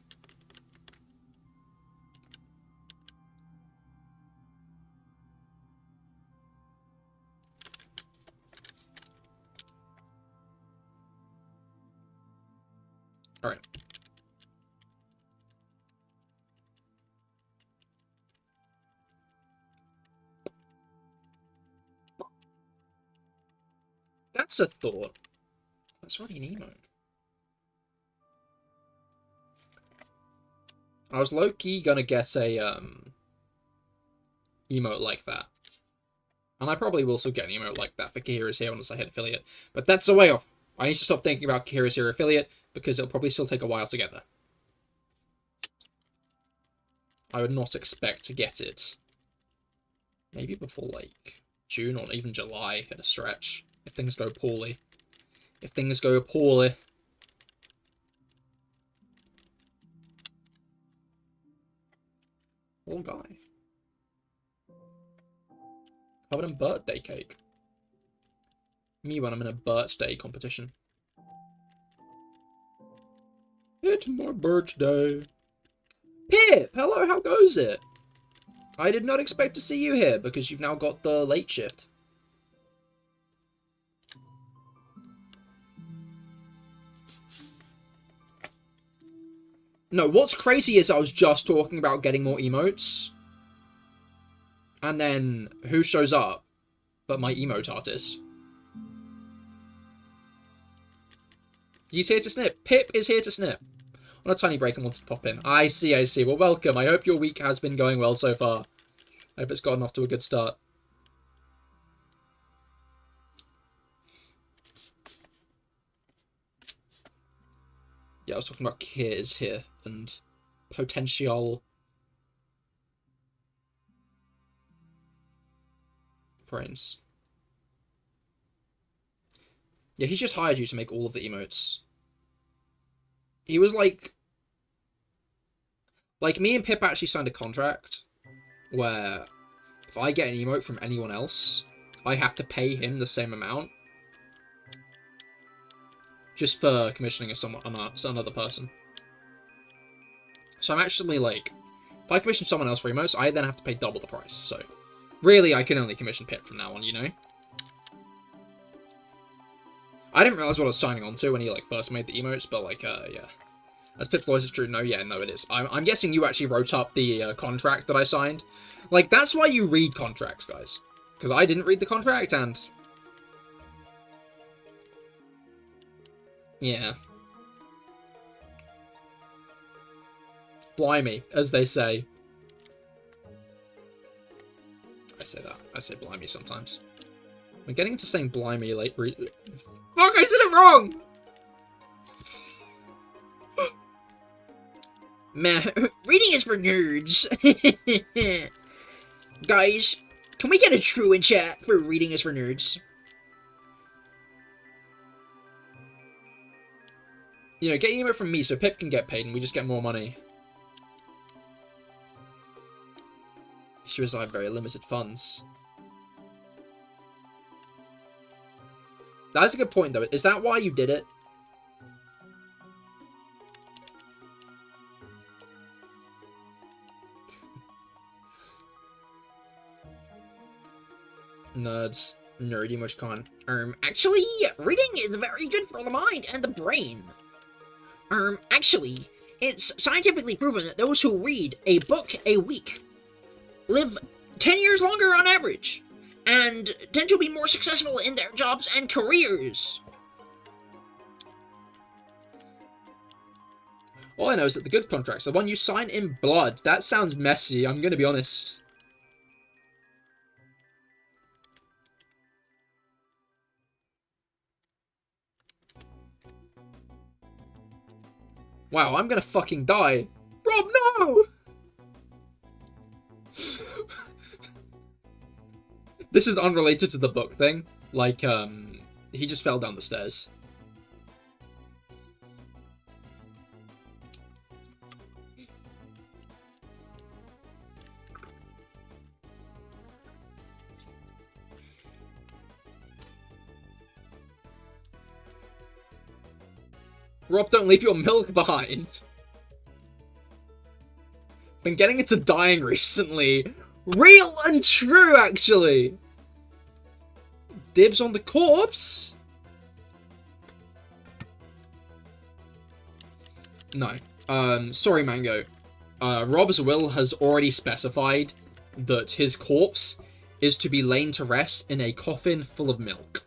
Alright. That's a thought. That's already an emote. I was low-key gonna get a, emote like that. And I probably will still get an emote like that for Cahir Here once I hit affiliate. But that's a way off. I need to stop thinking about Cahir Here affiliate, because it'll probably still take a while to get there. I would not expect to get it. Maybe before, like, June or even July at a stretch, if things go poorly. If things go poorly. Poor guy. Covered in birthday cake. Me when I'm in a birthday competition. It's my birthday. Pip, hello, how goes it? I did not expect to see you here because you've now got the late shift. No, what's crazy is I was just talking about getting more emotes. And then, who shows up but my emote artist? He's here to snip. Pip is here to snip. On a tiny break and wanted to pop in. I see, I see. Well, welcome. I hope your week has been going well so far. I hope it's gotten off to a good start. Yeah, I was talking about Cahir here and potential brains. Yeah, he's just hired you to make all of the emotes. He was like me and Pip actually signed a contract where if I get an emote from anyone else, I have to pay him the same amount. Just for commissioning another person. So I'm actually like, if I commission someone else for emotes, I then have to pay double the price. So really, I can only commission Pip from now on, you know? I didn't realize what I was signing on to when he like first made the emotes, but like, yeah. As Pip's voice is true, no, yeah, no, it is. I'm guessing you actually wrote up the contract that I signed. Like, that's why you read contracts, guys. Because I didn't read the contract, and... yeah. Blimey, as they say. I say that. I say blimey sometimes. I'm getting into saying blimey late. Fuck, I said it wrong! Man, reading is for nerds. Guys, Can we get a true in chat for reading is for nerds? You know, get email from me so Pip can get paid and we just get more money. She was like very limited funds. That's a good point though. Is that why you did it? Nerds. Nerdy much con. Actually, reading is very good for the mind and the brain. Actually, it's scientifically proven that those who read a book a week live 10 years longer on average, and tend to be more successful in their jobs and careers. All I know is that the good contracts, the one you sign in blood, that sounds messy, I'm gonna be honest. Wow, I'm gonna fucking die. Rob, no! This is unrelated to the book thing. Like, he just fell down the stairs. Rob, don't leave your milk behind. Been getting into dying recently. Real and true, actually. Dibs on the corpse? No. Sorry, Mango. Rob's will has already specified that his corpse is to be lain to rest in a coffin full of milk.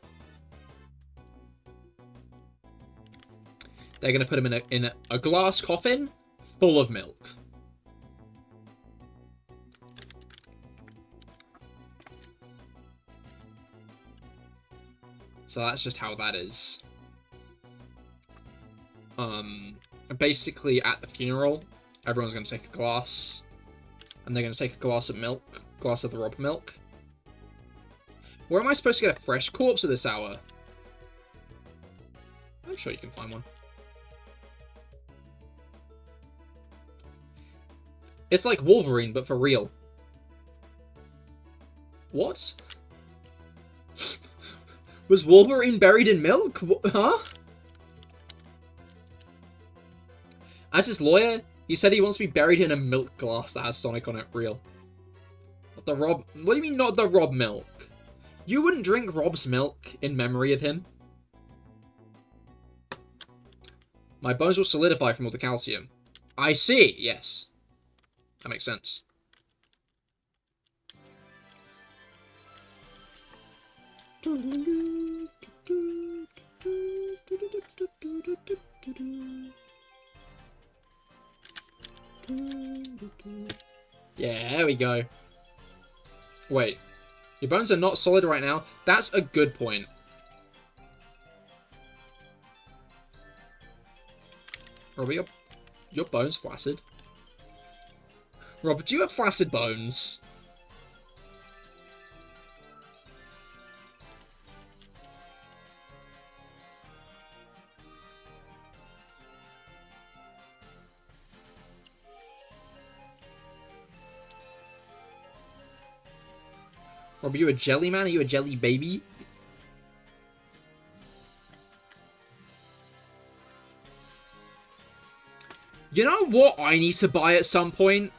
They're gonna put him in a glass coffin full of milk. So that's just how that is. Basically at the funeral, everyone's gonna take a glass, and they're gonna take a glass of milk, glass of the Rob milk. Where am I supposed to get a fresh corpse at this hour? I'm sure you can find one. It's like Wolverine, but for real. What? Was Wolverine buried in milk? Huh? As his lawyer, he said he wants to be buried in a milk glass that has Sonic on it. Real. Not the Rob... What do you mean not the Rob milk? You wouldn't drink Rob's milk in memory of him? My bones will solidify from all the calcium. I see, yes. That makes sense. Yeah, there we go. Wait. Your bones are not solid right now? That's a good point. Robert, your bones flaccid? Robert, do you have flaccid bones? Rob, are you a jelly man? Are you a jelly baby? You know what I need to buy at some point?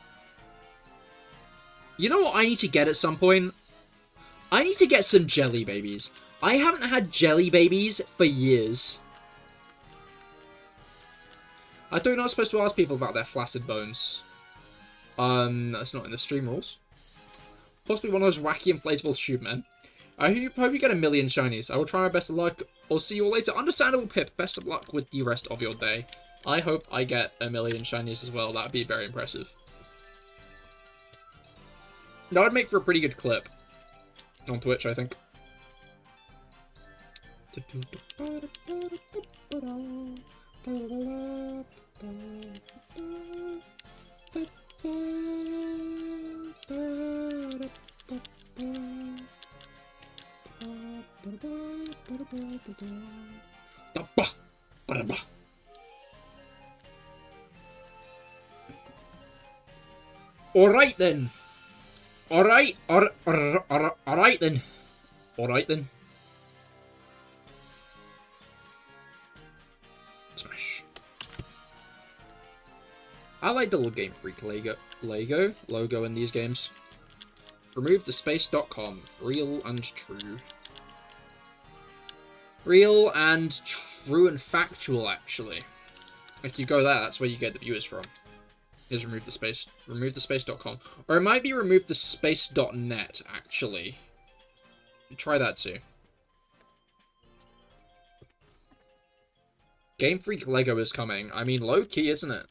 You know what I need to get at some point? I need to get some jelly babies. I haven't had jelly babies for years. I thought you're not supposed to ask people about their flaccid bones. That's not in the stream rules. Possibly one of those wacky inflatable tube men. I hope you get a million shinies. I will try my best of luck. I'll see you all later. Understandable, Pip. Best of luck with the rest of your day. I hope I get a million shinies as well. That would be very impressive. That would make for a pretty good clip. On Twitch, I think. Alright then. Alright then. Alright then. Smash. I like the little Game Freak logo in these games. Remove the space.com. Real and true. Real and true and factual, actually. If you go there, that's where you get the viewers from. Is remove the space.com. Or it might be remove the space.net, actually. Try that too. Game Freak Lego is coming. I mean, low-key, isn't it?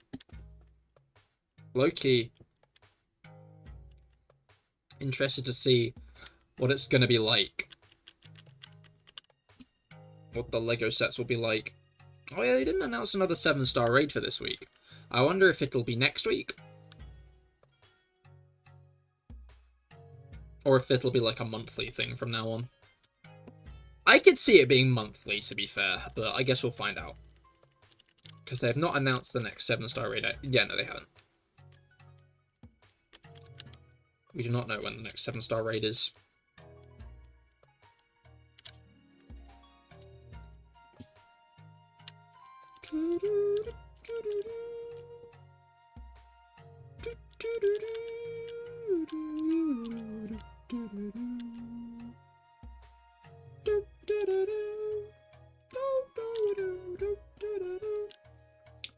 Low-key. Interested to see what it's gonna be like. What the Lego sets will be like. Oh yeah, they didn't announce another 7-star raid for this week. I wonder if it'll be next week. Or if it'll be like a monthly thing from now on. I could see it being monthly, to be fair, but I guess we'll find out. Because they have not announced the next 7-star raid. Yeah, no, they haven't. We do not know when the next 7-star raid is.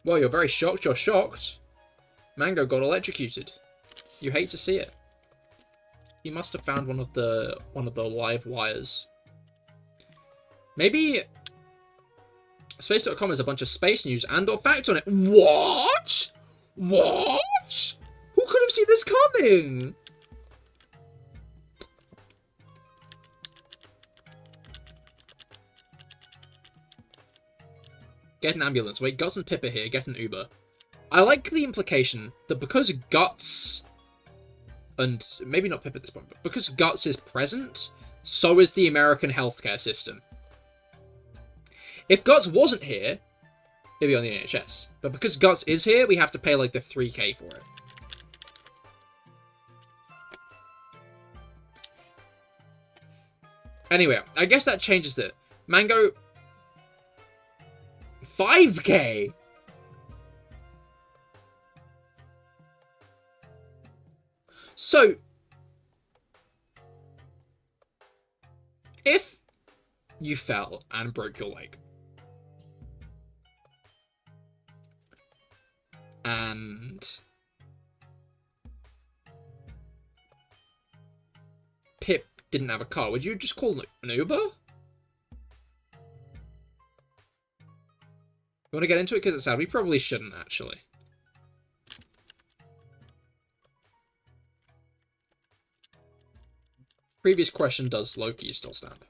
Well, you're very shocked. You're shocked. Mango got electrocuted. You hate to see it. He must have found one of the live wires. Maybe Space.com has a bunch of space news and or facts on it. What? What? Who could have seen this coming? Get an ambulance. Wait, Guts and Pip are here. Get an Uber. I like the implication that because Guts, and maybe not Pip at this point, but because Guts is present, so is the American healthcare system. If Guts wasn't here, it'd be on the NHS. But because Guts is here, we have to pay like the 3K for it. Anyway, I guess that changes it. Mango, 5K! So, if you fell and broke your leg, and Pip didn't have a car, would you just call an Uber? You want to get into it because it's sad? We probably shouldn't, actually. Previous question, does Loki still stand?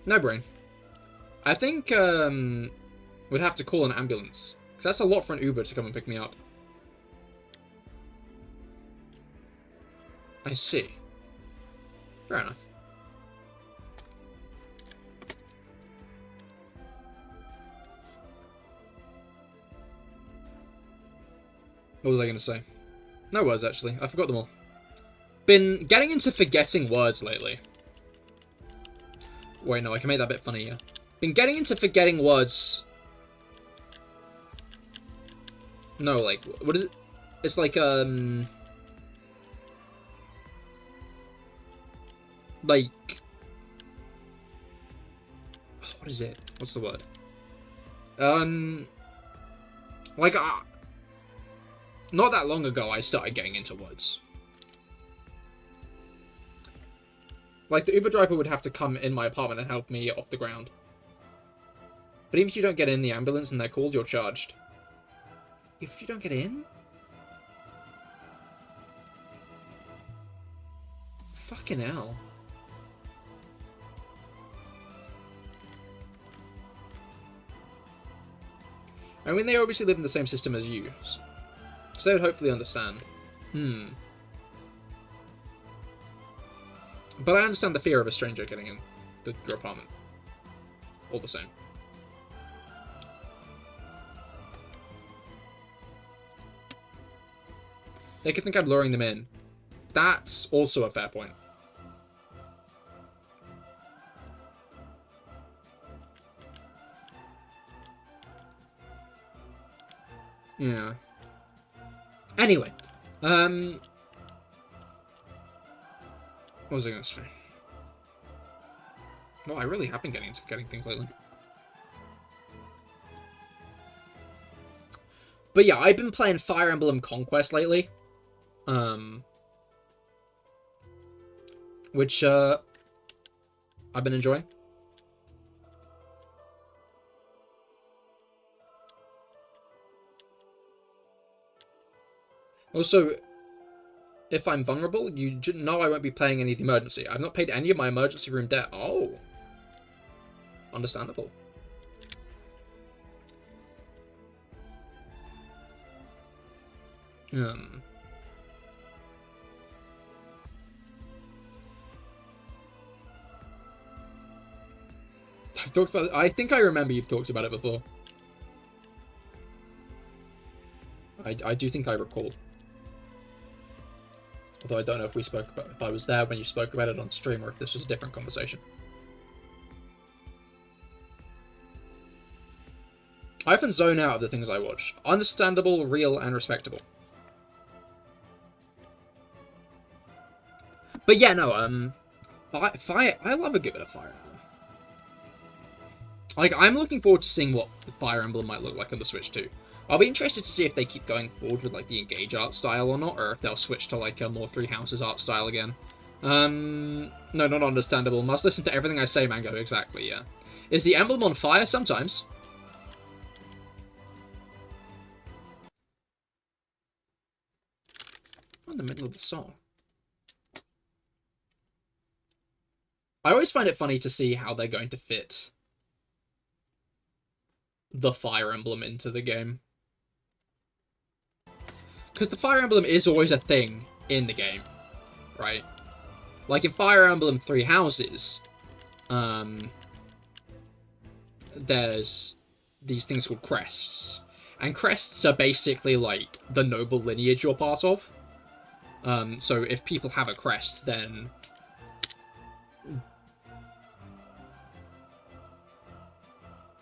No brain. I think, we'd have to call an ambulance. Because that's a lot for an Uber to come and pick me up. I see. Fair enough. What was I going to say? No words, actually. I forgot them all. Been getting into forgetting words lately. Wait, no, I can make that a bit funnier. Been getting into forgetting words. No, like, what is it? It's like, like, what is it? What's the word? Like, not that long ago, I started getting into words. Like, the Uber driver would have to come in my apartment and help me off the ground. But even if you don't get in the ambulance and they're called, you're charged. If you don't get in? Fucking hell. I mean, they obviously live in the same system as you, so they would hopefully understand. But I understand the fear of a stranger getting in your apartment. All the same. They could think I'm luring them in. That's also a fair point. Yeah. Anyway, what was I going to say? Well, I really have been getting into things lately. But yeah, I've been playing Fire Emblem Conquest lately. Which, I've been enjoying. Also, if I'm vulnerable, you know I won't be paying any of the emergency. I've not paid any of my emergency room debt. Oh. Understandable. I've talked about it. I think I remember you've talked about it before. I do think I recall. Although I don't know if we spoke about if I was there when you spoke about it on stream or if this was a different conversation. I often zone out of the things I watch. Understandable, real, and respectable. But yeah, no, Fire, I love a good bit of Fire Emblem. Like, I'm looking forward to seeing what the Fire Emblem might look like on the Switch too. I'll be interested to see if they keep going forward with, like, the Engage art style or not, or if they'll switch to, like, a more Three Houses art style again. No, not understandable. Must listen to everything I say, Mango. Exactly, yeah. Is the emblem on fire? Sometimes. In the middle of the song. I always find it funny to see how they're going to fit the Fire Emblem into the game. Because the Fire Emblem is always a thing in the game, right? Like in Fire Emblem Three Houses, there's these things called crests. And crests are basically like the noble lineage you're part of. So if people have a crest, then...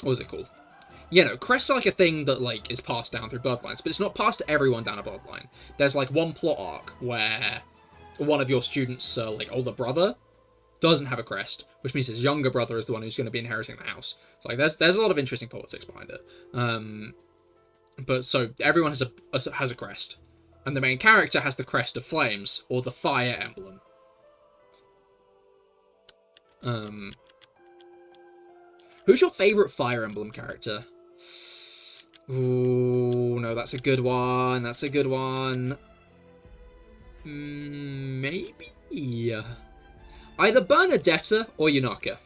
What was it called? Yeah, no, crests are like a thing that, like, is passed down through bloodlines, but it's not passed to everyone down a bloodline. There's, like, one plot arc where one of your students' like, older brother doesn't have a crest, which means his younger brother is the one who's going to be inheriting the house. So, like, there's a lot of interesting politics behind it. But, so, everyone has a crest. And the main character has the Crest of Flames, or the Fire Emblem. Who's your favourite Fire Emblem character? Ooh, no, that's a good one. That's a good one. Maybe... either Bernadetta or Yunaka,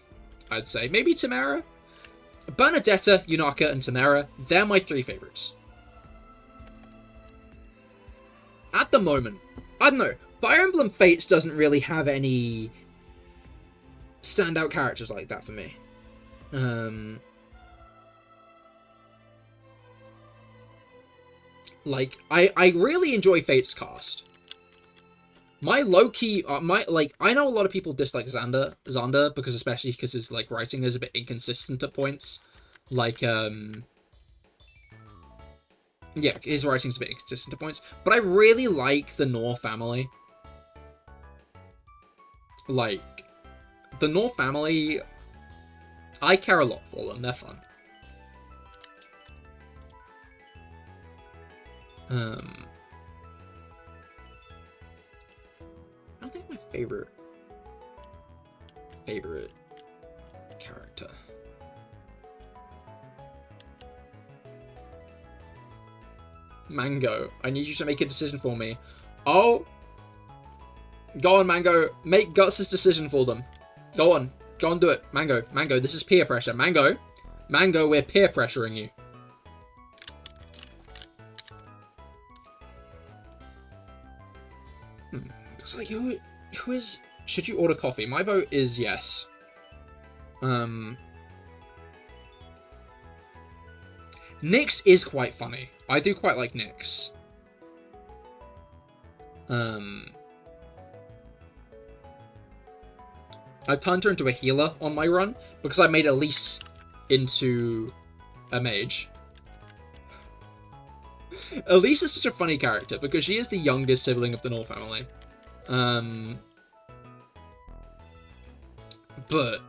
I'd say. Maybe Tamara? Bernadetta, Yunaka, and Tamara, they're my three favourites. At the moment, I don't know. Fire Emblem Fates doesn't really have any standout characters like that for me. Like, I really enjoy Fate's cast. My low-key, I know a lot of people dislike Xander, because especially because his, like, writing is a bit inconsistent at points. Like, yeah, his writing's a bit inconsistent at points. But I really like the Nor family. Like, the Nor family, I care a lot for them. They're fun. I don't think my favorite character. Mango, I need you to make a decision for me. Oh. Go on, Mango. Make Guts' decision for them. Go on. Go on, do it. Mango. Mango, this is peer pressure. Mango. Mango, we're peer pressuring you. It's like, who is... Should you order coffee? My vote is yes. Nyx is quite funny. I do quite like Nyx. I've turned her into a healer on my run because I made Elise into a mage. Elise is such a funny character because she is the youngest sibling of the Null family. But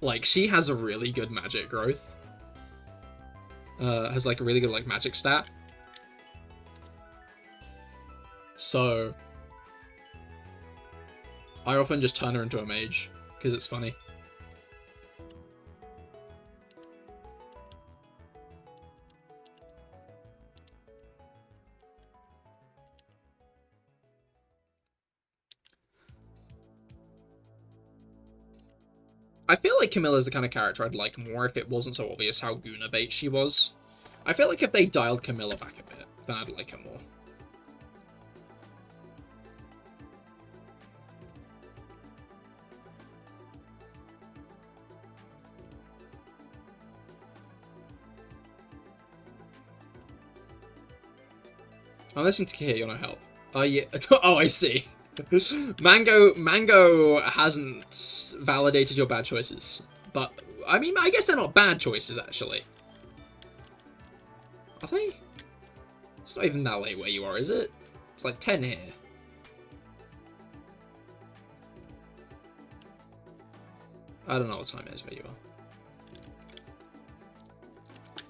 like she has a really good magic growth. Has like a really good like magic stat. So I often just turn her into a mage because it's funny. I feel like Camilla's the kind of character I'd like more if it wasn't so obvious how Guna bait she was. I feel like if they dialed Camilla back a bit, then I'd like her more. I'm listening to Cahir, you're no help. Oh, yeah. Oh, I see. Mango hasn't validated your bad choices. But, I mean, I guess they're not bad choices, actually. Are they? It's not even that late where you are, is it? It's like 10 here. I don't know what time it is where you are.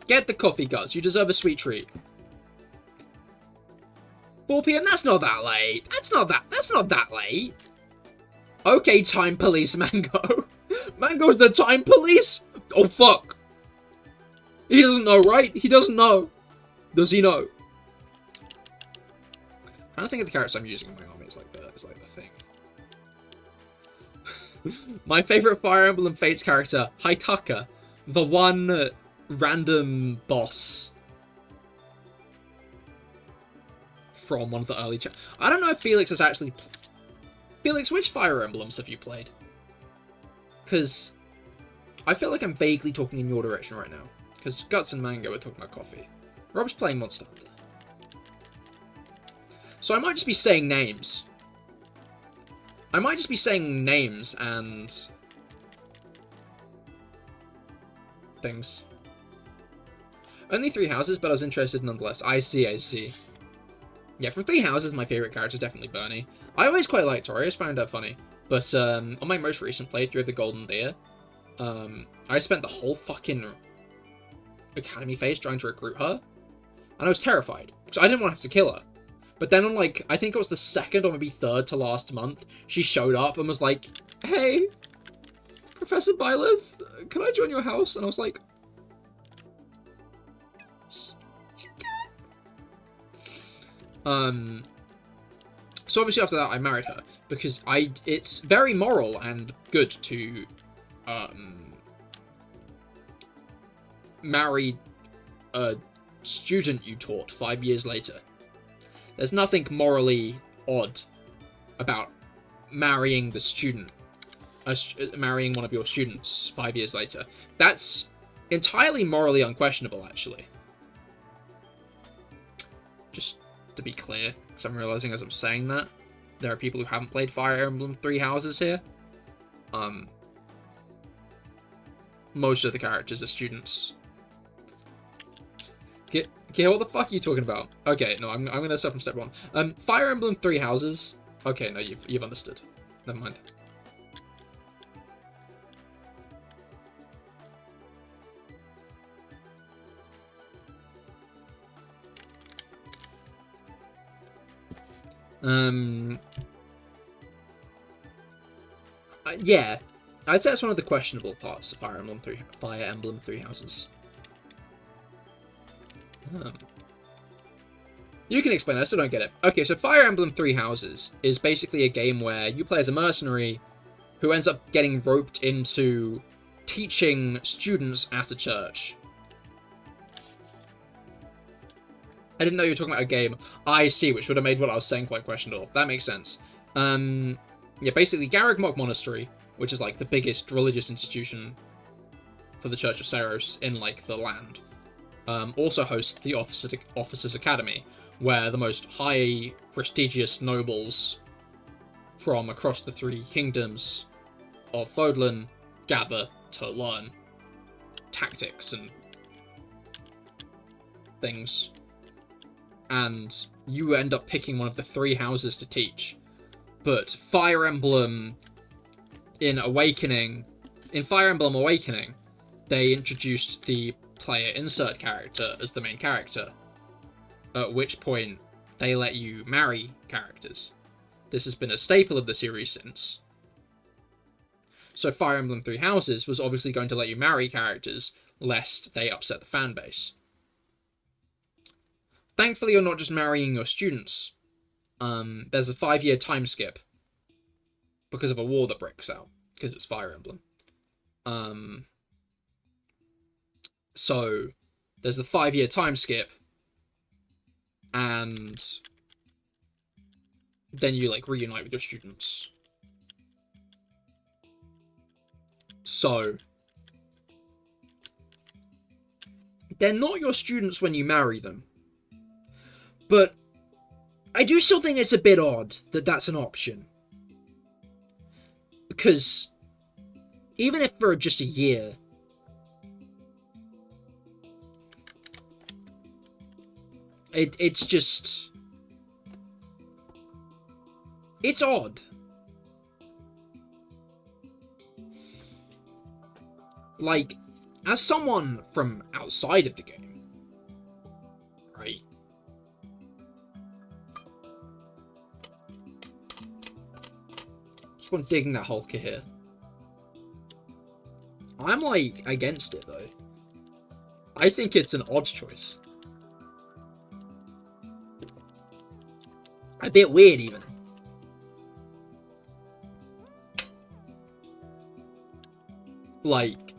Get the coffee, Guts. You deserve a sweet treat. 4 PM? That's not that late. That's not that late. Okay, time police, Mango. Mango's the time police? Oh, fuck. He doesn't know, right? He doesn't know. Does he know? I don't think of the characters I'm using in my army is like the thing. My favorite Fire Emblem Fates character, Haitaka. The one random boss from one of the early I don't know if Felix has actually... Felix, which Fire Emblems have you played? Because I feel like I'm vaguely talking in your direction right now. Because Guts and Mango are talking about coffee. Rob's playing Monster Hunter. So I might just be saying names. I might just be saying names and things. Only 3 houses, but I was interested nonetheless. I see, I see. Yeah, from 3 houses, my favourite character is definitely Bernie. I always quite liked her, I always found her funny. But on my most recent playthrough of the Golden Deer, I spent the whole fucking academy phase trying to recruit her. And I was terrified, because I didn't want to have to kill her. But then on like, I think it was the 2nd or maybe 3rd to last month, she showed up and was like, "Hey, Professor Byleth, can I join your house?" And I was like, so obviously after that I married her, because it's very moral and good to, marry a student you taught 5 years later. There's nothing morally odd about marrying the student, marrying one of your students 5 years later. That's entirely morally unquestionable, actually. Just to be clear, because I'm realizing as I'm saying that, there are people who haven't played Fire Emblem 3 Houses here. Most of the characters are students. Okay, what the fuck are you talking about? Okay, no, I'm gonna start from step 1. Fire Emblem 3 Houses. Okay, no, you've understood. Never mind. Yeah, I'd say that's one of the questionable parts of Fire Emblem 3 Houses. You can explain, I still don't get it. Okay, so Fire Emblem Three Houses is basically a game where you play as a mercenary who ends up getting roped into teaching students at a church. I didn't know you were talking about a game. I see, which would have made what I was saying quite questionable. That makes sense. Yeah, basically, Garreg Monastery, which is, like, the biggest religious institution for the Church of Saros in, like, the land, also hosts the Officers' Academy, where the most high, prestigious nobles from across the three kingdoms of Fodlan gather to learn tactics and things. And you end up picking one of the three houses to teach. But Fire Emblem in Fire Emblem Awakening, they introduced the player insert character as the main character, at which point they let you marry characters. This has been a staple of the series since. So Fire Emblem Three Houses was obviously going to let you marry characters, lest they upset the fan base. Thankfully, you're not just marrying your students. There's a 5-year time skip because of a war that breaks out, because it's Fire Emblem. So there's a 5-year time skip, and then you, like, reunite with your students. So they're not your students when you marry them. But I do still think it's a bit odd that that's an option. Because even if for just a year, it's just... it's odd. Like, as someone from outside of the game, right? Keep on digging that hole, Cahir. I'm, like, against it, though. I think it's an odd choice. A bit weird, even. Like,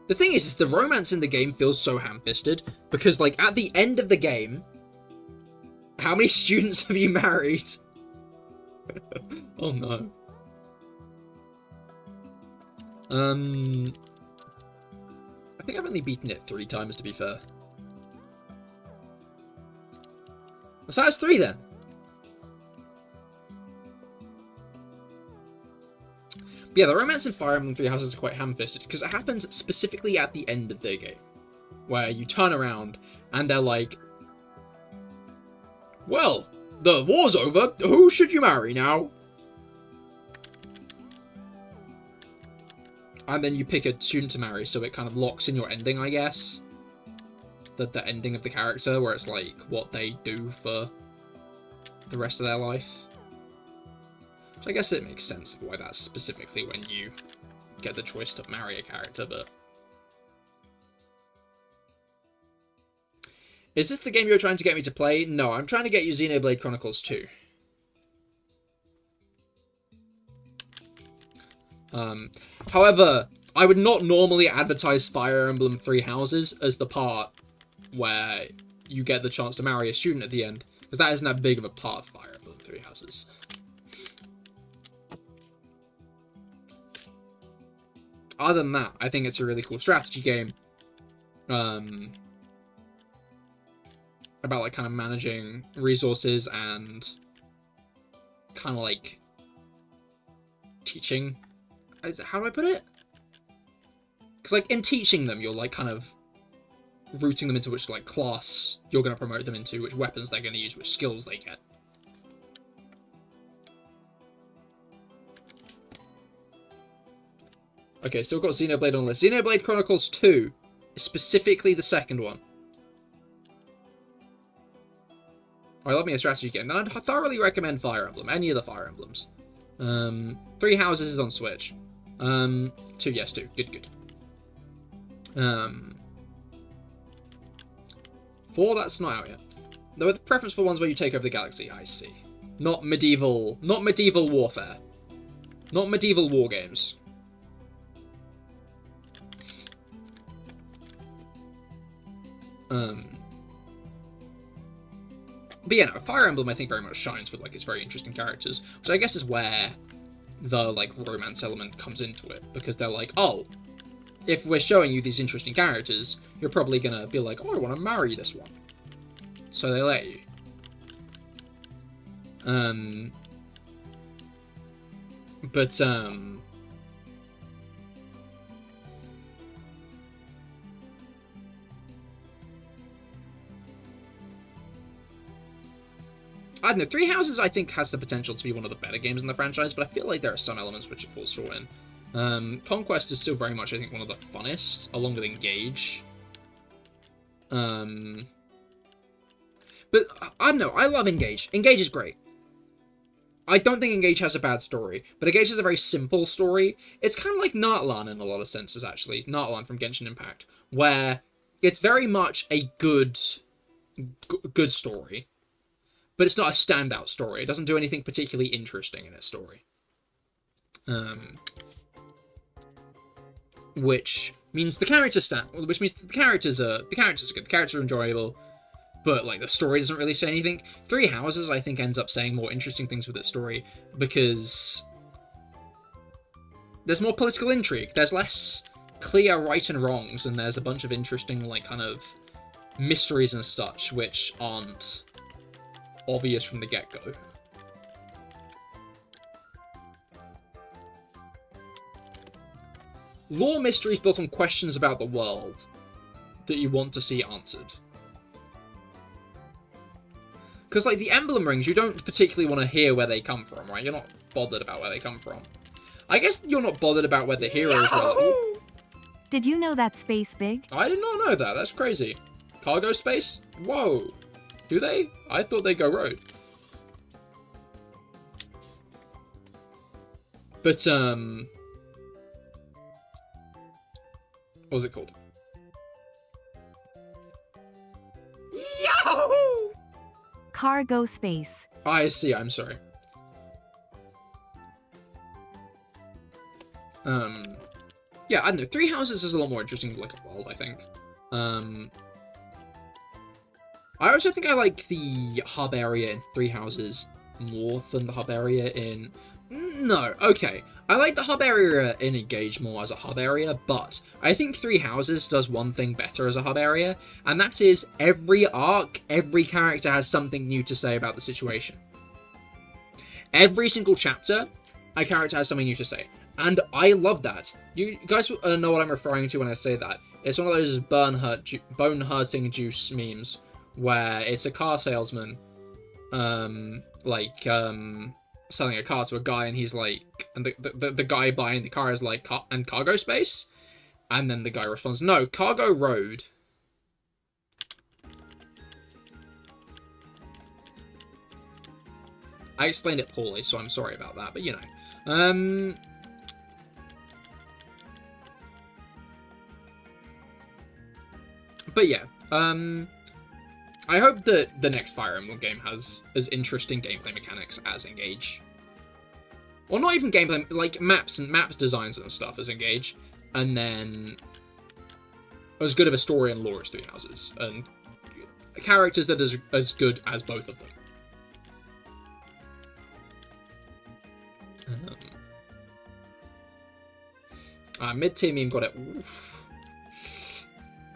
the thing is the romance in the game feels so ham-fisted, because, like, at the end of the game, how many students have you married? Oh no. I think I've only beaten it 3 times, to be fair. So that's 3 then. But yeah, the romance in Fire Emblem Three Houses is quite ham-fisted, because it happens specifically at the end of the game, where you turn around, and they're like, well, the war's over, who should you marry now? And then you pick a student to marry, so it kind of locks in your ending, I guess. The ending of the character, where it's like, what they do for the rest of their life. So I guess it makes sense of why that's specifically when you get the choice to marry a character, but... Is this the game you're trying to get me to play? No, I'm trying to get you Xenoblade Chronicles 2. However, I would not normally advertise Fire Emblem Three Houses as the part where you get the chance to marry a student at the end, because that isn't that big of a part of Fire Emblem Three Houses. Other than that, I think it's a really cool strategy game. About, like, kind of managing resources and kind of, like, teaching. How do I put it? Because, like, in teaching them, you're, like, kind of routing them into which, like, class you're going to promote them into, which weapons they're going to use, which skills they get. Okay, still got Xenoblade on the list. Xenoblade Chronicles 2, specifically the second one. I love me a strategy game. And I'd thoroughly recommend Fire Emblem, any of the Fire Emblems. Three Houses is on Switch. 2, yes, 2. Good. 4, that's not out yet. There were the preference for ones where you take over the galaxy. I see. Not medieval warfare. Not medieval war games. But yeah, no, Fire Emblem I think very much shines with like its very interesting characters, which I guess is where the like romance element comes into it, because they're like, oh, if we're showing you these interesting characters, you're probably gonna be like, oh, I want to marry this one, so they let you. I don't know, Three Houses I think has the potential to be one of the better games in the franchise, but I feel like there are some elements which it falls short in. Conquest is still very much, I think, one of the funnest, along with Engage. But, I don't know, I love Engage. Engage is great. I don't think Engage has a bad story, but Engage has a very simple story. It's kind of like Nartlan in a lot of senses, actually. Nartlan from Genshin Impact, where it's very much a good story. But it's not a standout story. It doesn't do anything particularly interesting in its story. Which means the characters are good. The characters are enjoyable, but like the story doesn't really say anything. Three Houses, I think, ends up saying more interesting things with its story because there's more political intrigue. There's less clear right and wrongs, and there's a bunch of interesting like kind of mysteries and such which aren't obvious from the get-go. Lore mysteries built on questions about the world that you want to see answered. Because, like, the emblem rings, you don't particularly want to hear where they come from, right? You're not bothered about where they come from. I guess you're not bothered about where the heroes are. Did you know that space big? I did not know that. That's crazy. Cargo space? Whoa. Do they? I thought they go road. But, what was it called? Yahoo! Cargo space. I see, I'm sorry. Yeah, I don't know. Three Houses is a lot more interesting like a world, I think. I also think I like the hub area in Three Houses more than the hub area in... No, okay. I like the hub area in Engage more as a hub area, but I think Three Houses does one thing better as a hub area, and that is every arc, every character has something new to say about the situation. Every single chapter, a character has something new to say, and I love that. You guys know what I'm referring to when I say that. It's one of those bone-hurting juice memes, where it's a car salesman, selling a car to a guy, and he's like, and the guy buying the car is like, and cargo space? And then the guy responds, no, cargo road. I explained it poorly, so I'm sorry about that, but you know. But yeah, I hope that the next Fire Emblem game has as interesting gameplay mechanics as Engage. Well, not even gameplay, like maps designs and stuff as Engage, and then as good of a story and lore as Three Houses, and characters that are as good as both of them. Mid-tier meme got it. Oof.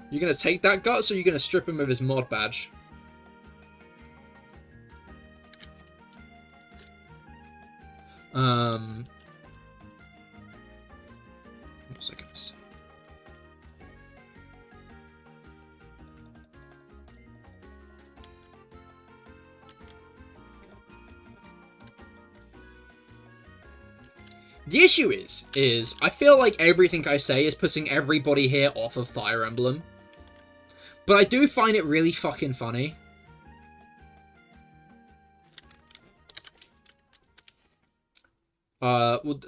You gonna take that Guts, or you gonna strip him of his mod badge? What was I gonna say? The issue is I feel like everything I say is putting everybody here off of Fire Emblem. But I do find it really fucking funny. Well,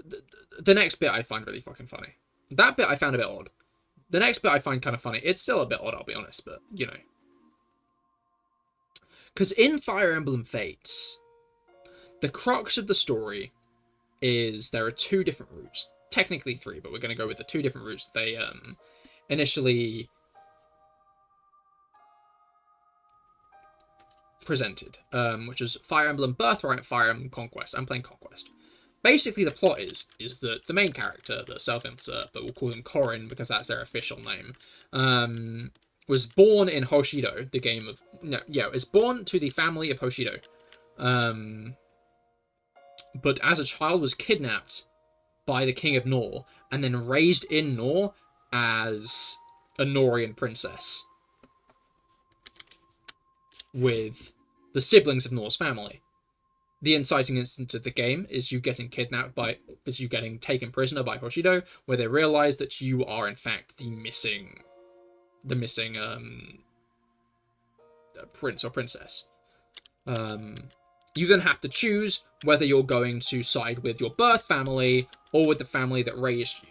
the next bit I find really fucking funny. That bit I found a bit odd. The next bit I find kind of funny. It's still a bit odd, I'll be honest, but, you know. Because in Fire Emblem Fates, the crux of the story is there are 2 different routes. Technically 3, but we're going to go with the 2 different routes that they initially presented, which is Fire Emblem Birthright, Fire Emblem Conquest. I'm playing Conquest. Basically, the plot is that the main character, the self-insert, but we'll call him Corrin because that's their official name, was born in Hoshido, the game of... No, yeah, is born to the family of Hoshido. But as a child was kidnapped by the King of Nor, and then raised in Nor as a Norian princess with the siblings of Nor's family. The inciting incident of the game is you getting taken prisoner by Hoshido, where they realize that you are in fact the missing prince or princess. You then have to choose whether you're going to side with your birth family or with the family that raised you.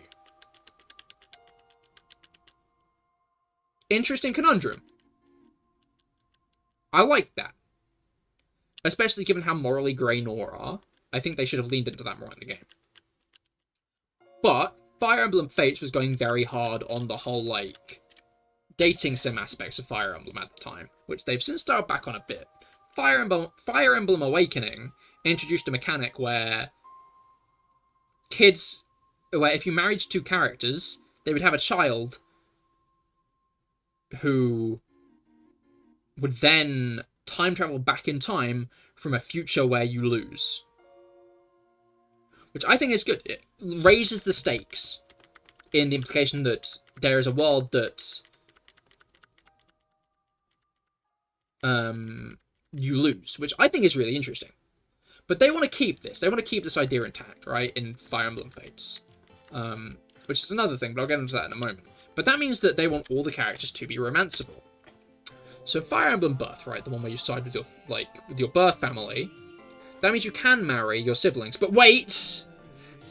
Interesting conundrum. I like that. Especially given how morally grey Nor are. I think they should have leaned into that more in the game. But Fire Emblem Fates was going very hard on the whole, like, dating sim aspects of Fire Emblem at the time, which they've since dialed back on a bit. Fire Emblem Awakening introduced a mechanic where if you married 2 characters, they would have a child who would then time travel back in time from a future where you lose. Which I think is good. It raises the stakes in the implication that there is a world that you lose, which I think is really interesting. But they want to keep this. They want to keep this idea intact, right, in Fire Emblem Fates. Which is another thing, but I'll get into that in a moment. But that means that they want all the characters to be romanceable. So Fire Emblem Birthright, the one where you side with your birth family, that means you can marry your siblings. But wait!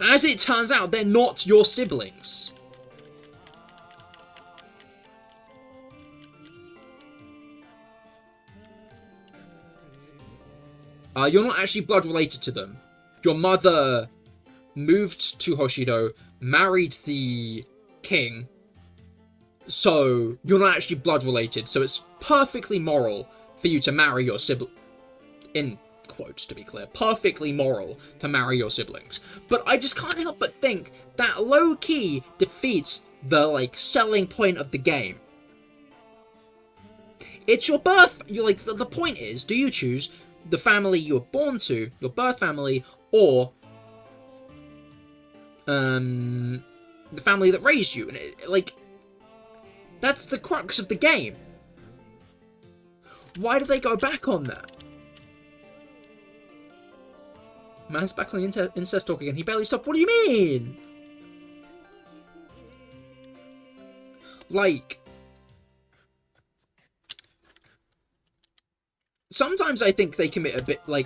As it turns out, they're not your siblings. You're not actually blood related to them. Your mother moved to Hoshido, married the king, so you're not actually blood related. So it's perfectly moral for you to marry your sibling. In quotes, to be clear. Perfectly moral to marry your siblings. But I just can't help but think that low-key defeats the, selling point of the game. It's your birth... the point is, do you choose the family you were born to, your birth family, or the family that raised you? And that's the crux of the game. Why do they go back on that? Man's back on the incest talk again. He barely stopped. What do you mean? Sometimes I think they commit a bit, I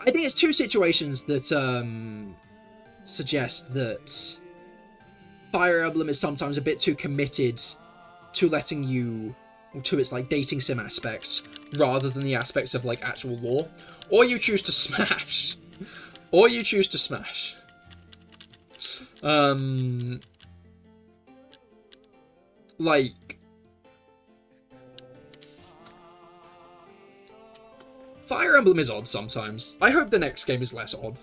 think it's 2 situations that, suggest that Fire Emblem is sometimes a bit too committed to letting you, to its, dating sim aspects, rather than the aspects of, actual lore. Or you choose to smash. Or you choose to smash. Fire Emblem is odd sometimes. I hope the next game is less odd.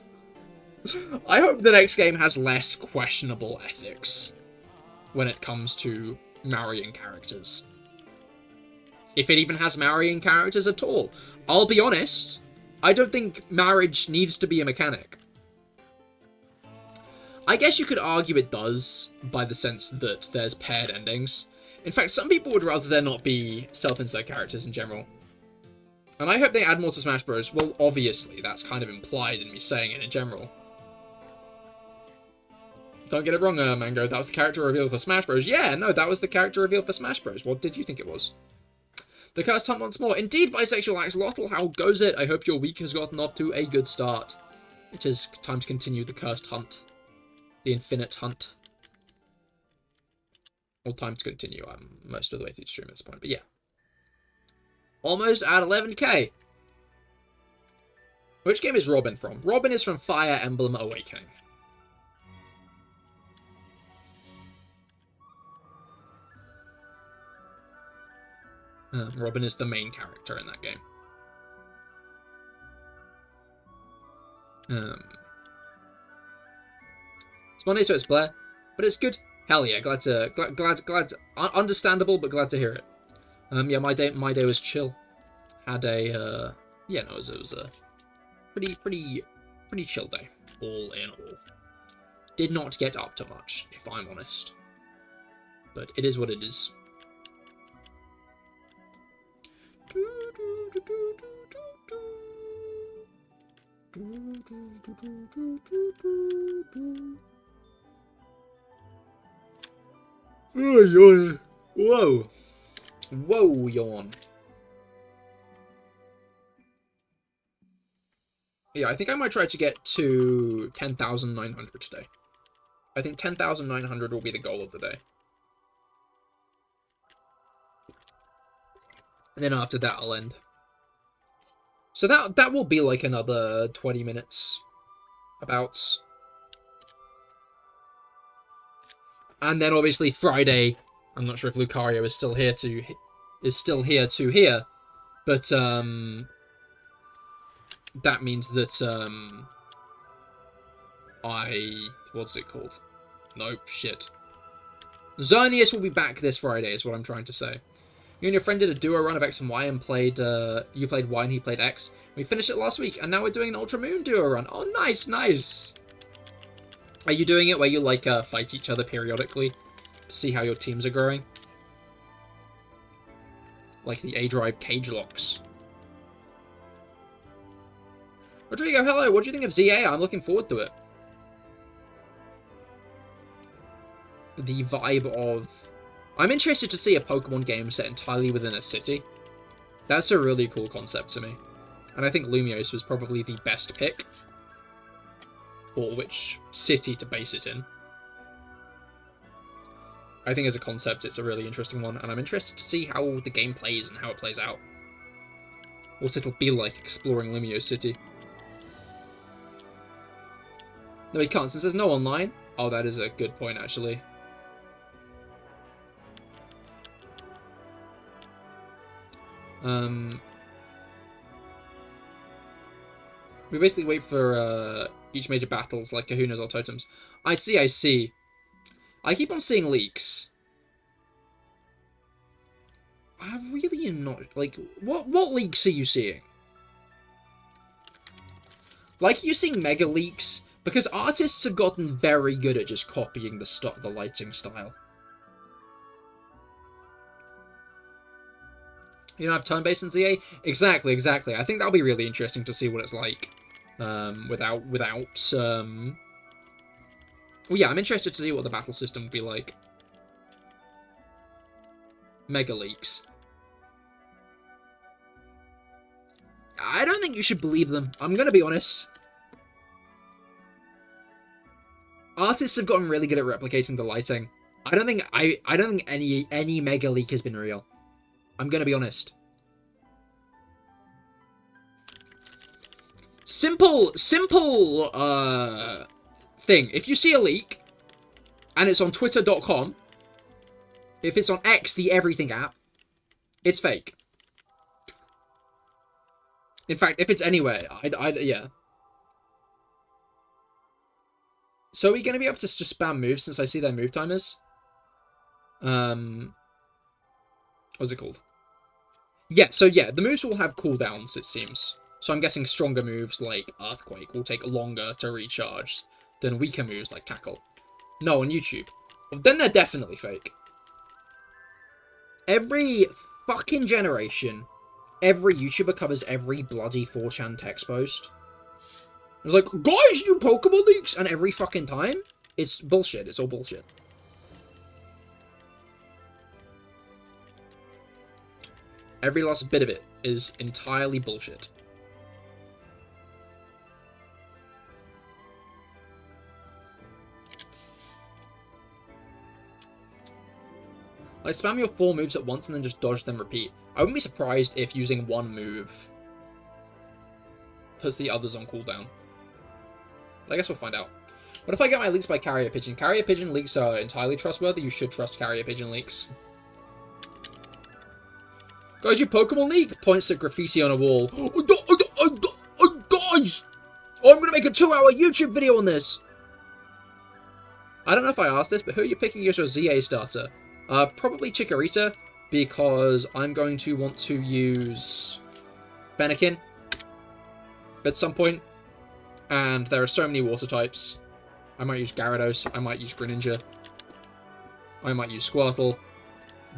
I hope the next game has less questionable ethics when it comes to marrying characters. If it even has marrying characters at all. I'll be honest, I don't think marriage needs to be a mechanic. I guess you could argue it does, by the sense that there's paired endings. In fact, some people would rather there not be self-insert characters in general. And I hope they add more to Smash Bros. Well, obviously, that's kind of implied in me saying it in general. Don't get it wrong, Mango, that was the character reveal for Smash Bros. Yeah, no, that was the character reveal for Smash Bros. What did you think it was? The Cursed Hunt once more. Indeed, bisexual axolotl, how goes it? I hope your week has gotten off to a good start. It is time to continue the Cursed Hunt. The Infinite Hunt. Well, time to continue. I'm most of the way through the stream at this point, but yeah. Almost at 11k. Which game is Robin from? Robin is from Fire Emblem Awakening. Robin is the main character in that game. It's Monday, so it's Blair, but it's good. Hell yeah, glad understandable, but glad to hear it. Yeah, my day was chill. Had a yeah, no, it was a pretty chill day, all in all. Did not get up to much, if I'm honest, but it is what it is. Whoa, yawn. Yeah, I think I might try to get to 10,900 today. I think 10,900 will be the goal of the day. And then after that, I'll end. So that will be like another 20 minutes, abouts. And then obviously Friday, I'm not sure if Lucario is still here to hear, but that means that what's it called? Nope, shit. Xerneas will be back this Friday, is what I'm trying to say. You and your friend did a duo run of X and Y and played, you played Y and he played X. We finished it last week, and now we're doing an Ultra Moon duo run. Oh, nice, nice. Are you doing it where you, like, fight each other periodically to see how your teams are growing? Like the A-Drive cage locks. Rodrigo, hello, what do you think of ZA? I'm looking forward to it. The vibe of... I'm interested to see a Pokemon game set entirely within a city. That's a really cool concept to me. And I think Lumiose was probably the best pick for which city to base it in. I think as a concept, it's a really interesting one, and I'm interested to see how the game plays and how it plays out. What it'll be like exploring Lumiose City. No, we can't, since there's no online. Oh, that is a good point, actually. We basically wait for each major battles, like Kahunas or Totems. I see, I see. I keep on seeing leaks. I really am not... Like, what leaks are you seeing? Like, you're seeing mega leaks? Because artists have gotten very good at just copying the lighting style. You don't have turn-based in ZA? Exactly, exactly. I think that'll be really interesting to see what it's like. Without... Well, yeah, I'm interested to see what the battle system would be like. Mega leaks. I don't think you should believe them. I'm gonna be honest. Artists have gotten really good at replicating the lighting. I don't think any mega leak has been real. I'm gonna be honest. Simple thing. If you see a leak and it's on twitter.com, if it's on X, the everything app, it's fake. In fact, if it's anywhere, yeah. So are we going to be able to just spam moves since I see their move timers? What's it called? Yeah, so yeah, the moves will have cooldowns, it seems. So I'm guessing stronger moves like Earthquake will take longer to recharge than weaker moves like Tackle. No, on YouTube. Well, then they're definitely fake. Every fucking generation, every YouTuber covers every bloody 4chan text post. It's like, guys, new Pokemon leaks! And every fucking time, it's bullshit. It's all bullshit. Every last bit of it is entirely bullshit. Like, spam your 4 moves at once and then just dodge them, repeat. I wouldn't be surprised if using one move puts the others on cooldown. But I guess we'll find out. What if I get my leaks by Carrier Pigeon? Carrier Pigeon leaks are entirely trustworthy. You should trust Carrier Pigeon leaks. Guys, your Pokemon leak points at graffiti on a wall. Guys! I'm going to make a 2-hour YouTube video on this! I don't know if I asked this, but who are you picking as your ZA starter? Probably Chikorita, because I'm going to want to use Fennekin at some point. And there are so many water types. I might use Gyarados, I might use Greninja, I might use Squirtle,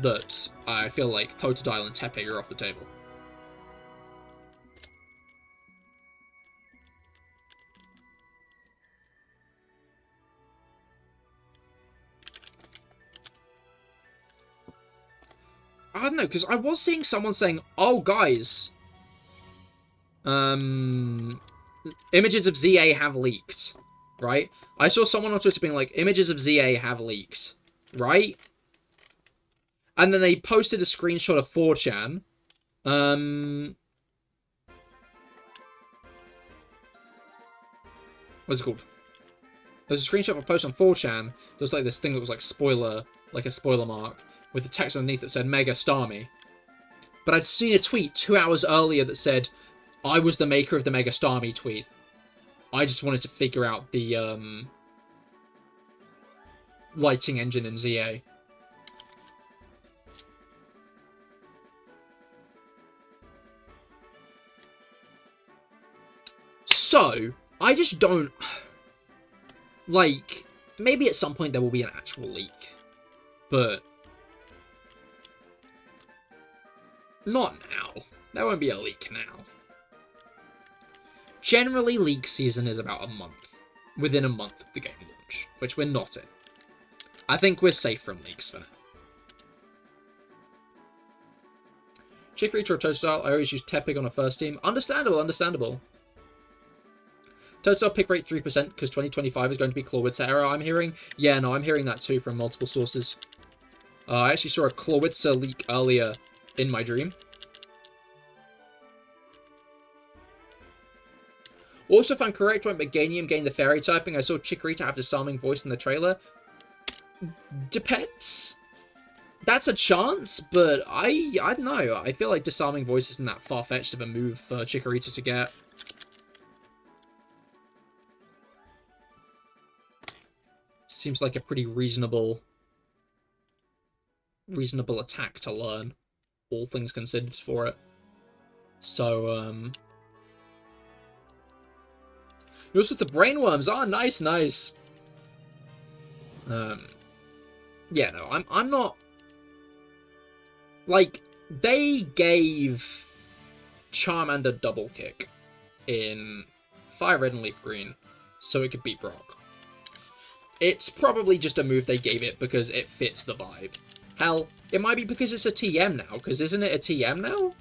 that I feel like Totodile and Tepe are off the table. I don't know, because I was seeing someone saying, oh, guys, images of ZA have leaked, right? I saw someone on Twitter being like, images of ZA have leaked, right? And then they posted a screenshot of 4chan. What's it called? There's a screenshot of a post on 4chan. There's like this thing that was like spoiler, like a spoiler mark, with the text underneath that said Mega Starmie. But I'd seen a tweet 2 hours earlier that said, I was the maker of the Mega Starmie tweet. I just wanted to figure out the lighting engine in ZA. So, I just don't... Like, maybe at some point there will be an actual leak. But... not now. There won't be a leak now. Generally, leak season is about a month. Within a month of the game launch. Which we're not in. I think we're safe from leaks for now. Chikorita or Totodile, I always use Tepig on a first team. Understandable, understandable. Totodile pick rate 3% because 2025 is going to be Clawitzer era, I'm hearing. Yeah, no, I'm hearing that too from multiple sources. I actually saw a Clawitzer leak earlier in my dream. Also, if I'm correct, when Meganium gained the fairy typing, I saw Chikorita have disarming voice in the trailer. Depends. That's a chance, but I don't know. I feel like disarming voice isn't that far-fetched of a move for Chikorita to get. Seems like a pretty reasonable attack to learn, all things considered for it. So, yours with the brainworms. Ah, nice, nice. Yeah, no, I'm not... Like, they gave Charmander double kick in Fire Red and Leaf Green so it could beat Brock. It's probably just a move they gave it because it fits the vibe. Hell, it might be because it's a TM now, because isn't it a TM now?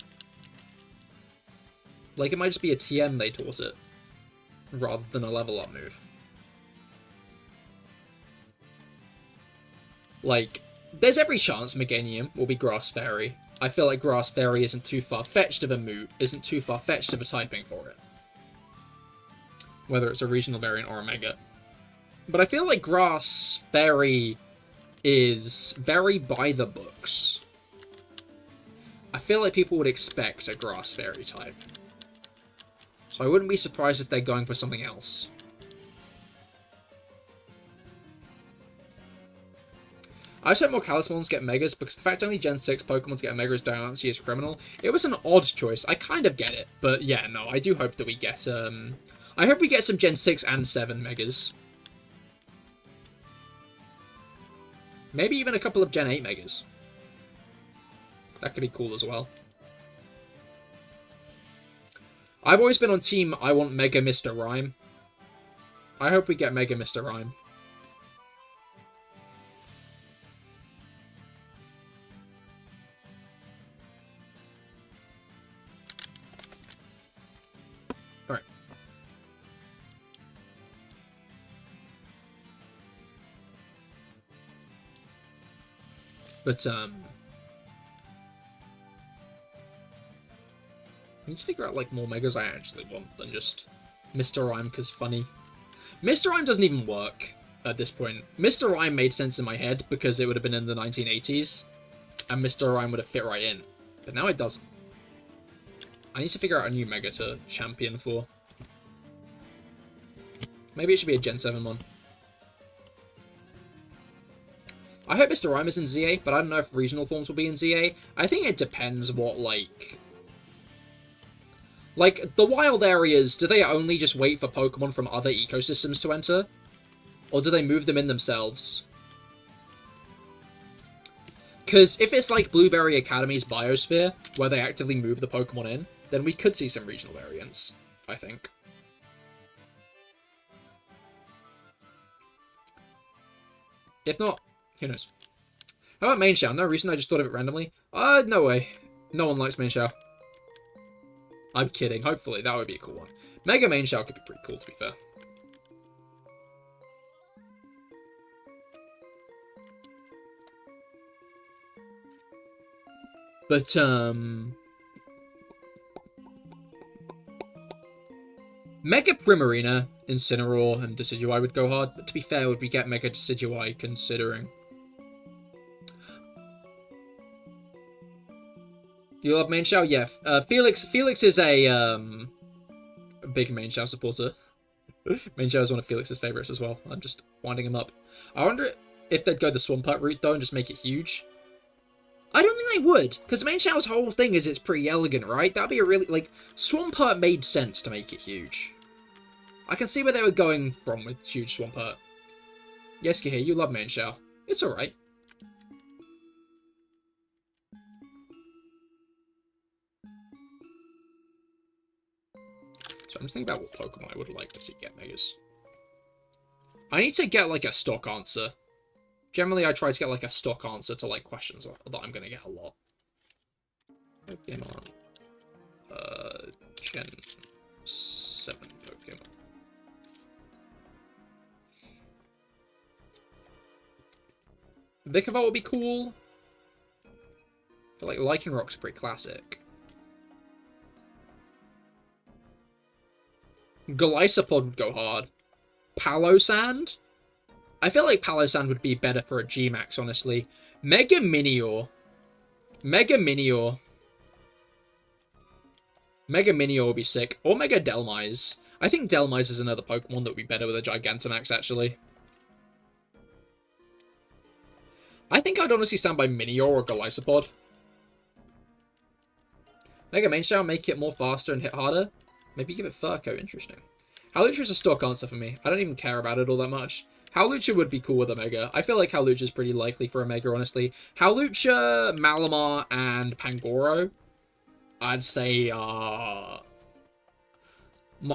Like, it might just be a TM they taught it, rather than a level up move. Like, there's every chance Meganium will be Grass Fairy. I feel like Grass Fairy isn't too far-fetched of a move, isn't too far-fetched of a typing for it. Whether it's a regional variant or a Mega. But I feel like Grass Fairy is very by the books. I feel like people would expect a Grass Fairy type. So I wouldn't be surprised if they're going for something else. I just hope more Calismons get Megas, because the fact only Gen 6 Pokemon get a Mega is is criminal. It was an odd choice. I kind of get it. But yeah, no, I do hope that we get, I hope we get some Gen 6 and 7 Megas. Maybe even a couple of Gen 8 Megas. That could be cool as well. I've always been on team I want Mega Mr. Rhyme. I hope we get Mega Mr. Rhyme. Alright. But, I need to figure out, like, more Megas I actually want than just Mr. Rhyme, because funny. Mr. Rhyme doesn't even work at this point. Mr. Rhyme made sense in my head because it would have been in the 1980s, and Mr. Rhyme would have fit right in. But now it doesn't. I need to figure out a new Mega to champion for. Maybe it should be a Gen 7 one. I hope Mr. Rhyme is in ZA, but I don't know if regional forms will be in ZA. I think it depends what, like, the wild areas, do they only just wait for Pokemon from other ecosystems to enter? Or do they move them in themselves? Because if it's like Blueberry Academy's Biosphere, where they actively move the Pokemon in, then we could see some regional variants, I think. If not, who knows? How about Minccino? No reason, I just thought of it randomly. No way. No one likes Minccino. I'm kidding. Hopefully, that would be a cool one. Mega Minccino could be pretty cool, to be fair. But, Mega Primarina, Incineroar, and Decidueye would go hard. But to be fair, would we get Mega Decidueye considering? You love Minccino? Yeah. Felix is a big Minccino supporter. Minccino is one of Felix's favorites as well. I'm just winding him up. I wonder if they'd go the Swampert route, though, and just make it huge. I don't think they would, because Minccino's whole thing is it's pretty elegant, right? That'd be a really, like, Swampert made sense to make it huge. I can see where they were going from with huge Swampert. Yes, Cahir, you love Minccino. It's alright. So I'm just thinking about what Pokemon I would like to see get Megas. I need to get, like, a stock answer. Generally, I try to get, like, a stock answer to, like, questions that I'm gonna get a lot. Pokemon. Gen 7 Pokemon. Vikavolt would be cool. But, like, Lycanroc's pretty classic. Golisopod would go hard. Palossand? I feel like Palossand would be better for a G-Max, honestly. Mega Minior. Mega Minior. Mega Minior would be sick. Or Mega Delmise. I think Delmise is another Pokemon that would be better with a Gigantamax, actually. I think I'd honestly stand by Minior or Golisopod. Mega Minccino, make it more faster and hit harder. Maybe give it Furco, interesting. Howlucha is a stock answer for me. I don't even care about it all that much. Howlucha would be cool with a Mega. I feel like Howlucha is pretty likely for a Mega, honestly. Howlucha, Malamar, and Pangoro, I'd say,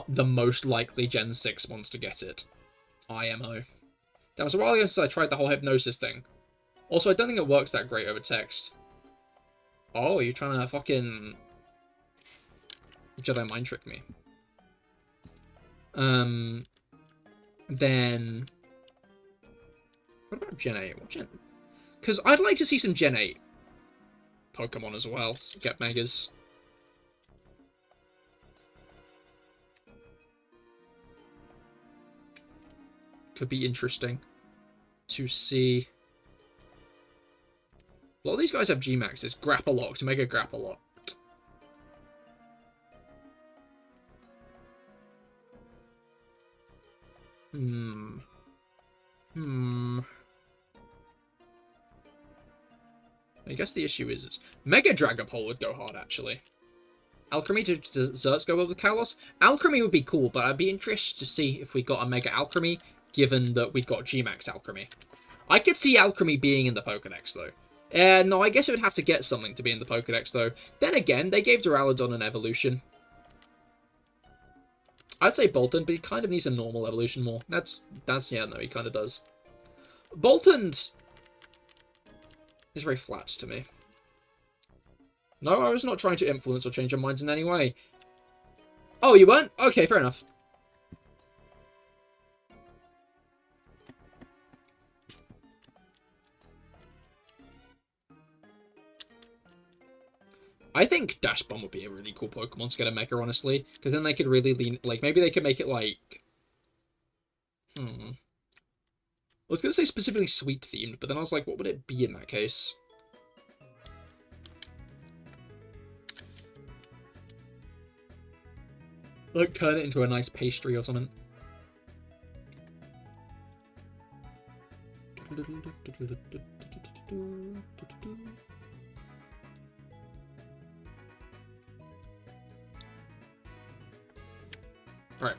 the most likely Gen 6 ones to get it. IMO. That was a while ago since I tried the whole hypnosis thing. Also, I don't think it works that great over text. Oh, you're trying to fucking Jedi mind trick me. Then what about Gen 8? What Gen? Because I'd like to see some Gen 8 Pokemon as well. Get Megas. Could be interesting to see. A lot of these guys have G-Maxes. Grappaloct, Mega Grappaloct. I guess the issue is Mega Dragapult would go hard, actually. Alchemy to Desserts go well with Kalos. Alchemy would be cool, but I'd be interested to see if we got a Mega Alchemy, given that we've got G-Max Alchemy. I could see Alchemy being in the Pokedex, though. No, I guess it would have to get something to be in the Pokedex, though. Then again, they gave Duraludon an evolution. I'd say Bolton, but he kind of needs a normal evolution more. Yeah, no, he kind of does. Bolton is very flat to me. No, I was not trying to influence or change your minds in any way. Oh, you weren't? Okay, fair enough. I think Dash Bomb would be a really cool Pokemon to get a Mega, honestly. Because then they could really lean... Like, maybe they could make it, like... I was going to say specifically sweet-themed, but then I was like, what would it be in that case? Like, turn it into a nice pastry or something. Alright.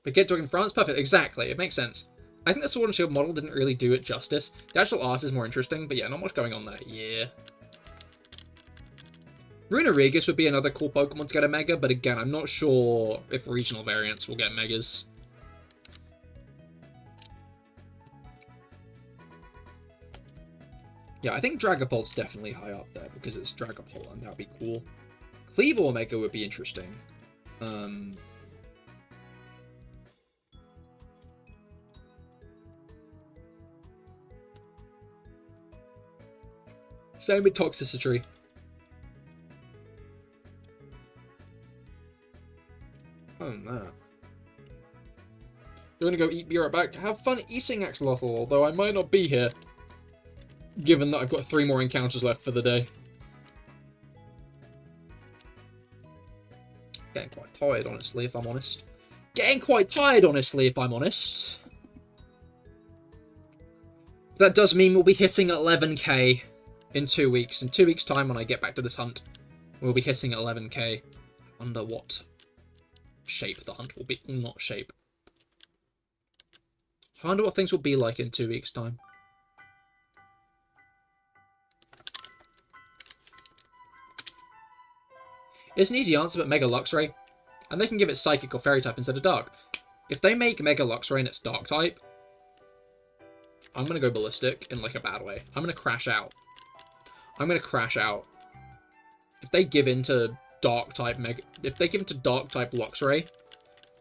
Baguette Dog in France? Perfect, exactly. It makes sense. I think the Sword and Shield model didn't really do it justice. The actual art is more interesting, but yeah, not much going on there. Yeah. Runarigus would be another cool Pokemon to get a Mega, but again, I'm not sure if regional variants will get Megas. Yeah, I think Dragapult's definitely high up there because it's Dragapult, and that would be cool. Cleavor Mega would be interesting. Same with Toxicity. Oh no. You're gonna go eat, be right back. Have fun eating, Axolotl, although I might not be here. Given that I've got 3 more encounters left for the day. Getting quite tired, honestly, if I'm honest. That does mean we'll be hitting 11k in 2 weeks. In 2 weeks' time, when I get back to this hunt, we'll be hitting 11k. Under what shape the hunt will be? Not shape. I wonder what things will be like in 2 weeks' time. It's an easy answer, but Mega Luxray. And they can give it Psychic or Fairy type instead of Dark. If they make Mega Luxray and it's Dark type, I'm going to go ballistic in like a bad way. I'm going to crash out. If they give in to Dark type Luxray,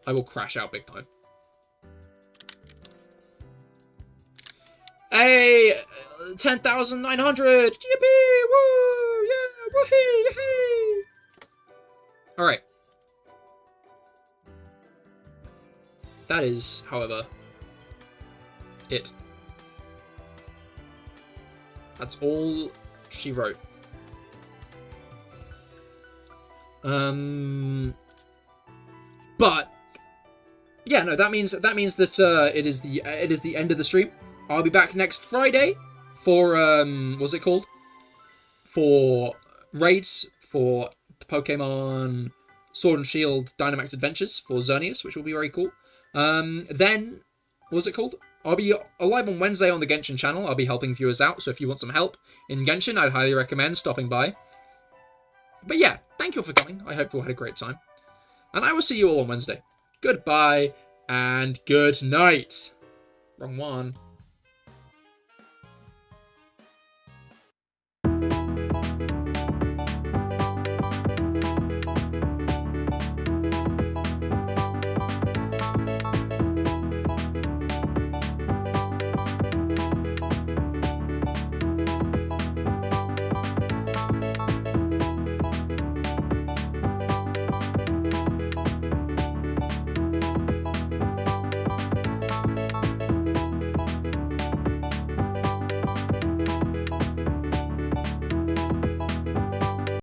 I will crash out big time. Hey, 10,900! Yippee! Woo! Yeah! Woohee! Yay! Alright. That is, however, it. That's all she wrote. But yeah, no, that means that it is the end of the stream. I'll be back next Friday for what's it called? For raids for the Pokemon Sword and Shield Dynamax Adventures for Xerneas, which will be very cool. Then what's it called? I'll be live on Wednesday on the Genshin channel. I'll be helping viewers out, so if you want some help in Genshin, I'd highly recommend stopping by. But yeah, thank you all for coming. I hope you all had a great time. And I will see you all on Wednesday. Goodbye, and good night. Wrong one.